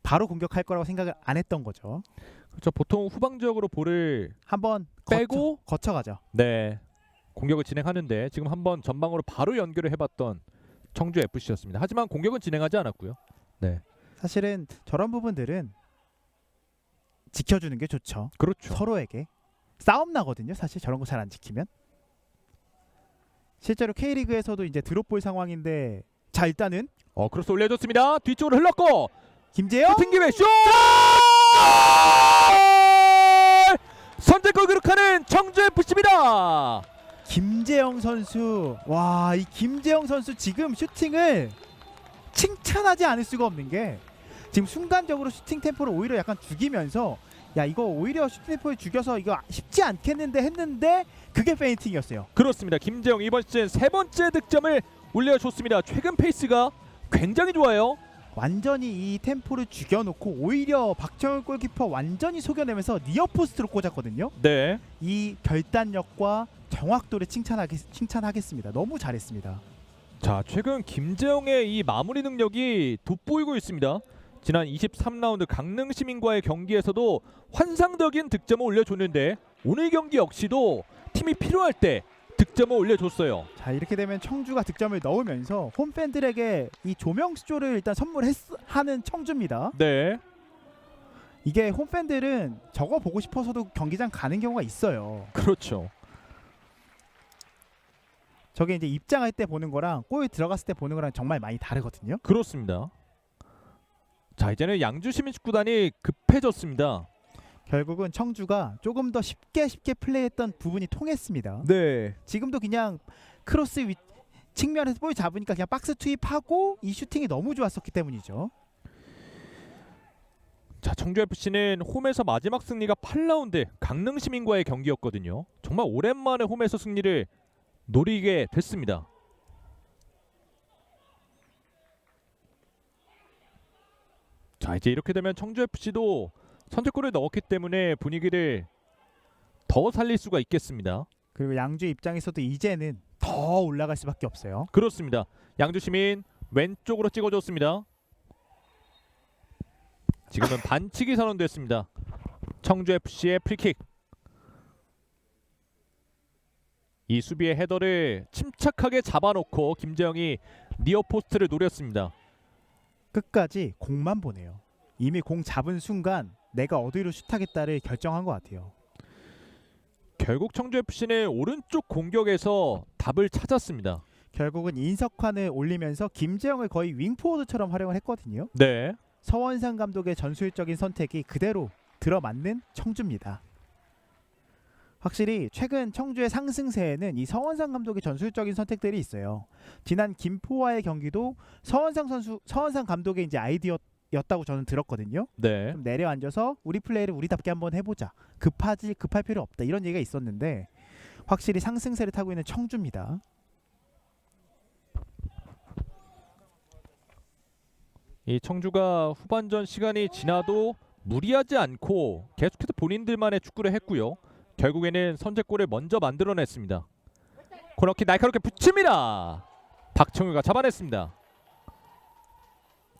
바로 공격할 거라고 생각을 안 했던 거죠. 그렇죠. 보통 후방 지역으로 볼을 한번 빼고 거쳐가죠. 네, 공격을 진행하는데 지금 한번 전방으로 바로 연결을 해봤던 청주 FC였습니다. 하지만 공격은 진행하지 않았고요. 네, 사실은 저런 부분들은 지켜주는 게 좋죠. 그렇죠. 서로에게 싸움 나거든요. 사실 저런 거 잘 안 지키면. 실제로 K리그에서도 이제 드롭볼 상황인데 자 일단은 크로스 올려줬습니다. 뒤쪽으로 흘렀고 김재영 슈팅 기회 슛! 선제골 기록하는 청주 FC입니다. 김재영 선수. 와, 이 김재영 선수 지금 슈팅을 칭찬하지 않을 수가 없는 게 지금 순간적으로 슈팅 템포를 오히려 약간 죽이면서 야 이거 오히려 슈팅 템포에 죽여서 이거 쉽지 않겠는데 했는데 그게 페인팅이었어요. 그렇습니다. 김재영 이번 시즌 3번째 득점을 올려줬습니다. 최근 페이스가 굉장히 좋아요. 완전히 이 템포를 죽여놓고 오히려 박정현 골키퍼 완전히 속여내면서 니어포스트로 꽂았거든요. 네, 이 결단력과 정확도를 칭찬하겠습니다. 너무 잘했습니다. 자 최근 김재영의 이 마무리 능력이 돋보이고 있습니다. 지난 23라운드 강릉시민과의 경기에서도 환상적인 득점을 올려줬는데 오늘 경기 역시도 팀이 필요할 때 득점을 올려줬어요. 자 이렇게 되면 청주가 득점을 넣으면서 홈팬들에게 이 조명수조를 일단 선물하는 청주입니다. 네, 이게 홈팬들은 저거 보고 싶어서도 경기장 가는 경우가 있어요. 그렇죠. 저게 이제 입장할 때 보는 거랑 골 들어갔을 때 보는 거랑 정말 많이 다르거든요. 그렇습니다. 자 이제는 양주시민축구단이 급해졌습니다. 결국은 청주가 조금 더 쉽게 플레이했던 부분이 통했습니다. 네, 지금도 그냥 크로스 측면에서 볼 잡으니까 그냥 박스 투입하고 이 슈팅이 너무 좋았었기 때문이죠. 자 청주 FC는 홈에서 마지막 승리가 8라운드 강릉시민과의 경기였거든요. 정말 오랜만에 홈에서 승리를 노리게 됐습니다. 자 이제 이렇게 되면 청주 FC도 선제골을 넣었기 때문에 분위기를 더 살릴 수가 있겠습니다. 그리고 양주 입장에서도 이제는 더 올라갈 수밖에 없어요. 그렇습니다. 양주시민 왼쪽으로 찍어줬습니다. 지금은 반칙이 선언됐습니다. 청주 FC의 프리킥. 이 수비의 헤더를 침착하게 잡아놓고 김재영이 니어포스트를 노렸습니다. 끝까지 공만 보네요. 이미 공 잡은 순간 내가 어디로 슛하겠다를 결정한 것 같아요. 결국 청주 FC는 오른쪽 공격에서 답을 찾았습니다. 결국은 인석환을 올리면서 김재영을 거의 윙포워드처럼 활용을 했거든요. 네, 서원상 감독의 전술적인 선택이 그대로 들어맞는 청주입니다. 확실히 최근 청주의 상승세에는 이 서원상 감독의 전술적인 선택들이 있어요. 지난 김포와의 경기도 서원상 감독의 이제 아이디어였다고 저는 들었거든요. 네. 좀 내려앉아서 우리 플레이를 우리답게 한번 해보자. 급할 필요 없다. 이런 얘기가 있었는데 확실히 상승세를 타고 있는 청주입니다. 이 청주가 후반전 시간이 지나도 무리하지 않고 계속해서 본인들만의 축구를 했고요. 결국에는 선제골을 먼저 만들어냈습니다. 코너킥 날카롭게 붙입니다. 박청유가 잡아냈습니다.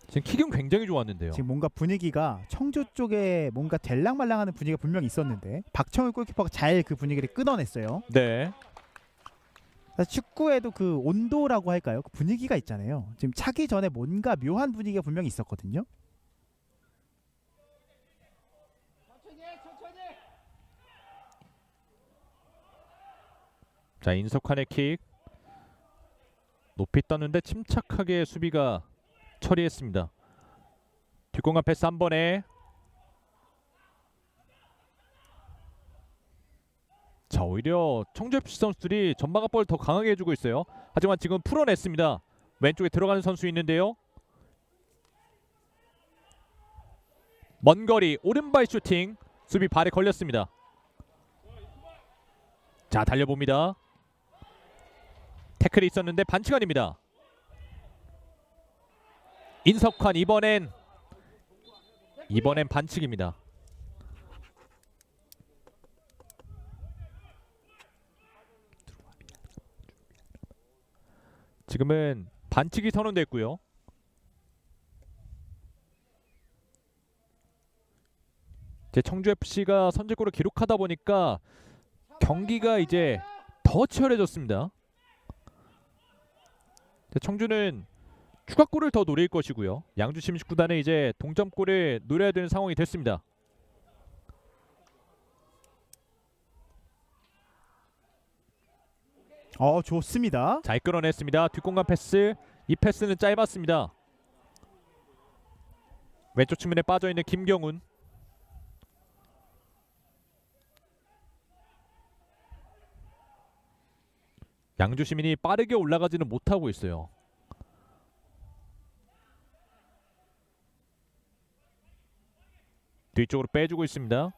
지금 킥은 굉장히 좋았는데요. 지금 뭔가 분위기가 청주 쪽에 뭔가 될랑말랑하는 분위기가 분명히 있었는데 박청일 골키퍼가 잘 그 분위기를 끊어냈어요. 네, 사실 축구에도 그 온도라고 할까요? 그 분위기가 있잖아요. 지금 차기 전에 뭔가 묘한 분위기가 분명히 있었거든요. 자 인석환의 킥 높이 떴는데 침착하게 수비가 처리했습니다. 뒷공간 패스 한 번에 자 오히려 청주FC 선수들이 전방 압박을 더 강하게 해주고 있어요. 하지만 지금 풀어냈습니다. 왼쪽에 들어가는 선수 있는데요. 먼 거리 오른발 슈팅. 수비 발에 걸렸습니다. 자, 달려봅니다. 태클이 있었는데 반칙 아닙니다. 인석환 이번엔 반칙입니다. 지금은 반칙이 선언됐고요. 이제 청주 FC가 선제골을 기록하다 보니까 경기가 이제 더 치열해졌습니다. 청주는 추가골을 더 노릴 것이고요. 양주 시민축구단은 이제 동점골을 노려야 되는 상황이 됐습니다. 좋습니다. 잘 끌어냈습니다. 뒷공간 패스. 이 패스는 짧았습니다. 왼쪽 측면에 빠져있는 김경훈. 양주 시민이 빠르게 올라가지는 못하고 있어요. 뒤쪽으로 빼주고 있습니다.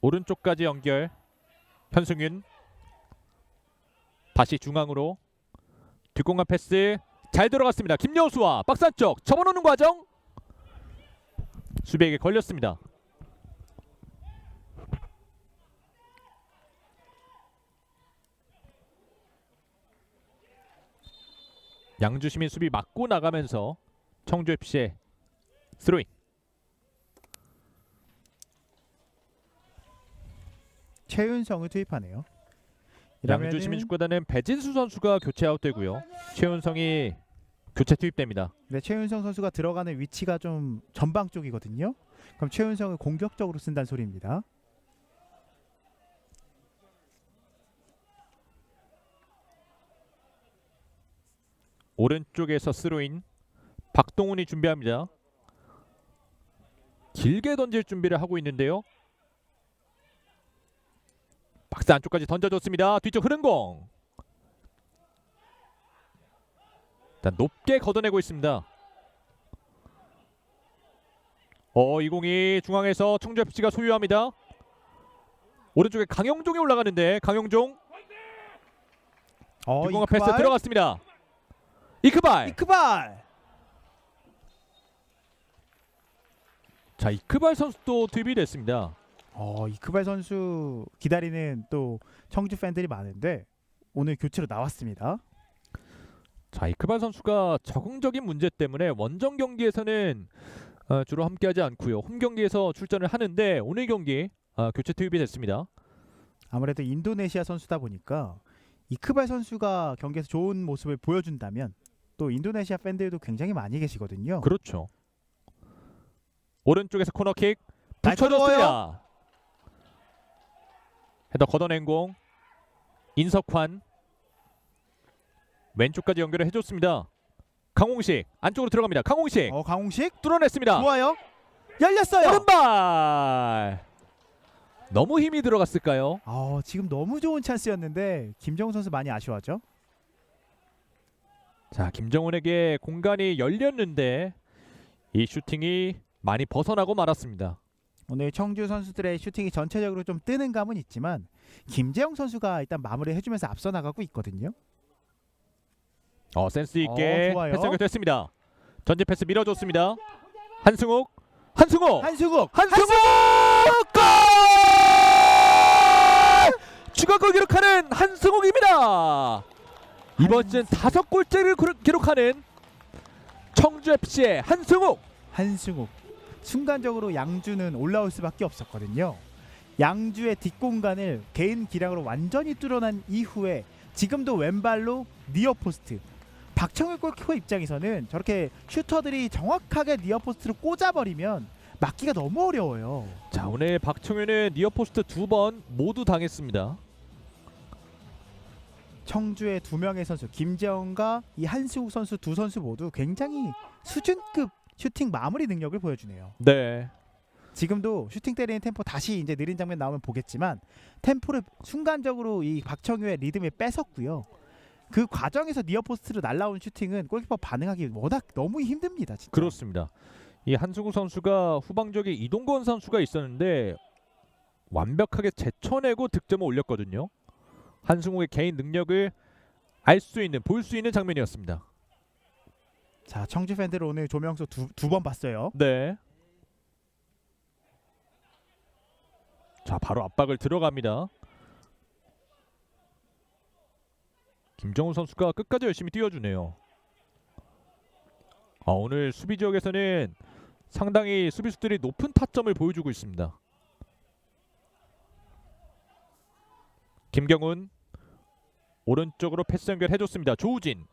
오른쪽까지 연결. 현승윤. 다시 중앙으로. 뒷공간 패스 잘 들어갔습니다. 김여수와 박스 안쪽 접어놓는 과정. 수비에게 걸렸습니다. 양주 시민 수비 맞고 나가면서 청주 FC의 스로잉. 최윤성을 투입하네요. 양주 시민축구단은 배진수 선수가 교체 아웃되고요. 최윤성이 교체 투입됩니다. 네, 최윤성 선수가 들어가는 위치가 좀 전방 쪽이거든요. 그럼 최윤성을 공격적으로 쓴다는 소리입니다. 오른쪽에서 스로인. 박동훈이 준비합니다. 길게 던질 준비를 하고 있는데요. 박스 안쪽까지 던져줬습니다. 뒤쪽 흐른 공. 일단 높게 걷어내고 있습니다. 이 공이 중앙에서 청주 FC가 소유합니다. 오른쪽에 강영종이 올라가는데 강영종. 뒷공간 패스 들어갔습니다. 이크발. 자, 이크발 선수도 투입이 됐습니다. 이크발 선수 기다리는 또 청주 팬들이 많은데 오늘 교체로 나왔습니다. 자, 이크발 선수가 적응적인 문제 때문에 원정 경기에서는 주로 함께하지 않고요. 홈 경기에서 출전을 하는데 오늘 경기 교체 투입이 됐습니다. 아무래도 인도네시아 선수다 보니까 이크발 선수가 경기에서 좋은 모습을 보여준다면 또 인도네시아 팬들도 굉장히 많이 계시거든요. 그렇죠. 오른쪽에서 코너킥 붙여줬습니다. 헤더 걷어낸 공. 인석환. 왼쪽까지 연결을 해줬습니다. 강홍식 안쪽으로 들어갑니다. 강홍식. 강홍식 뚫어냈습니다. 좋아요. 열렸어요. 오른발. 너무 힘이 들어갔을까요? 지금 너무 좋은 찬스였는데 김정훈 선수 많이 아쉬워하죠. 자, 김정훈에게 공간이 열렸는데 이 슈팅이 많이 벗어나고 말았습니다. 오늘 청주 선수들의 슈팅이 전체적으로 좀 뜨는 감은 있지만 김재영 선수가 일단 마무리 해주면서 앞서 나가고 있거든요. 센스 있게 좋아요. 패스 연결됐습니다. 전진 패스 밀어줬습니다. 한승욱. 골! 추가골 기록하는 한승욱입니다. 이번 시즌 5골째를 기록하는 청주 FC의 한승욱. 순간적으로 양주는 올라올 수밖에 없었거든요. 양주의 뒷공간을 개인 기량으로 완전히 뚫어낸 이후에 지금도 왼발로 니어포스트. 박청일 골키퍼 입장에서는 저렇게 슈터들이 정확하게 니어포스트를 꽂아버리면 막기가 너무 어려워요. 자, 오늘 박청윤은 니어포스트 2번 모두 당했습니다. 청주의 두 명의 선수 김재원과 이 한승욱 선수 두 선수 모두 굉장히 수준급 슈팅 마무리 능력을 보여주네요. 네. 지금도 슈팅 때리는 템포 다시 이제 느린 장면 나오면 보겠지만 템포를 순간적으로 이 박청유의 리듬에 뺏었고요. 그 과정에서 니어포스트로 날라온 슈팅은 골키퍼 반응하기 워낙 너무 힘듭니다. 진짜. 그렇습니다. 이 한승우 선수가 후방적에 이동건 선수가 있었는데 완벽하게 제쳐내고 득점을 올렸거든요. 한승우의 개인 능력을 알 수 있는, 볼 수 있는 장면이었습니다. 자, 청주 팬들 오늘 조명수 두 번 봤어요. 네. 자, 바로 압박을 들어갑니다. 김정우 선수가 끝까지 열심히 뛰어주네요. 오늘 수비 지역에서는 상당히 수비수들이 높은 타점을 보여주고 있습니다. 김경훈 오른쪽으로 패스 연결해줬습니다. 조우진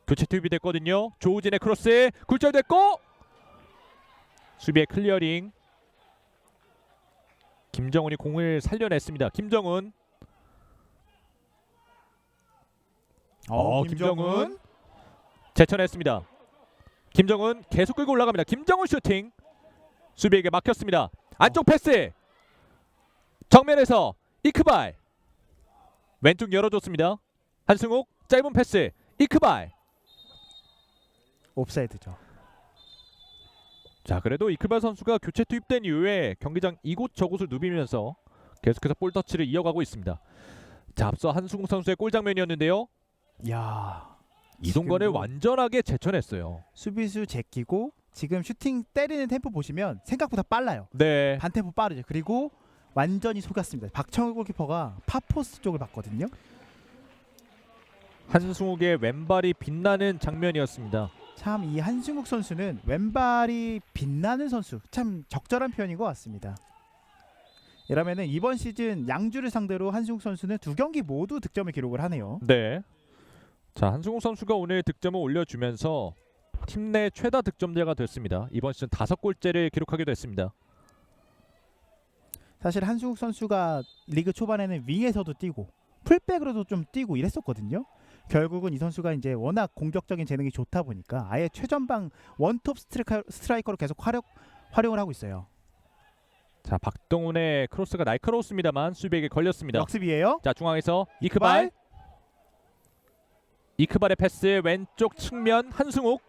교체 투입이 됐거든요. 조우진의 크로스 굴절됐고 수비의 클리어링. 김정훈이 공을 살려냈습니다. 김정훈. 김정훈 제쳐냈습니다. 김정훈 계속 끌고 올라갑니다. 김정훈 슈팅. 수비에게 막혔습니다. 안쪽 패스. 정면에서 이크발. 왼쪽 열어줬습니다. 한승욱 짧은 패스. 이크발. 옵사이드죠. 자, 그래도 이크발 선수가 교체 투입된 이후에 경기장 이곳저곳을 누비면서 계속해서 볼 터치를 이어가고 있습니다. 자, 앞서 한승욱 선수의 골 장면이었는데요. 야, 이동건을 지금 뭐 완전하게 제쳐냈어요. 수비수 제끼고 지금 슈팅 때리는 템포 보시면 생각보다 빨라요. 네. 반템포 빠르죠. 그리고 완전히 속였습니다. 박청우 골키퍼가 파포스 쪽을 봤거든요. 한승욱의 왼발이 빛나는 장면이었습니다. 참 이 한승욱 선수는 왼발이 빛나는 선수, 참 적절한 표현인 것 같습니다. 이러면은 이번 시즌 양주를 상대로 한승욱 선수는 2경기 모두 득점을 기록을 하네요. 네. 자, 한승욱 선수가 오늘 득점을 올려주면서 팀 내 최다 득점자가 됐습니다. 이번 시즌 5골째를 기록하게 됐습니다. 사실 한승욱 선수가 리그 초반에는 윙에서도 뛰고 풀백으로도 좀 뛰고 이랬었거든요. 결국은 이 선수가 이제 워낙 공격적인 재능이 좋다 보니까 아예 최전방 원톱 스트라이커로 계속 활용을 하고 있어요. 자, 박동훈의 크로스가 날카로웠습니다만 수비에게 걸렸습니다. 역습이에요. 자, 중앙에서 이크발. 이크발의 패스 왼쪽 측면 한승욱.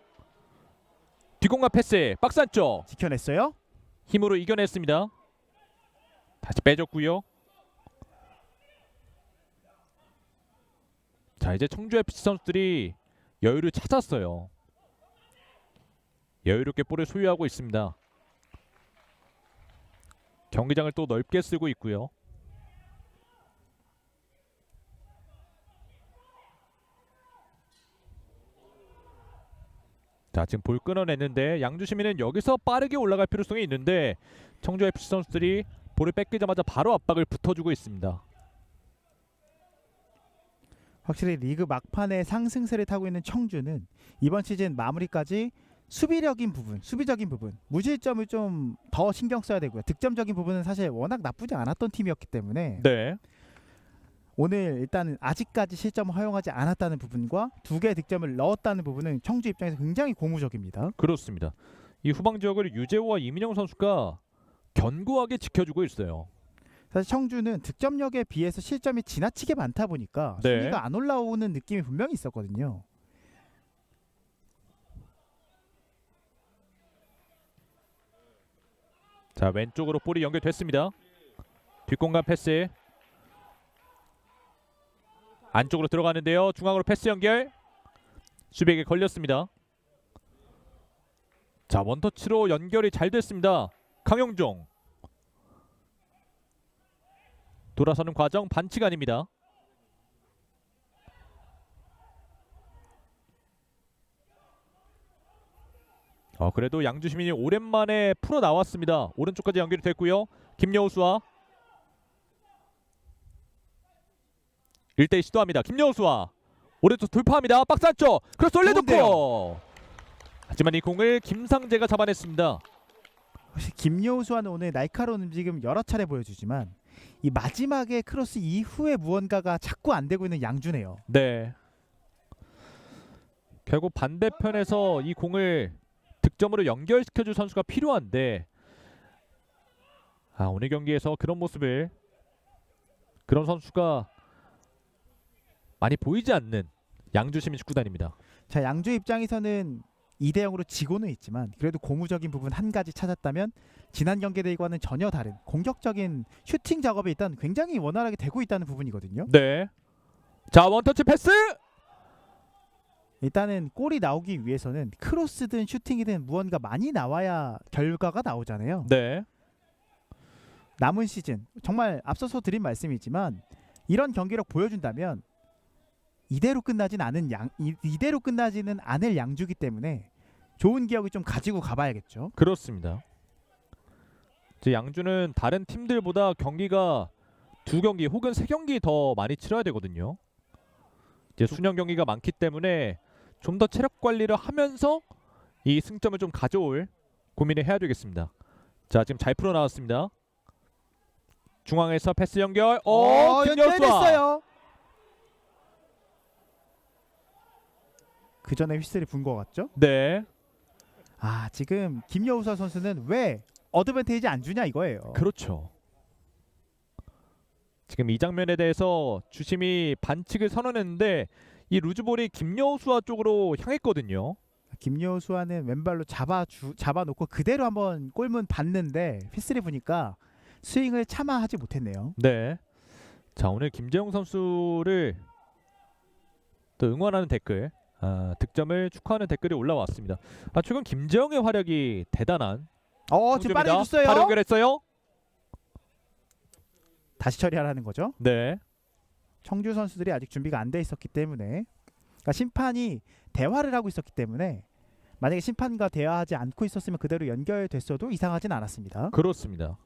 뒷공간 패스 박스 안쪽. 지켜냈어요. 힘으로 이겨냈습니다. 다시 빼줬고요. 자, 이제 청주FC 선수들이 여유를 찾았어요. 여유롭게 볼을 소유하고 있습니다. 경기장을 또 넓게 쓰고 있고요. 자, 지금 볼 끊어냈는데 양주시민은 여기서 빠르게 올라갈 필요성이 있는데 청주FC 선수들이 볼을 뺏기자마자 바로 압박을 붙어주고 있습니다. 확실히 리그 막판에 상승세를 타고 있는 청주는 이번 시즌 마무리까지 수비적인 부분, 무실점을 좀 더 신경 써야 되고요. 득점적인 부분은 사실 워낙 나쁘지 않았던 팀이었기 때문에 네. 오늘 일단 아직까지 실점을 허용하지 않았다는 부분과 2개의 득점을 넣었다는 부분은 청주 입장에서 굉장히 고무적입니다. 그렇습니다. 이 후방 지역을 유재호와 이민영 선수가 견고하게 지켜주고 있어요. 사실 청주는 득점력에 비해서 실점이 지나치게 많다 보니까 네. 순위가 안 올라오는 느낌이 분명히 있었거든요. 자, 왼쪽으로 볼이 연결됐습니다. 뒷공간 패스. 안쪽으로 들어가는데요. 중앙으로 패스 연결. 수비에게 걸렸습니다. 자, 원터치로 연결이 잘 됐습니다. 강영종. 돌아서는 과정 반칙 아닙니다. 그래도 양주시민이 오랜만에 풀어 나왔습니다. 오른쪽까지 연결이 됐고요. 김여우수와 1대1 시도합니다. 김여우수와 오른쪽 돌파합니다. 박스 안쪽 크로스 올려줬고 하지만 이 공을 김상재가 잡아냈습니다. 혹시 김여우수와는 오늘 날카로운 움직임 여러 차례 보여주지만 이 마지막에 크로스 이후에 무언가가 자꾸 안 되고 있는 양주네요. 네. 결국 반대편에서 이 공을 득점으로 연결시켜줄 선수가 필요한데 오늘 경기에서 그런 모습을 그런 선수가 많이 보이지 않는 양주시민 축구단입니다. 자, 양주 입장에서는 2대 0으로 지고는 있지만 그래도 고무적인 부분 한 가지 찾았다면 지난 경기들과는 전혀 다른 공격적인 슈팅 작업이 일단 굉장히 원활하게 되고 있다는 부분이거든요. 네. 자, 원터치 패스. 일단은 골이 나오기 위해서는 크로스든 슈팅이든 무언가 많이 나와야 결과가 나오잖아요. 네. 남은 시즌 정말 앞서서 드린 말씀이지만 이런 경기력 보여준다면 이대로 끝나지는 않을 양주기 때문에 좋은 기억을 좀 가지고 가봐야겠죠. 그렇습니다. 이제 양주는 다른 팀들보다 경기가 2경기 혹은 3경기 더 많이 치러야 되거든요. 이제 수년 경기가 많기 때문에 좀 더 체력 관리를 하면서 이 승점을 좀 가져올 고민을 해야 되겠습니다. 자, 지금 잘 풀어 나왔습니다. 중앙에서 패스 연결. 김여수아. 연결됐어요. 그 전에 휘슬이 분 것 같죠? 네. 아, 지금 김여우사 선수는 왜 어드밴테이지 안 주냐 이거예요. 그렇죠. 지금 이 장면에 대해서 주심이 반칙을 선언했는데 이 루즈볼이 김여수아 쪽으로 향했거든요. 김여수아는 왼발로 잡아놓고 그대로 한번 골문 봤는데 휘슬이 부니까 스윙을 차마 하지 못했네요. 네. 자, 오늘 김재용 선수를 또 응원하는 댓글, 득점을 축하하는 댓글이 올라왔습니다. 최근 김재용의 활약이 대단한. 지금 빠르게 바로 줬어요. 연결했어요. 다시 처리하라는 거죠. 네. 청주 선수들이 아직 준비가 안 돼 있었기 때문에, 그러니까 심판이 대화를 하고 있었기 때문에 만약에 심판과 대화하지 않고 있었으면 그대로 연결됐어도 이상하진 않았습니다. 그렇습니다.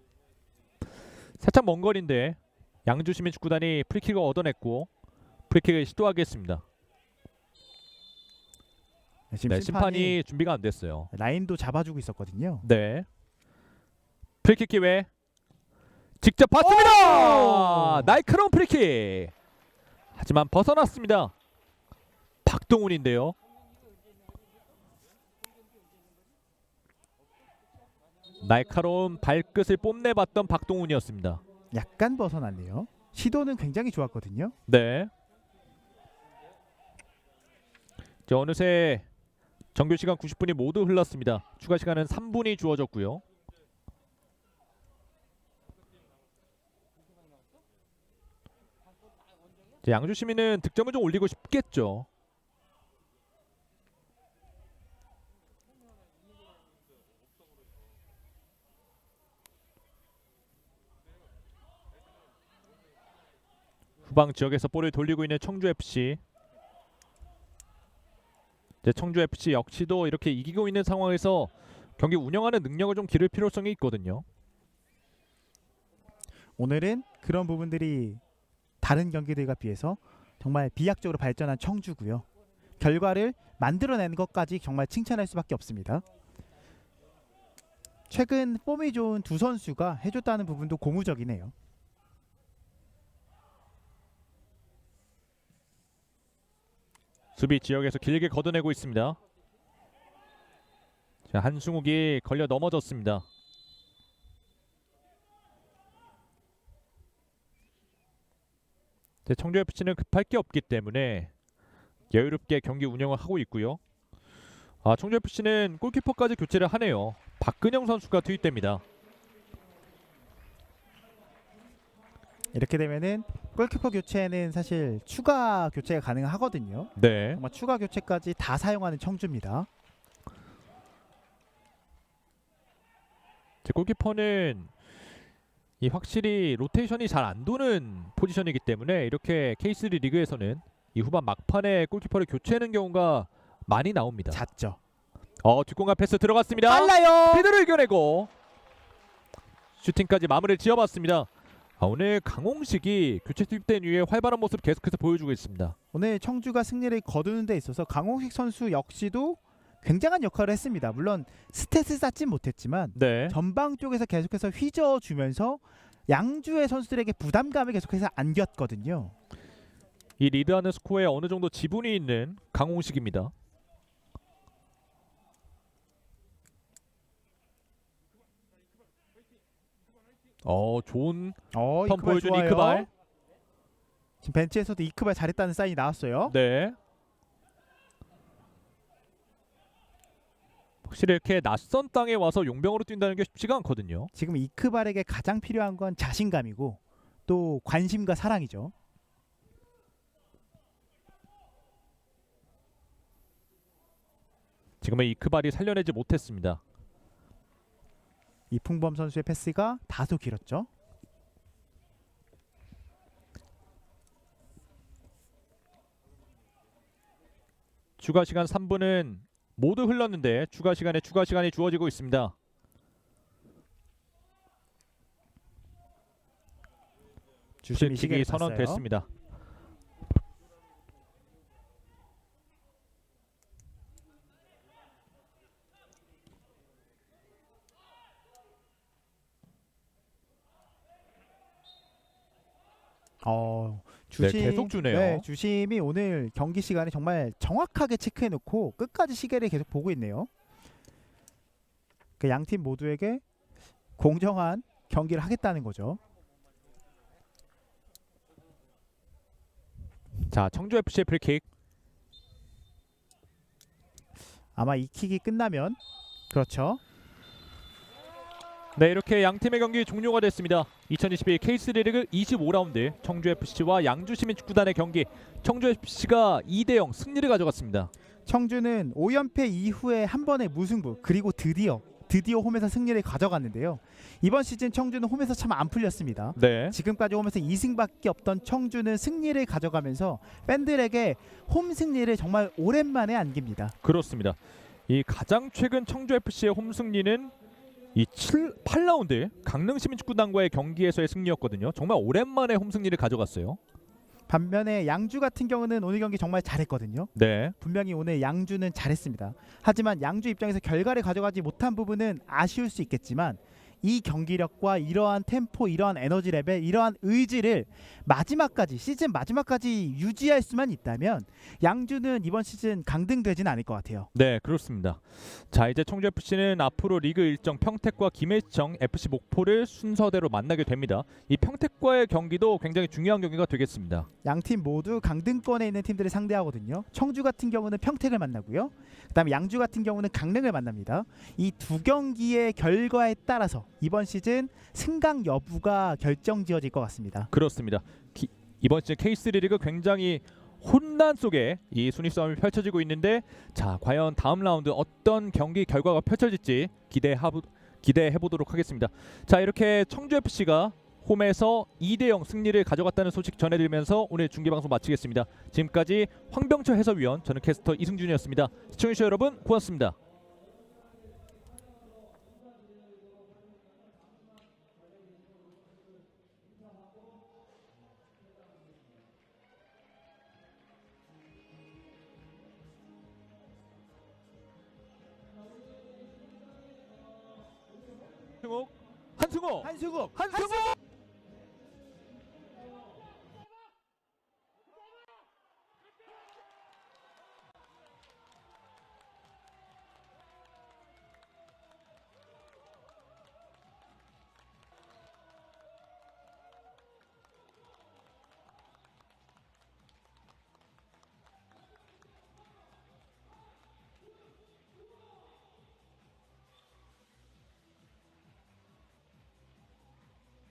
살짝 먼 거리인데 양주 시민축구단이 프리킥을 얻어냈고 프리킥을 시도하겠습니다. 지금 네, 심판이 준비가 안 됐어요. 라인도 잡아주고 있었거든요. 네. 프리킥 기회. 직접 봤습니다. 날카로운 프리킥. 하지만 벗어났습니다. 박동훈인데요. 날카로운 발끝을 뽐내봤던 박동훈이었습니다. 약간 벗어났네요. 시도는 굉장히 좋았거든요. 네. 자, 어느새 정규 시간 90분이 모두 흘렀습니다. 추가 시간은 3분이 주어졌고요. 자, 양주 시민은 득점을 좀 올리고 싶겠죠. 후방 지역에서 볼을 돌리고 있는 청주FC. 청주FC 역시도 이렇게 이기고 있는 상황에서 경기 운영하는 능력을 좀 기를 필요성이 있거든요. 오늘은 그런 부분들이 다른 경기들과 비해서 정말 비약적으로 발전한 청주고요. 결과를 만들어내는 것까지 정말 칭찬할 수밖에 없습니다. 최근 폼이 좋은 두 선수가 해줬다는 부분도 고무적이네요. 수비 지역에서 길게 걷어내고 있습니다. 자, 한승욱이 걸려 넘어졌습니다. 청주FC는 급할 게 없기 때문에 여유롭게 경기 운영을 하고 있고요. 청주FC는 골키퍼까지 교체를 하네요. 박근영 선수가 투입됩니다. 이렇게 되면은 골키퍼 교체는 사실 추가 교체가 가능하거든요. 네. 정말 추가 교체까지 다 사용하는 청주입니다. 골키퍼는 이 확실히 로테이션이 잘 안 도는 포지션이기 때문에 이렇게 K3 리그에서는 이 후반 막판에 골키퍼를 교체하는 경우가 많이 나옵니다. 잦죠. 뒷공간 패스 들어갔습니다. 빨라요. 피드를 이겨내고 슈팅까지 마무리를 지어봤습니다. 오늘 강홍식이 교체 투입된 이후에 활발한 모습을 계속해서 보여주고 있습니다. 오늘 청주가 승리를 거두는 데 있어서 강홍식 선수 역시도 굉장한 역할을 했습니다. 물론 스탯을 쌓진 못했지만 네. 전방 쪽에서 계속해서 휘저어주면서 양주의 선수들에게 부담감을 계속해서 안겼거든요. 이 리드하는 스코어에 어느 정도 지분이 있는 강홍식입니다. 좋은 턴 보여준 좋아요. 이크발. 지금 벤치에서도 이크발 잘했다는 사인이 나왔어요. 네. 확실히 이렇게 낯선 땅에 와서 용병으로 뛴다는 게 쉽지가 않거든요. 지금 이크발에게 가장 필요한 건 자신감이고 또 관심과 사랑이죠. 지금은 이크발이 살려내지 못했습니다. 이풍범 선수의 패스가 다소 길었죠. 추가 시간 3분은 모두 흘렀는데 추가 시간이 주어지고 있습니다. 주심이 실킥이 시계를 봤어요. 선언됐습니다. 주심, 네, 계속 주네요. 네, 주심이 오늘 경기 시간에 정말 정확하게 체크해놓고 끝까지 시계를 계속 보고 있네요. 그 양팀 모두에게 공정한 경기를 하겠다는 거죠. 자, 청주 FC의 프리킥. 아마 이 킥이 끝나면 그렇죠. 네, 이렇게 양 팀의 경기 종료가 됐습니다. 2022 K3 리그 25라운드 청주 FC와 양주 시민축구단의 경기. 청주 FC가 2대0 승리를 가져갔습니다. 청주는 5연패 이후에 한 번의 무승부 그리고 드디어 홈에서 승리를 가져갔는데요. 이번 시즌 청주는 홈에서 참 안 풀렸습니다. 네. 지금까지 홈에서 2승밖에 없던 청주는 승리를 가져가면서 팬들에게 홈 승리를 정말 오랜만에 안깁니다. 그렇습니다. 이 가장 최근 청주 FC의 홈 승리는 이 8라운드 강릉 시민축구단과의 경기에서의 승리였거든요. 정말 오랜만에 홈 승리를 가져갔어요. 반면에 양주 같은 경우는 오늘 경기 정말 잘했거든요. 네. 분명히 오늘 양주는 잘했습니다. 하지만 양주 입장에서 결과를 가져가지 못한 부분은 아쉬울 수 있겠지만 이 경기력과 이러한 템포, 이러한 에너지 레벨, 이러한 의지를 마지막까지 시즌 마지막까지 유지할 수만 있다면 양주는 이번 시즌 강등되진 않을 것 같아요. 네, 그렇습니다. 자, 이제 청주 FC는 앞으로 리그 일정 평택과 김해시청, FC 목포를 순서대로 만나게 됩니다. 이 평택과의 경기도 굉장히 중요한 경기가 되겠습니다. 양팀 모두 강등권에 있는 팀들을 상대하거든요. 청주 같은 경우는 평택을 만나고요. 그다음에 양주 같은 경우는 강릉을 만납니다. 이 두 경기의 결과에 따라서 이번 시즌 승강 여부가 결정지어질 것 같습니다. 그렇습니다. 이번 시즌 K3 리그 굉장히 혼란 속에 이 순위 싸움이 펼쳐지고 있는데, 자, 과연 다음 라운드 어떤 경기 결과가 펼쳐질지 기대해 보도록 하겠습니다. 자, 이렇게 청주 FC가 홈에서 2대0 승리를 가져갔다는 소식 전해드리면서 오늘 중계방송 마치겠습니다. 지금까지 황병철 해설위원, 저는 캐스터 이승준이었습니다. 시청해주셔서 여러분 고맙습니다. 한승욱, 한승욱! 한승욱!